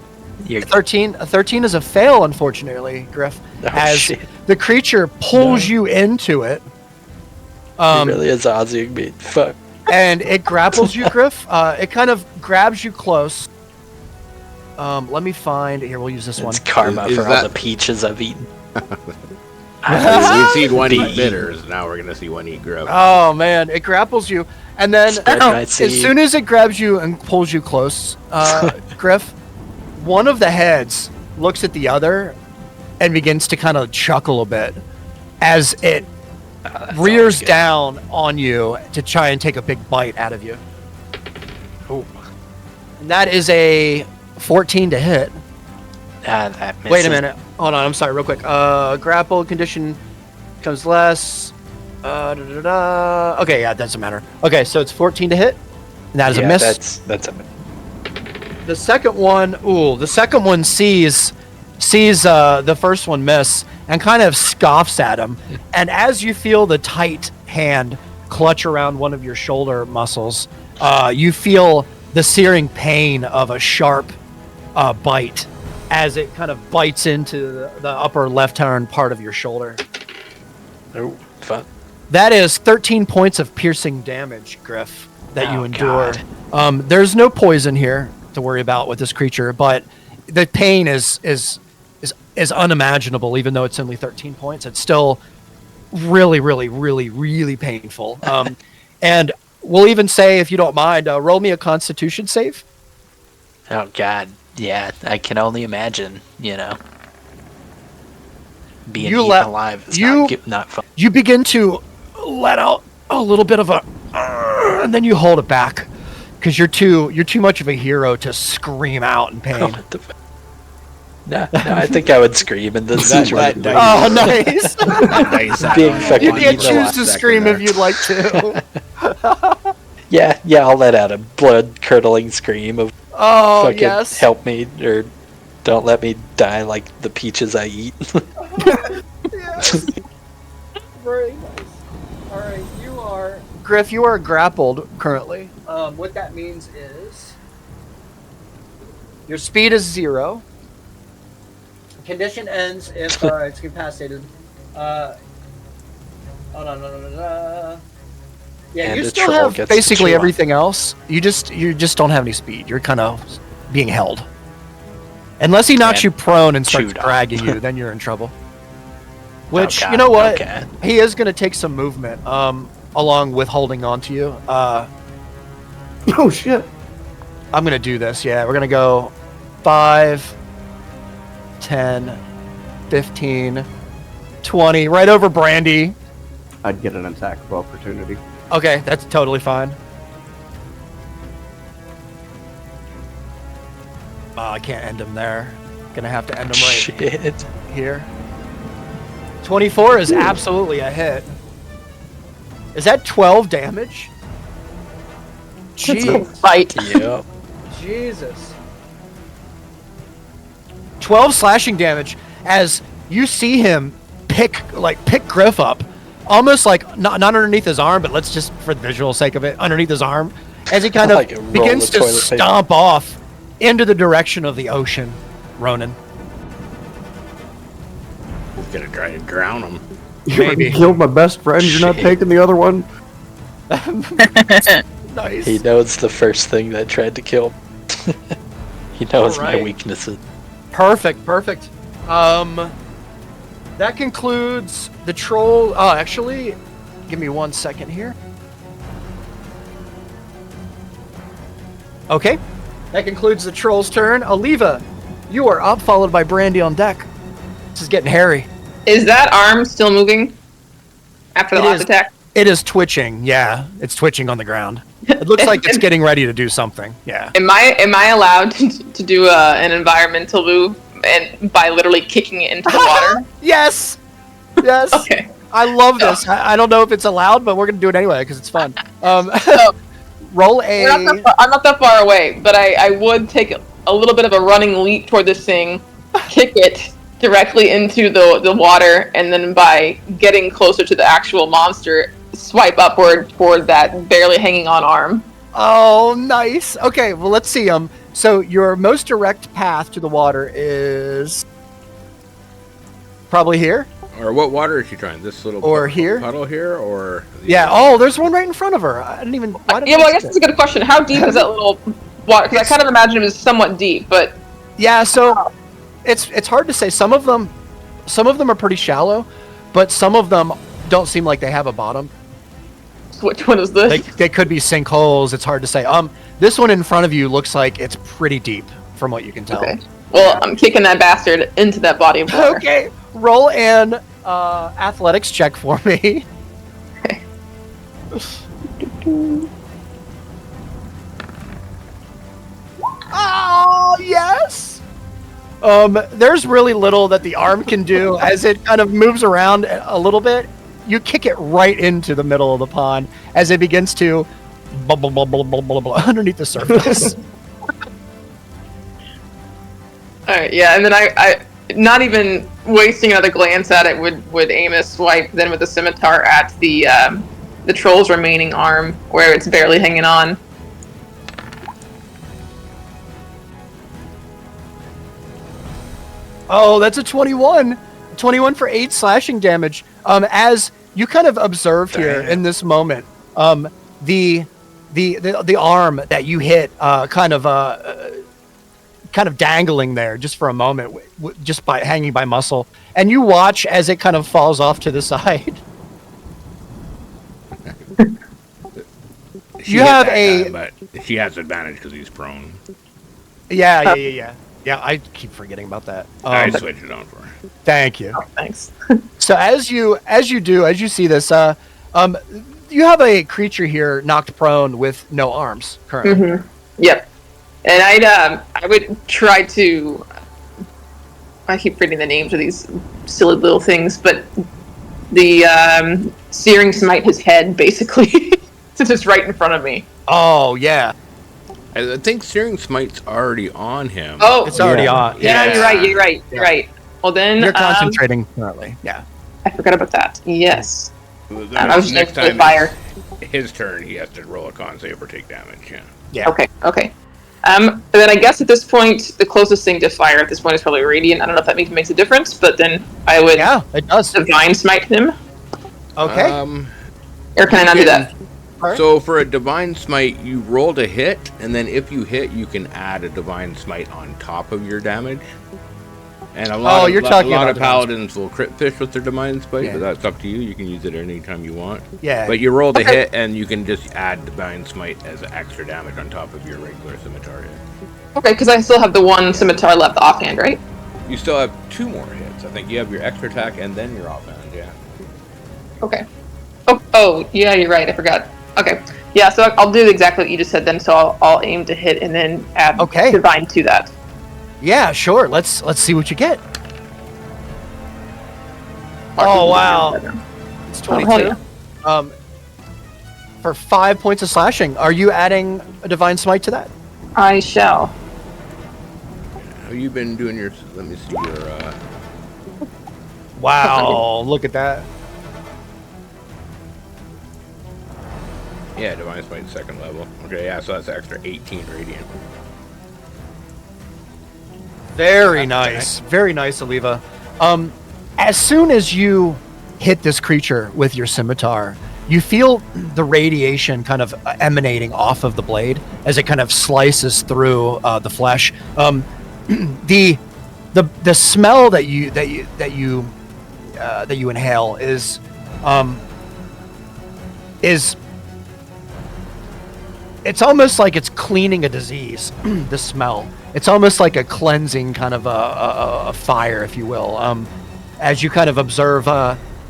You're 13. A 13 is a fail, unfortunately, Griff. Oh, as shit. the creature pulls you into it. He really is Ozzy me. Fuck. And it grapples you, Griff. It kind of grabs you close. Let me find. Here, we'll use this one. It's karma Is for all that- the peaches I've eaten. We've seen one eat bitters. Now we're gonna see one eat grub. Oh man, it grapples you, and then Spread my as seed. soon as it grabs you and pulls you close, Griff, one of the heads looks at the other and begins to kind of chuckle a bit as it That's rears always good. down on you to try and take a big bite out of you. Ooh. And that is a 14 to hit. That Wait a misses. minute. Hold on. I'm sorry. Real quick. Grapple condition comes less. Okay, yeah, it doesn't matter. Okay, so it's 14 to hit. And that is a Yeah, miss. That's a The second one, the second one sees the first one miss and kind of scoffs at him. And as you feel the tight hand clutch around one of your shoulder muscles, you feel the searing pain of a sharp bite as it kind of bites into the upper left-hand part of your shoulder. Oh, fuck. That is 13 points of piercing damage, Griff, that you Oh, endure. God. There's no poison here to worry about with this creature, but the pain is unimaginable. Even though it's only 13 points, it's still really, really, really, really painful. And we'll even say, if you don't mind, roll me a Constitution save. Oh god. Yeah, I can only imagine, being You eaten let- alive is you- not fun. You begin to let out a little bit of a, and then you hold it back because you're too much of a hero to scream out in pain. What the fuck? No, I think I would scream in this That- situation. that- Oh, nice. Being fucking You can eaten choose to scream if you'd like to. Yeah, I'll let out a blood-curdling scream of Oh, fucking yes. help me or don't let me die like the peaches I eat. Yes. Very nice. All right, Griff, you are grappled currently. What that means is your speed is 0. Condition ends if it's incapacitated. Hold on. Yeah, And you the still troll have gets to basically chew on. everything else. You just don't have any speed. You're kind of being held. Unless he knocks And you prone and starts chewed on. dragging you, then you're in trouble. Which, God, you know what? okay. He is going to take some movement along with holding on to you. Oh shit. I'm going to do this, yeah. We're going to go 5, 10, 15, 20, right over Brandy. I'd get an attack of opportunity. Okay, that's totally fine. I can't end him there. Gonna have to end him right Shit. here. 24 is absolutely a hit. Is that 12 damage? Jeez. Fight. Yep. Jesus. 12 slashing damage as you see him pick Griff up, almost like not underneath his arm, but let's just for the visual sake of it, underneath his arm, as he kind of Like roll begins the to toilet paper. stomp off into the direction of the ocean. Ronan. He's gonna try to drown him. Maybe. You killed my best friend. You're not Shit. taking the other one. Nice. He knows the first thing that tried to kill him. He knows my Alright. weaknesses. Perfect. That concludes the troll. Oh, actually, give me 1 second here. Okay, that concludes the troll's turn. Oliva, you are up, followed by Brandy on deck. This is getting hairy. Is that arm still moving after the It last is. attack? It is twitching. Yeah, it's twitching on the ground. It looks like it's getting ready to do something. Yeah. Am I allowed to do an environmental move and by literally kicking it into the water? Yes. Yes. Okay. I love this. I don't know if it's allowed, but we're gonna do it anyway because it's fun. Roll a. I'm not that far away, but I would take a little bit of a running leap toward this thing, kick it directly into the water, and then by getting closer to the actual monster, swipe upward toward that barely hanging on arm. Oh, nice. Okay, well, let's see. So your most direct path to the water is probably here. Or what water is she trying? This little Or here? puddle here, or the- Yeah. Oh, there's one right in front of her. I didn't even. Why did Yeah, well, I miss guess it? that's a good question. How deep is that little water? Because I kind of imagine it was somewhat deep, but Yeah. So it's hard to say. Some of them are pretty shallow, but some of them don't seem like they have a bottom. which one is this? They could be sinkholes. It's hard to say. This one in front of you looks like it's pretty deep, from what you can tell. Okay. Well, I'm kicking that bastard into that body of water. Okay, roll an athletics check for me. Okay. Oh, yes! There's really little that the arm can do as it kind of moves around a little bit. You kick it right into the middle of the pond as it begins to bubble, bubble, bubble, bubble underneath the surface. All right, yeah, and then I not even wasting another glance at it would aim a swipe then with the scimitar at the troll's remaining arm where it's barely hanging on. Oh, that's a 21. 21 for 8 slashing damage. As you kind of observe here in this moment, the arm that you hit kind of dangling there just for a moment, just by hanging by muscle, and you watch as it kind of falls off to the side. She You hit have that a- guy, but she has advantage because he's prone. Yeah. Yeah, I keep forgetting about that. I switched it on for her. Thank you. Oh, thanks. So as you see this, you have a creature here knocked prone with no arms currently. Mm-hmm. Yep. And I would try to. I keep forgetting the names of these silly little things, but the searing smite his head basically, since it's right in front of me. Oh yeah, I think Searing Smite's already on him. Oh, it's already on. yeah, Yeah. you're right. Well then, You're concentrating currently. Yeah. I forgot about that. Yes. Then I was just next going time for fire. it's his turn, he has to roll a con save or take damage. Yeah. Yeah. Okay. Then I guess at this point, the closest thing to fire at this point is probably Radiant. I don't know if that makes a difference, but then I would Yeah, it does. Divine Smite him. Okay. Or can I not do that? Alright. So for a Divine Smite, you roll to hit, and then if you hit, you can add a Divine Smite on top of your damage. And a lot, you're of, talking a lot about of Divine paladins will crit fish with their Divine Smite, Yeah. but that's up to you. You can use it anytime you want. Yeah. But you roll to Okay. hit, and you can just add Divine Smite as extra damage on top of your regular scimitar hit. Okay, because I still have the one scimitar left offhand, right? You still have 2 more hits. I think you have your extra attack and then your offhand, yeah. Okay. Oh, yeah, you're right. I forgot. Okay. Yeah, so I'll do exactly what you just said then. So I'll aim to hit and then add Okay. Divine to that. Yeah, sure. Let's see what you get. Oh wow, it's Oh, 22. hell For 5 points of slashing, are you adding a divine smite to that? I shall. Have you been doing your... Let me see your... Wow, look at that. Yeah, Divine Smite second level. Okay, yeah, so that's extra 18 radiant. Very nice. Very nice, Aliva. As soon as you hit this creature with your scimitar, you feel the radiation kind of emanating off of the blade as it kind of slices through the flesh. The smell that you inhale is it's almost like it's cleaning a disease. The smell. It's almost like a cleansing kind of a fire, if you will. As you kind of observe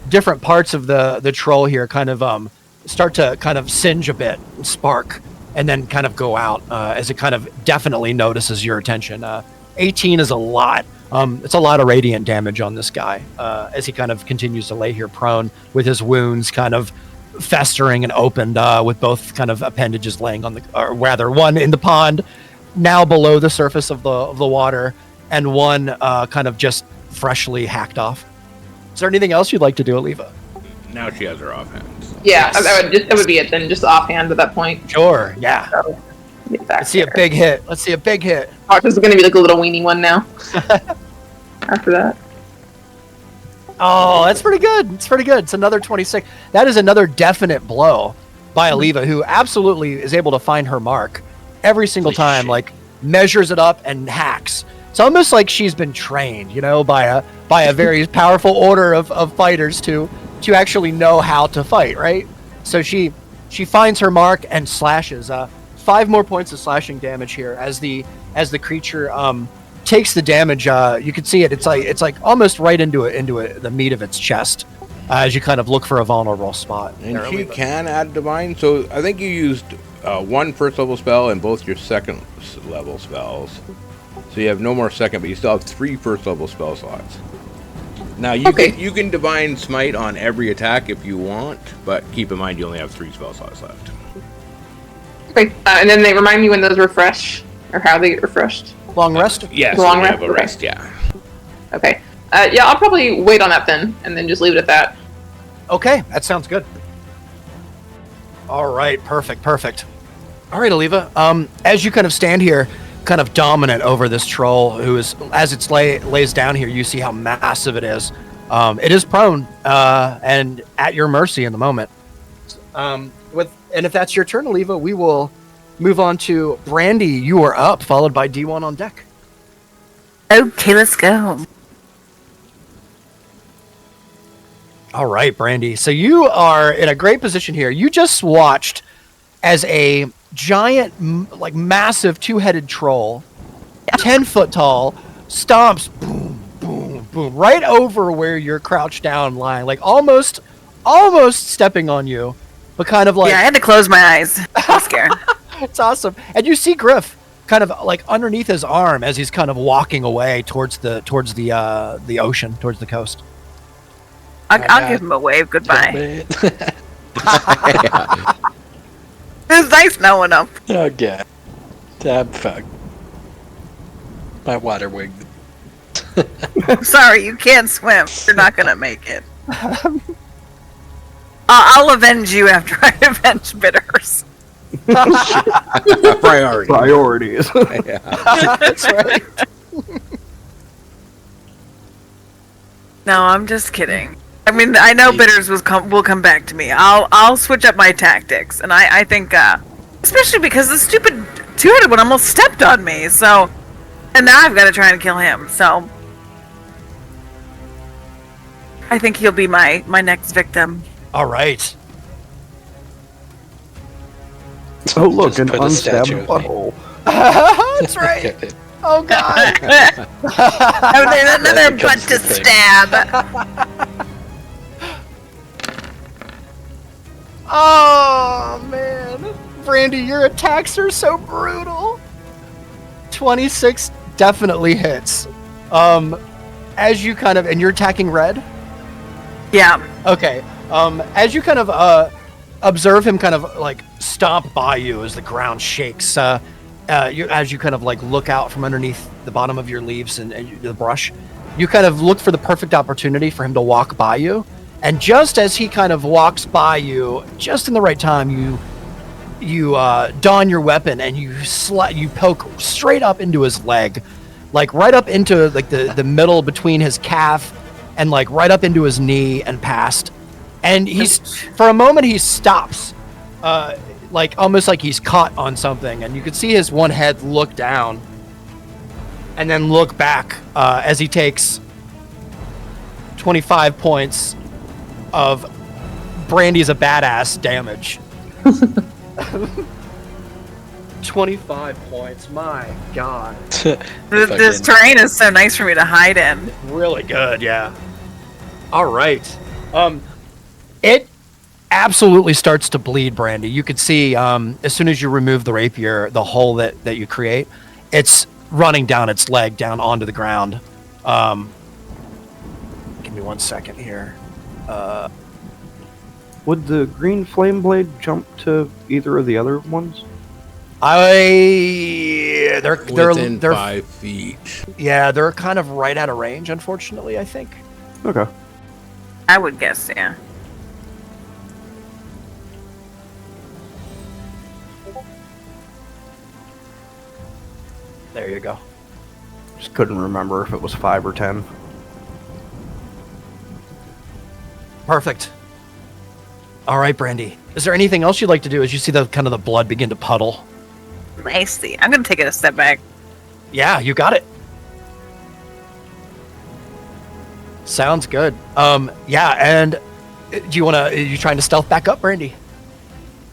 different parts of the troll here kind of start to kind of singe a bit, spark, and then kind of go out as it kind of definitely notices your attention. 18 is a lot. It's a lot of radiant damage on this guy as he kind of continues to lay here prone with his wounds kind of festering and opened with both kind of appendages laying on the, or rather one in the pond now below the surface of the water, and one kind of just freshly hacked off. Is there anything else you'd like to do, Aliva? Now she has her offhand. So. Yeah, that would be it then, just offhand at that point. Sure, yeah. So, get back Let's see a there. big hit. Let's see a big hit. Oh, this is going to be like a little weenie one now. After that. Oh, that's pretty good. It's pretty good. It's another 26. That is another definite blow by Aliva, who absolutely is able to find her mark every single Holy time, shit. like measures it up and hacks. It's almost like she's been trained, you know, by a very powerful order of fighters to actually know how to fight, right? So she finds her mark and slashes. 5 more points of slashing damage here as the creature takes the damage. You can see it. It's like almost right into the meat of its chest as you kind of look for a vulnerable spot. And there, she Aliva. can add Divine, so I think you used one first level spell and both your second level spells. So you have no more second, but you still have 3 first level spell slots. Now you can Divine Smite on every attack if you want, but keep in mind you only have 3 spell slots left. Okay, and then they remind me when those refresh, or how they get refreshed. Long rest. Yes, Long you rest? have a Okay. rest, yeah. Okay. Yeah, I'll probably wait on that then, and then just leave it at that. Okay, that sounds good. All right, perfect. All right, Aliva. As you kind of stand here, kind of dominant over this troll, who is, as it's lays down here, you see how massive it is. It is prone and at your mercy in the moment. And if that's your turn, Aliva, we will move on to Brandy. You are up, followed by D1 on deck. Okay, let's go. All right, Brandy. So you are in a great position here. You just watched as a giant, like massive 2-headed troll, 10 foot tall, stomps, boom, boom, boom, right over where you're crouched down lying, like almost stepping on you, but kind of like... Yeah, I had to close my eyes. I was scared. It's awesome. And you see Griff kind of like underneath his arm as he's kind of walking away towards the ocean, towards the coast. I'll give him a wave goodbye. It. It was nice knowing him. Okay. I'm fucked. My water wig. I'm sorry, you can't swim. You're not gonna make it. I'll avenge you after I avenge Bitters. Priority. Priorities. Yeah. That's right. No, I'm just kidding. I mean, I know Bitters will come back to me. I'll switch up my tactics, and I think, especially because the stupid 2-headed one almost stepped on me. So, and now I've got to try and kill him. So, I think he'll be my next victim. All right. Oh, look, Just an put a statue unstabbed of me. butthole. That's right. Oh God. Oh, there's another That butt becomes to the thing. stab. Oh man, Brandy, your attacks are so brutal. 26 definitely hits. As you kind of, and you're attacking red. Yeah. Okay. As you kind of observe him kind of like stomp by you as the ground shakes, as you kind of like look out from underneath the bottom of your leaves and the brush, you kind of look for the perfect opportunity for him to walk by you. And just as he kind of walks by you, just in the right time, you don your weapon and you poke straight up into his leg, like right up into like the middle between his calf and like right up into his knee and past. And for a moment he stops, like almost like he's caught on something, and you can see his one head look down and then look back as he takes 25 points of Brandy's a badass damage. 25 points, my god. This terrain is so nice for me to hide in. Really good, yeah. All right. It absolutely starts to bleed, Brandy. You could see as soon as you remove the rapier, the hole that you create, it's running down its leg down onto the ground. Give me 1 second here. Would the green flame blade jump to either of the other ones? They're Within 5 feet. Yeah, they're kind of right out of range, unfortunately, I think. Okay. I would guess, yeah. There you go. Just couldn't remember if it was 5 or 10. Perfect. All right, Brandy. Is there anything else you'd like to do as you see the kind of the blood begin to puddle? Nicely. I'm gonna take it a step back. Yeah, you got it. Sounds good. Yeah, and are you trying to stealth back up, Brandy?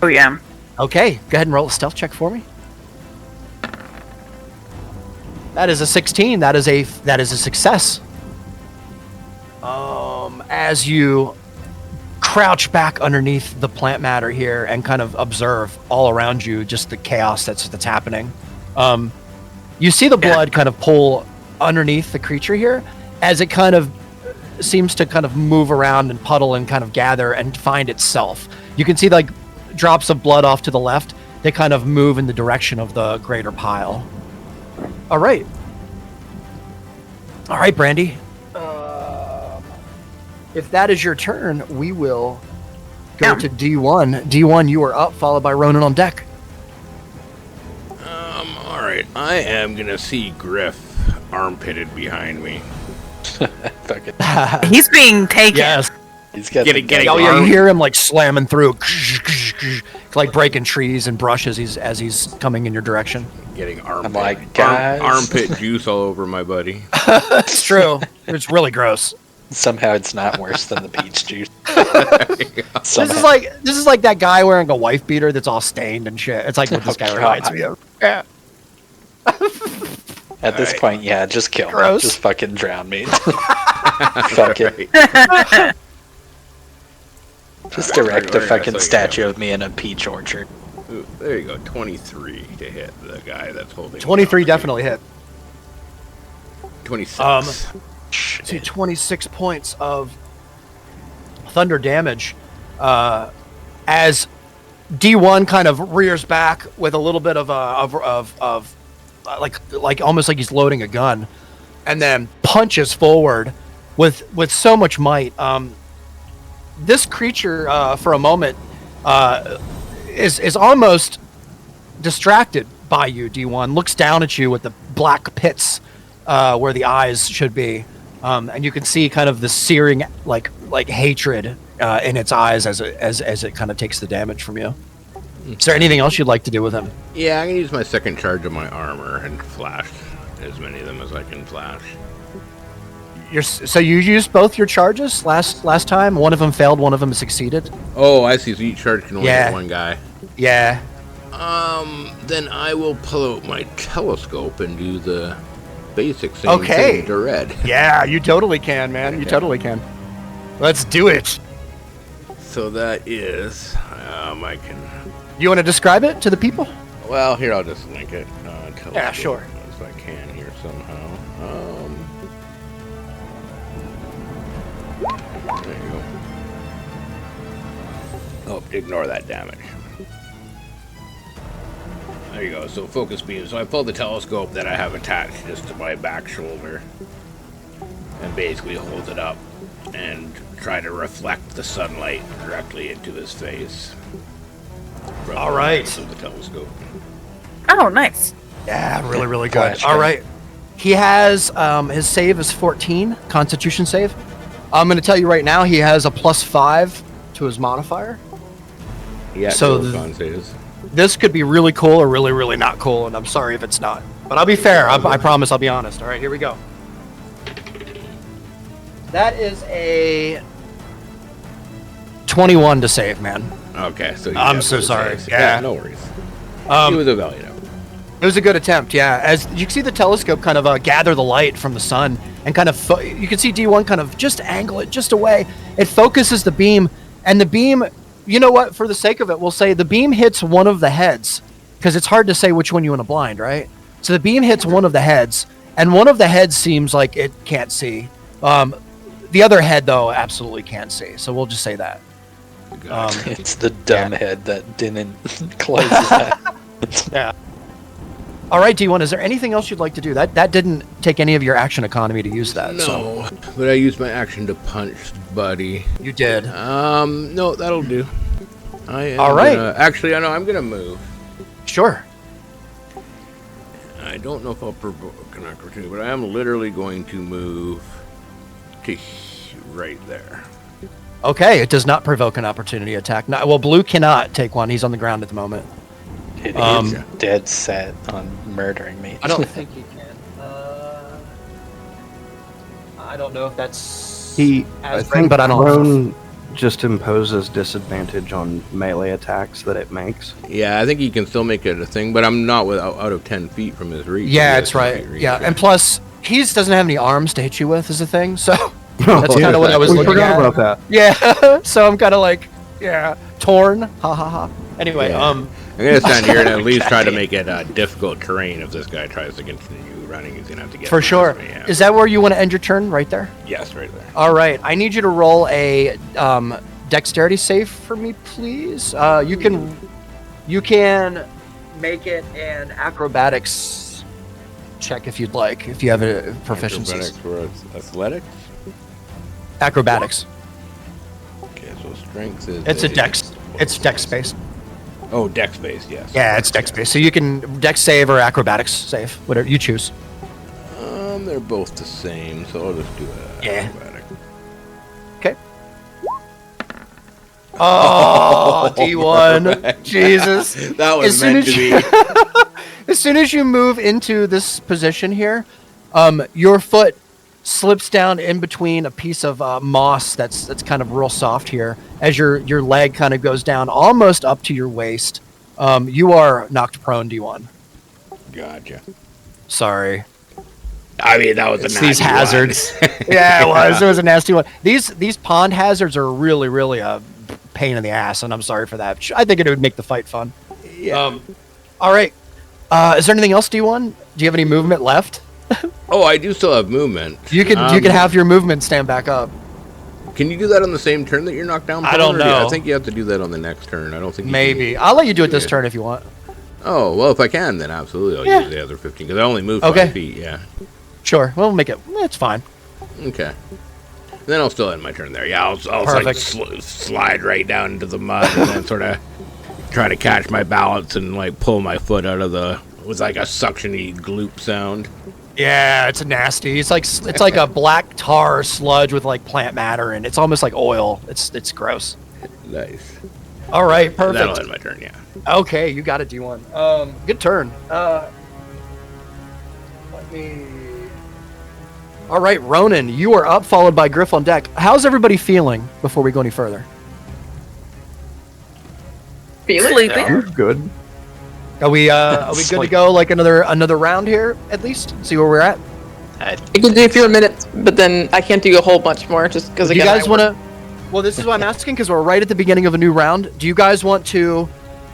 Oh yeah. Okay, go ahead and roll a stealth check for me. That is a 16. That is a success. As you crouch back underneath the plant matter here and kind of observe all around you just the chaos that's happening. You see the blood kind of pull underneath the creature here as it kind of seems to kind of move around and puddle and kind of gather and find itself. You can see like drops of blood off to the left. They kind of move in the direction of the greater pile. All right, Brandy. If that is your turn, we will go to D1. D1, you are up, followed by Ronan on deck. All right. I am gonna see Griff armpitted behind me. Fuck it. He's being taken. Yes. He's got Getting Oh yeah, you hear him like slamming through, like breaking trees and brushes as he's coming in your direction. Getting I'm like, guys. armpit juice all over my buddy. It's true. It's really gross. Somehow it's not worse than the peach juice. This is like that guy wearing a wife beater that's all stained and shit. It's like what this guy reminds me of. Yeah. At this point, yeah, just kill me. Gross. Just fucking drown me. Fuck it. Just erect a fucking statue of me in a peach orchard. Ooh, there you go. 23 to hit the guy that's holding. 23 definitely hit. 26. See 26 points of thunder damage as D1 kind of rears back with a little bit of like almost like he's loading a gun, and then punches forward with so much might. This creature for a moment is almost distracted by you. D1 looks down at you with the black pits where the eyes should be. And you can see kind of the searing, like hatred in its eyes as it kind of takes the damage from you. Is there anything else you'd like to do with him? Yeah, I'm gonna use my second charge of my armor and flash as many of them as I can flash. So you used both your charges last time. One of them failed, one of them succeeded. Oh, I see. So each charge can only hit one guy. Yeah. Then I will pull out my telescope and do the basic same thing to red. Yeah, you totally can, man. You totally can. Let's do it. So that is, I can. You want to describe it to the people? Well, here I'll just link it. Telescope, Yeah, sure. If I can here somehow. There you go. Oh, ignore that damage. There you go. So focus beam. So I pull the telescope that I have attached just to my back shoulder. and basically holds it up and try to reflect the sunlight directly into his face. All right. Of the telescope. Oh, nice. Yeah, really, really good. Flash All gun. right. He has his save is 14, Constitution save. I'm going to tell you right now, he has a +5 to his modifier. Yeah, So con saves. This could be really cool or really, really not cool, and I'm sorry if it's not. But I'll be fair. I promise I'll be honest. All right, here we go. That is a 21 to save, man. Okay, so I'm so sorry. Saves. Yeah. No worries. He was a valiant effort. It was a good attempt, yeah. As you can see the telescope kind of gather the light from the sun and kind of, you can see D1 kind of just angle it just away. It focuses the beam, and the beam, you know what, for the sake of it, we'll say the beam hits one of the heads, because it's hard to say which one you want to blind, right? So the beam hits one of the heads, and one of the heads seems like it can't see. The other head, though, absolutely can't see, so we'll just say that. It's the dumb head that didn't close his eye. Yeah. All right, D1, is there anything else you'd like to do? That didn't take any of your action economy to use that. No, So. but I used my action to punch Buddy. You did. No, that'll do. All right. Actually, I know I'm gonna move. Sure. I don't know if I'll provoke an opportunity, but I am literally going to move to right there. Okay, it does not provoke an opportunity attack. No, well, Blue cannot take one. He's on the ground at the moment. Dude, he's dead set on murdering me. I don't think he can. I don't know if that's I as think, but I don't know. prone just imposes disadvantage on melee attacks that it makes. Yeah, I think he can still make it a thing, but I'm not out of 10 feet from his reach. Yeah, He it's has 10 right. feet reach, Yeah, and plus he doesn't have any arms to hit you with, is a thing. So that's Oh, kind of what I was we looking forgot at. about that. Yeah, so I'm kind of like, yeah, torn. Ha ha ha. Anyway, Yeah. I'm gonna stand here and at least try to make it difficult terrain. If this guy tries to continue running, he's gonna have to get for past sure. me, yeah. Is that where you want to end your turn? Right there. Yes, right there. All right, I need you to roll a dexterity save for me, please. You can make it an acrobatics check if you'd like, if you have a proficiency. Acrobatics for athletics. Acrobatics. Okay, so strength is. It's a dex. It's dex based. Oh, dex based, yes. Yeah, it's dex based. So you can dex save or acrobatics save, whatever you choose. They're both the same, so I'll just do a Yeah. acrobatic. Okay. Oh, D1. Jesus. That was As soon meant as to you- be. As soon as you move into this position here, your foot slips down in between a piece of moss that's kind of real soft here. As your leg kind of goes down almost up to your waist, you are knocked prone, D1. Gotcha. Sorry. I mean, that was a It's nasty these hazards. one. Yeah, it was. It was a nasty one. These pond hazards are really, really a pain in the ass, and I'm sorry for that. I think it would make the fight fun. Yeah. All right. Is there anything else, D1? Do you have any movement left? Oh, I do still have movement. You can have your movement stand back up. Can you do that on the same turn that you're knocked down? I don't Or do you- know. I think you have to do that on the next turn. I don't think. You Maybe. Can, I'll let you do it this turn if you want. Oh well, if I can, then absolutely, I'll Yeah. use the other 15 because I only moved Okay. 5 feet. Yeah. Sure. We'll make it. It's fine. Okay. Then I'll still end my turn there. Yeah, I'll like Perfect. slide right down into the mud and then sort of try to catch my balance and like pull my foot out of the. It was like a suctiony gloop sound. Yeah, it's nasty. It's like a black tar sludge with like plant matter, and it's almost like oil. It's gross. Nice. All right. That'll Perfect. end my turn. Yeah. Okay, you got it, D1. Good turn. Let me. All right, Ronan, you are up, followed by Griff on deck. How's everybody feeling before we go any further? Sleeping. You're good. Are we good to Sleep. go? Like another round here, at least. See where we're at. I can do a few minutes, but then I can't do a whole bunch more just because Do you again. guys want to? Well, this is what I'm asking because we're right at the beginning of a new round. Do you guys want to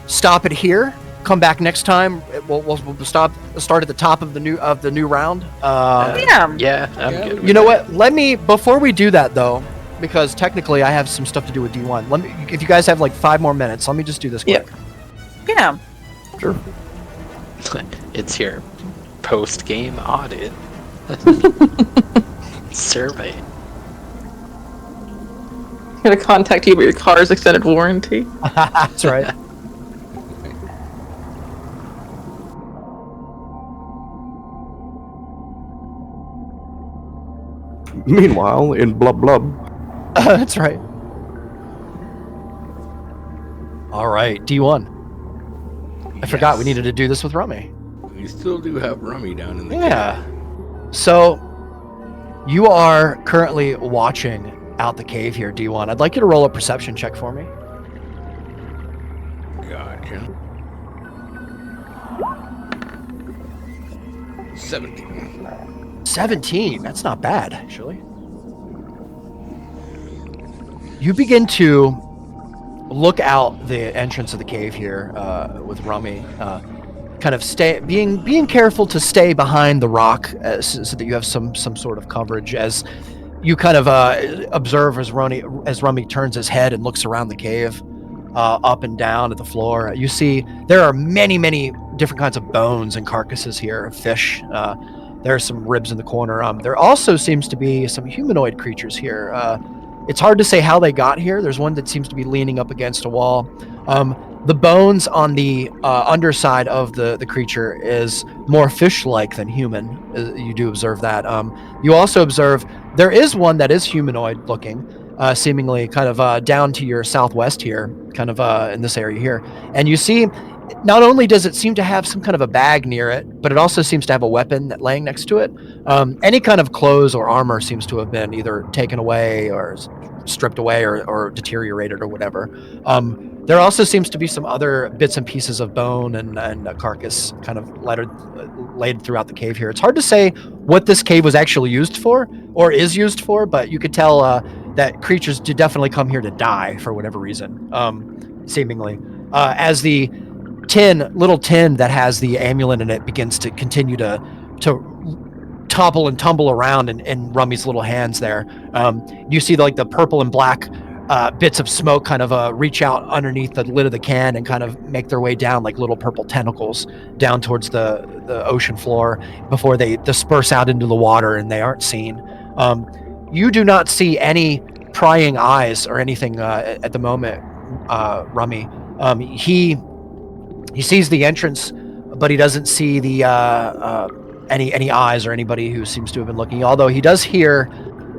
stop it here? Come back next time. We'll start at the top of the new round. Yeah. Yeah, I'm good. with You know that. what? Before we do that though, because technically I have some stuff to do with D1. Let me, if you guys have like 5 more minutes, let me just do this quick. Yeah. Sure. It's your post-game audit. Survey. I'm gonna contact you about your car's extended warranty. That's right. Meanwhile, in Blub Blub. That's right. All right, D1. I forgot we needed to do this with Rummy. We still do have Rummy down in the Yeah. So, you are currently watching out the cave here, D1. I'd like you to roll a perception check for me. Gotcha. 17. 17. That's not bad, actually. You begin to look out the entrance of the cave here with Rummy, kind of being careful to stay behind the rock so that you have some sort of coverage as you kind of observe as Rummy turns his head and looks around the cave, up and down at the floor. You see there are many different kinds of bones and carcasses here, fish. There are some ribs in the corner. There also seems to be some humanoid creatures here. It's hard to say how they got here. There's one that seems to be leaning up against a wall. The bones on the underside of the creature is more fish-like than human. You do observe that. You also observe there is one that is humanoid-looking, seemingly kind of down to your southwest here, kind of in this area here. And you see, not only does it seem to have some kind of a bag near it, but it also seems to have a weapon laying next to it. Any kind of clothes or armor seems to have been either taken away or stripped away or deteriorated or whatever. There also seems to be some other bits and pieces of bone and a carcass kind of laid throughout the cave here. It's hard to say what this cave was actually used for or is used for, but you could tell that creatures do definitely come here to die for whatever reason, seemingly. As the little tin that has the amulet in it begins to continue to topple and tumble around in Rummy's little hands there. You see the purple and black bits of smoke kind of reach out underneath the lid of the can and kind of make their way down like little purple tentacles down towards the ocean floor before they disperse out into the water and they aren't seen. You do not see any prying eyes or anything at the moment, Rummy. He sees the entrance, but he doesn't see the any eyes or anybody who seems to have been looking. Although he does hear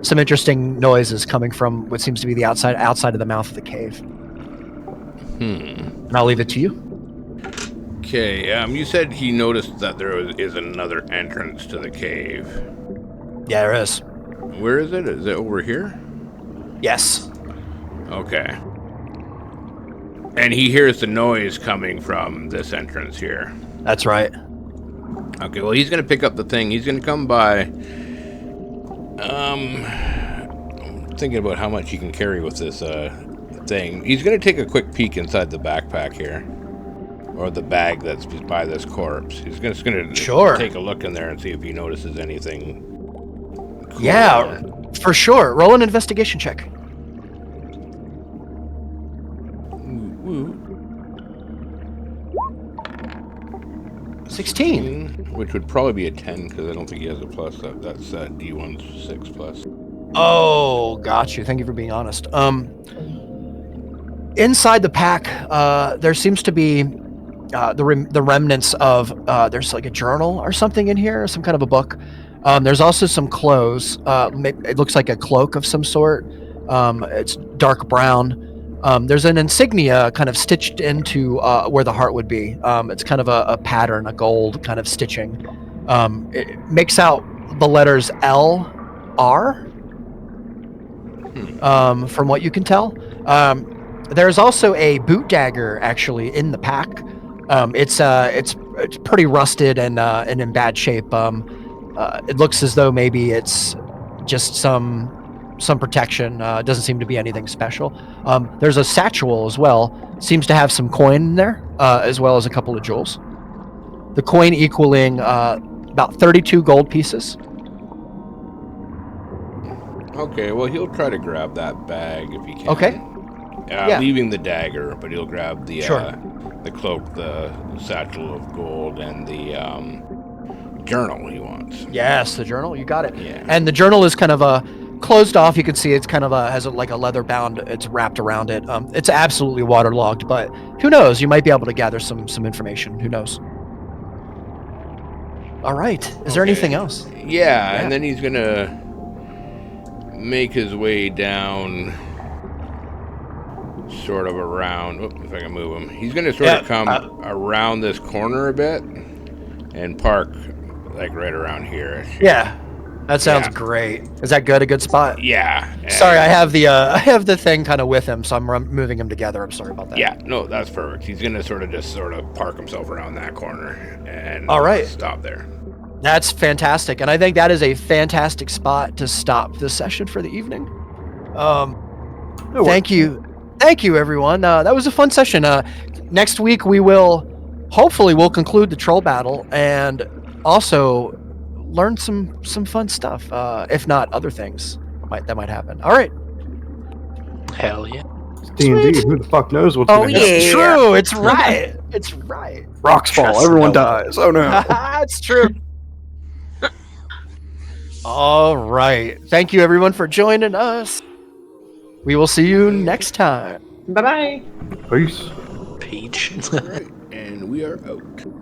some interesting noises coming from what seems to be the outside of the mouth of the cave. And I'll leave it to you. Okay. You said he noticed that there is another entrance to the cave. Yeah, there is. Where is it? Is it over here? Yes. Okay. And he hears the noise coming from this entrance here. That's right. Okay, well, he's going to pick up the thing. He's going to come by. I'm thinking about how much he can carry with this thing. He's going to take a quick peek inside the backpack here. Or the bag that's by this corpse. He's just going to take a look in there and see if he notices anything cool. Yeah, for sure. Roll an investigation check. 16. Which would probably be a 10 because I don't think he has a plus. That's D1's 6 plus. Oh, got you. Thank you for being honest. Inside the pack, there seems to be the remnants of there's like a journal or something in here, some kind of a book. There's also some clothes. It looks like a cloak of some sort. It's dark brown. There's an insignia kind of stitched into where the heart would be. It's kind of a pattern, a gold kind of stitching. It makes out the letters L-R, from what you can tell. There's also a boot dagger actually in the pack. It's pretty rusted and in bad shape. It looks as though maybe it's just some protection. Doesn't seem to be anything special. There's a satchel as well. Seems to have some coin in there, as well as a couple of jewels. The coin equaling about 32 gold pieces. Okay, well, he'll try to grab that bag if he can. Okay. Yeah. Leaving the dagger, but he'll grab the Sure. the cloak, the satchel of gold, and the journal he wants. Yes, the journal. You got it. Yeah. And the journal is kind of closed off. You can see it's kind of has like a leather bound. It's wrapped around it. It's absolutely waterlogged, but who knows? You might be able to gather some information. Who knows? All right. Is there anything else? Yeah, and then he's gonna make his way down, sort of around. If I can move him, he's gonna sort of come around this corner a bit and park like right around here. Yeah, that sounds great. Is that good? A good spot? Yeah. Sorry, I have the thing kind of with him, so I'm moving him together. I'm sorry about that. Yeah, no, that's perfect. He's gonna sort of park himself around that corner and stop there. That's fantastic, and I think that is a fantastic spot to stop the session for the evening. Thank you, everyone. That was a fun session. Next week hopefully we'll conclude the troll battle and also learn some fun stuff. If not other things that might happen. All right. Hell yeah. D&D. Who the fuck knows what's Oh, going to happen? It's true. It's right. It's right. Rocks fall. Trust Everyone no one. dies. Oh no. That's true. All right. Thank you, everyone, for joining us. We will see you next time. Bye bye. Peace. Peach. All right, and we are out.